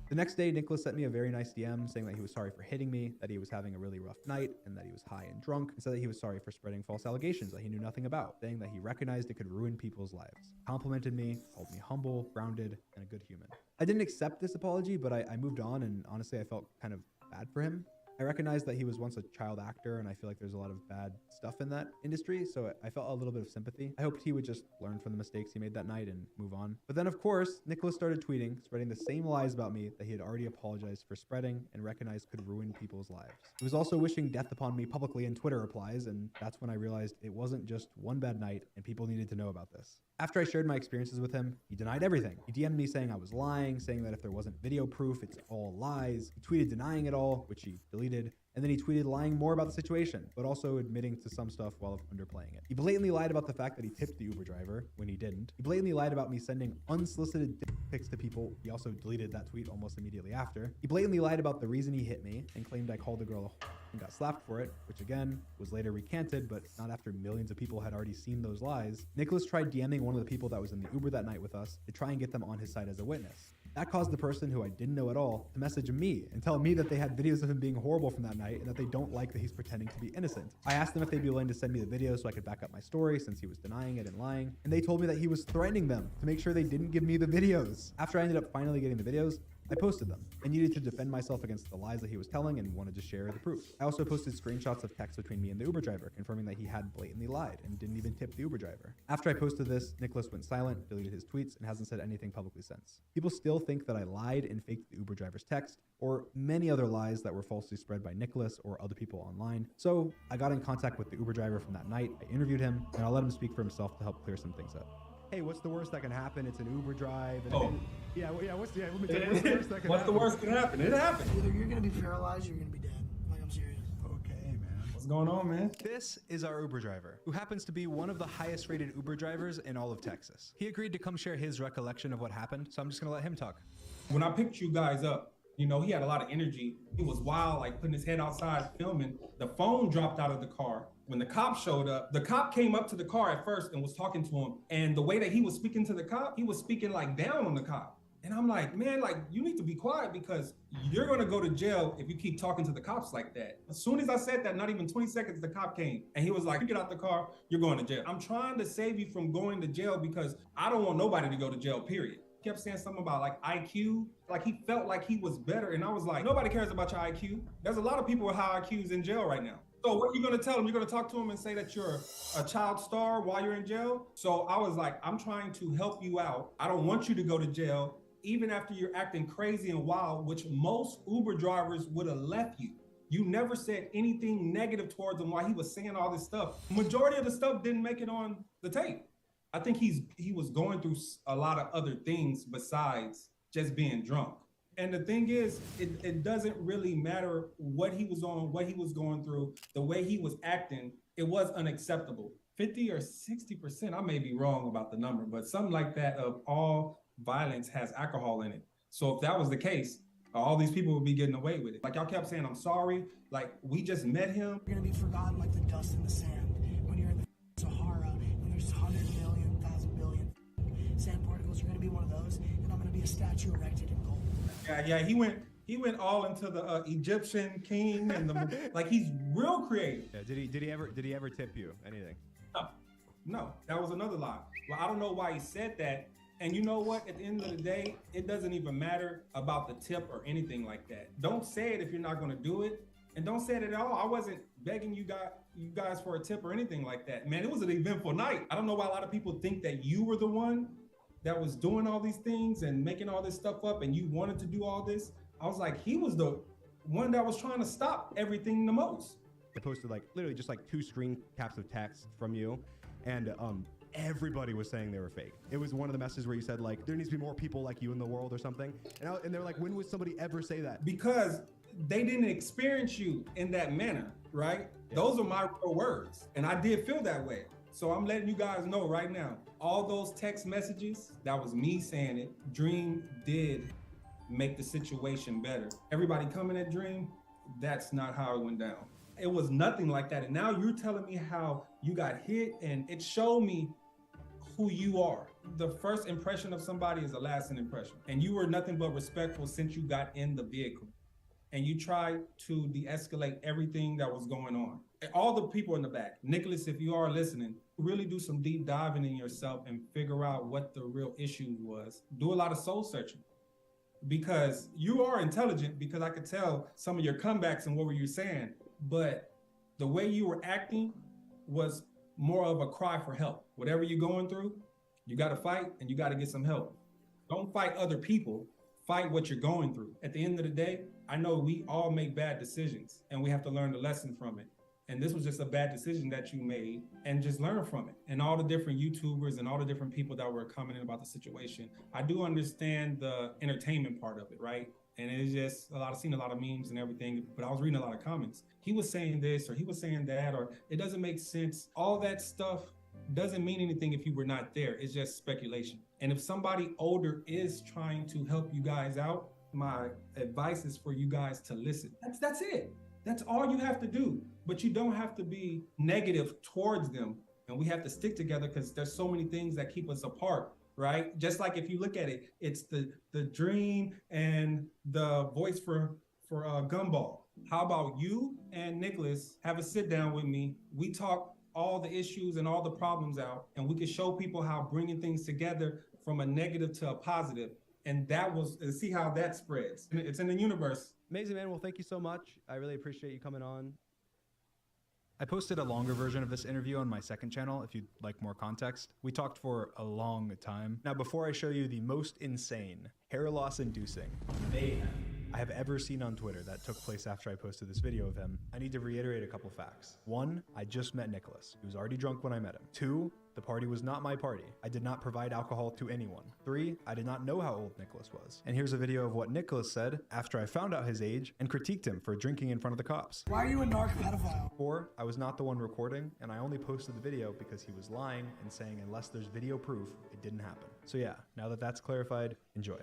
The next day, Nicholas sent me a very nice DM saying that he was sorry for hitting me, that he was having a really rough night, and that he was high and drunk, and said that he was sorry for spreading false allegations that he knew nothing about, saying that he recognized it could ruin people's lives. Complimented me, called me humble, grounded, and a good human. I didn't accept this apology, but I moved on, and honestly, I felt kind of bad for him. I recognized that he was once a child actor, and I feel like there's a lot of bad stuff in that industry, so I felt a little bit of sympathy. I hoped he would just learn from the mistakes he made that night and move on. But then, of course, Nicholas started tweeting, spreading the same lies about me that he had already apologized for spreading and recognized could ruin people's lives. He was also wishing death upon me publicly in Twitter replies, and that's when I realized it wasn't just one bad night, and people needed to know about this. After I shared my experiences with him, he denied everything. He DM'd me saying I was lying, saying that if there wasn't video proof, it's all lies. He tweeted denying it all, which he deleted. And then he tweeted lying more about the situation, but also admitting to some stuff while underplaying it. He blatantly lied about the fact that he tipped the Uber driver when he didn't. He blatantly lied about me sending unsolicited dick pics to people. He also deleted that tweet almost immediately after. He blatantly lied about the reason he hit me and claimed I called the girl a and got slapped for it, which again was later recanted, but not after millions of people had already seen those lies. Nicholas tried DMing one of the people that was in the Uber that night with us to try and get them on his side as a witness. That caused the person who I didn't know at all to message me and tell me that they had videos of him being horrible from that night and that they don't like that he's pretending to be innocent. I asked them if they'd be willing to send me the video so I could back up my story since he was denying it and lying, and they told me that he was threatening them to make sure they didn't give me the videos. After I ended up finally getting the videos, I posted them. I needed to defend myself against the lies that he was telling and wanted to share the proof. I also posted screenshots of texts between me and the Uber driver, confirming that he had blatantly lied and didn't even tip the Uber driver. After I posted this, Nicholas went silent, deleted his tweets, and hasn't said anything publicly since. People still think that I lied and faked the Uber driver's text, or many other lies that were falsely spread by Nicholas or other people online. So I got in contact with the Uber driver from that night, I interviewed him, and I'll let him speak for himself to help clear some things up. Hey, what's the worst that can happen? It's an Uber drive. And Oh. What's the worst that can What's the happen? worst can happen? It happened. Either you're going to be paralyzed or you're going to be dead. Like, I'm serious. Okay, man. What's going on, man? This is our Uber driver, who happens to be one of the highest rated Uber drivers in all of Texas. He agreed to come share his recollection of what happened, so I'm just gonna let him talk. When I picked you guys up, you know, he had a lot of energy. He was wild, like putting his head outside filming. The phone dropped out of the car. When the cop showed up, the cop came up to the car at first and was talking to him. And the way that he was speaking to the cop, he was speaking like down on the cop. And I'm like, man, like, you need to be quiet because you're gonna go to jail if you keep talking to the cops like that. As soon as I said that, not even 20 seconds, the cop came and he was like, you get out the car, you're going to jail. I'm trying to save you from going to jail because I don't want nobody to go to jail, period. He kept saying something about like IQ, like he felt like he was better. And I was like, nobody cares about your IQ. There's a lot of people with high IQs in jail right now. So what are you gonna tell him? You're gonna talk to him and say that you're a child star while you're in jail? So I was like, I'm trying to help you out. I don't want you to go to jail, even after you're acting crazy and wild, which most Uber drivers would have left you. You never said anything negative towards him while he was saying all this stuff. Majority of the stuff didn't make it on the tape. I think he was going through a lot of other things besides just being drunk. And the thing is, it doesn't really matter what he was on, what he was going through, the way he was acting, it was unacceptable. 50 or 60%, I may be wrong about the number, but something like that of all violence has alcohol in it. So if that was the case, all these people would be getting away with it. Like y'all kept saying, I'm sorry, like we just met him. You're gonna be forgotten like the dust in the sand. When you're in the Sahara and there's 100 million, 1,000 billion sand particles, you're gonna be one of those, and I'm gonna be a statue erected in gold. Yeah, he went all into the Egyptian king and the like. He's real creative. Yeah, did he ever tip you anything? No, that was another lie. Well, I don't know why he said that. And you know what? At the end of the day, it doesn't even matter about the tip or anything like that. Don't say it if you're not going to do it, and don't say it at all. I wasn't begging you guys for a tip or anything like that. Man, it was an eventful night. I don't know why a lot of people think that you were the one that was doing all these things and making all this stuff up, and you wanted to do all this. I was like, he was the one that was trying to stop everything the most. I posted like literally just like 2 screen caps of text from you, and everybody was saying they were fake. It was one of the messages where you said like, there needs to be more people like you in the world or something. And they're like, when would somebody ever say that? Because they didn't experience you in that manner, right? Yeah. Those are my real words. And I did feel that way. So I'm letting you guys know right now, all those text messages, that was me saying it. Dream did make the situation better. Everybody coming at Dream, that's not how it went down. It was nothing like that. And now you're telling me how you got hit, and it showed me who you are. The first impression of somebody is the lasting impression. And you were nothing but respectful since you got in the vehicle. And you tried to de-escalate everything that was going on. And all the people in the back, Nicholas, if you are listening, really do some deep diving in yourself and figure out what the real issue was. Do a lot of soul searching. Because you are intelligent, because I could tell some of your comebacks and what were you saying. But the way you were acting was more of a cry for help. Whatever you're going through, you got to fight and you got to get some help. Don't fight other people, fight what you're going through. At the end of the day, I know we all make bad decisions and we have to learn the lesson from it. And this was just a bad decision that you made, and just learn from it. And all the different YouTubers and all the different people that were commenting about the situation, I do understand the entertainment part of it, right? And it's just I've seen a lot of memes and everything, but I was reading a lot of comments. He was saying this, or he was saying that, or it doesn't make sense. All that stuff doesn't mean anything if you were not there. It's just speculation. And if somebody older is trying to help you guys out, my advice is for you guys to listen. That's it. That's all you have to do. But you don't have to be negative towards them. And we have to stick together because there's so many things that keep us apart. Right? Just like if you look at it, it's the Dream and the voice for Gumball. How about you and Nicholas have a sit down with me? We talk all the issues and all the problems out, and we can show people how bringing things together from a negative to a positive. And see how that spreads. It's in the universe. Amazing, man. Well, thank you so much. I really appreciate you coming on. I posted a longer version of this interview on my second channel if you'd like more context. We talked for a long time. Now, before I show you the most insane, hair loss inducing mayhem I have ever seen on Twitter that took place after I posted this video of him, I need to reiterate a couple facts. 1, I just met Nicholas. He was already drunk when I met him. 2, the party was not my party. I did not provide alcohol to anyone. 3, I did not know how old Nicholas was. And here's a video of what Nicholas said after I found out his age and critiqued him for drinking in front of the cops. Why are you a narc pedophile? 4, I was not the one recording, and I only posted the video because he was lying and saying unless there's video proof, it didn't happen. So yeah, now that that's clarified, enjoy.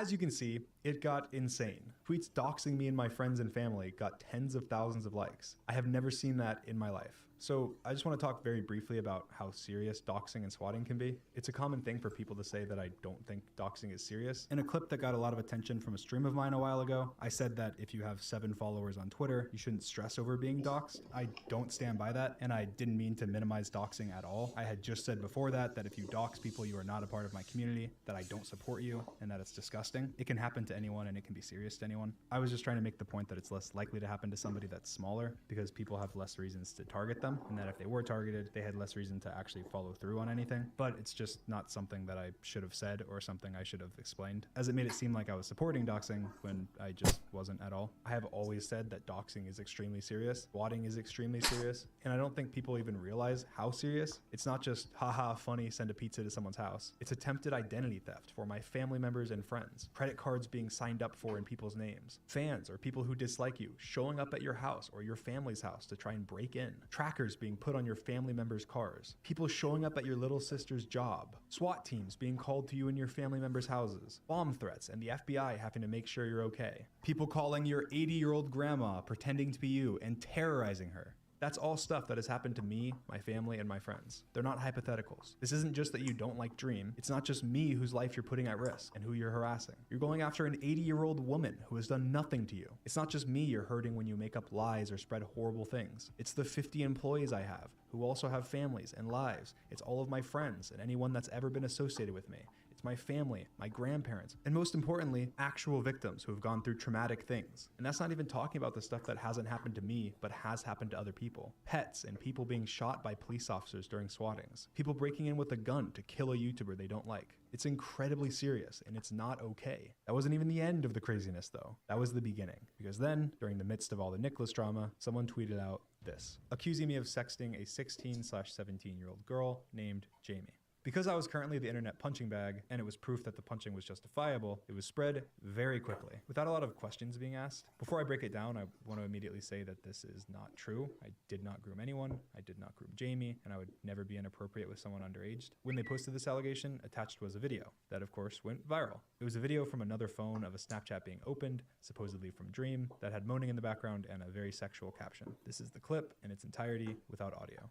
as you can see, it got insane. Tweets doxing me and my friends and family got tens of thousands of likes. I have never seen that in my life. So I just want to talk very briefly about how serious doxing and swatting can be. It's a common thing for people to say that I don't think doxing is serious. In a clip that got a lot of attention from a stream of mine a while ago, I said that if you have 7 followers on Twitter, you shouldn't stress over being doxed. I don't stand by that, and I didn't mean to minimize doxing at all. I had just said before that if you dox people, you are not a part of my community, that I don't support you, and that it's disgusting. It can happen to anyone, and it can be serious to anyone. I was just trying to make the point that it's less likely to happen to somebody that's smaller because people have less reasons to target them, and that if they were targeted, they had less reason to actually follow through on anything. But it's just not something that I should have said or something I should have explained, as it made it seem like I was supporting doxing when I just wasn't at all. I have always said that doxing is extremely serious, swatting is extremely serious, and I don't think people even realize how serious. It's not just haha funny, send a pizza to someone's house. It's attempted identity theft for my family members and friends, credit cards being signed up for in people's names, fans or people who dislike you showing up at your house or your family's house to try and break in, trackers being put on your family members' cars, people showing up at your little sister's job, SWAT teams being called to you in your family members' houses, bomb threats and the FBI having to make sure you're okay, people calling your 80-year-old grandma pretending to be you and terrorizing her. That's all stuff that has happened to me, my family, and my friends. They're not hypotheticals. This isn't just that you don't like Dream. It's not just me whose life you're putting at risk and who you're harassing. You're going after an 80-year-old woman who has done nothing to you. It's not just me you're hurting when you make up lies or spread horrible things. It's the 50 employees I have who also have families and lives. It's all of my friends and anyone that's ever been associated with me. It's my family, my grandparents, and most importantly, actual victims who have gone through traumatic things. And that's not even talking about the stuff that hasn't happened to me, but has happened to other people. Pets and people being shot by police officers during swattings. People breaking in with a gun to kill a YouTuber they don't like. It's incredibly serious, and it's not okay. That wasn't even the end of the craziness, though. That was the beginning. Because then, during the midst of all the Nicholas drama, someone tweeted out this, accusing me of sexting a 16/17-year-old girl named Jamie. Because I was currently the internet punching bag, and it was proof that the punching was justifiable, it was spread very quickly, without a lot of questions being asked. Before I break it down, I want to immediately say that this is not true. I did not groom anyone, I did not groom Jamie, and I would never be inappropriate with someone underage. When they posted this allegation, attached was a video that, of course, went viral. It was a video from another phone of a Snapchat being opened, supposedly from Dream, that had moaning in the background and a very sexual caption. This is the clip in its entirety without audio.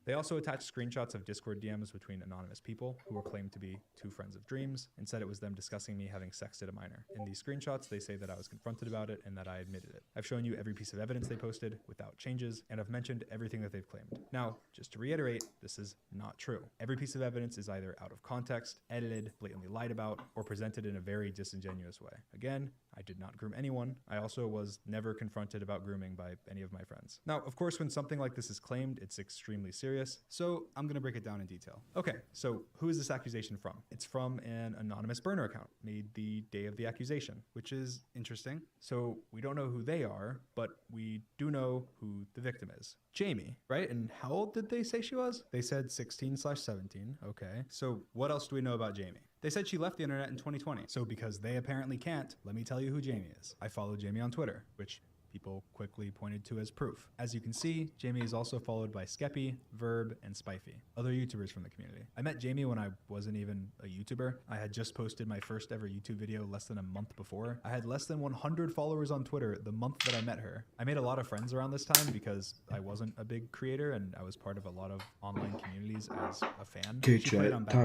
They also attached screenshots of Discord DMs between anonymous people who were claimed to be 2 friends of Dream's and said it was them discussing me having sexted a minor. In these screenshots, they say that I was confronted about it and that I admitted it. I've shown you every piece of evidence they posted without changes, and I've mentioned everything that they've claimed. Now, just to reiterate, this is not true. Every piece of evidence is either out of context, edited, blatantly lied about, or presented in a very disingenuous way. Again, I did not groom anyone. I also was never confronted about grooming by any of my friends. Now, of course, when something like this is claimed, it's extremely serious, so I'm gonna break it down in detail. Okay, so who is this accusation from? It's from an anonymous burner account made the day of the accusation, which is interesting. So we don't know who they are, but we do know who the victim is. Jamie, right? And how old did they say she was? They said 16/17, okay. So what else do we know about Jamie? They said she left the internet in 2020. So because they apparently can't, let me tell you who Jamie is. I follow Jamie on Twitter, which people quickly pointed to as proof. As you can see, Jamie is also followed by Skeppy, Verb, and Spifey, other YouTubers from the community. I met Jamie when I wasn't even a YouTuber. I had just posted my first ever YouTube video less than a month before. I had less than 100 followers on Twitter the month that I met her. I made a lot of friends around this time because I wasn't a big creator and I was part of a lot of online communities as a fan. Okay, She played chat, on time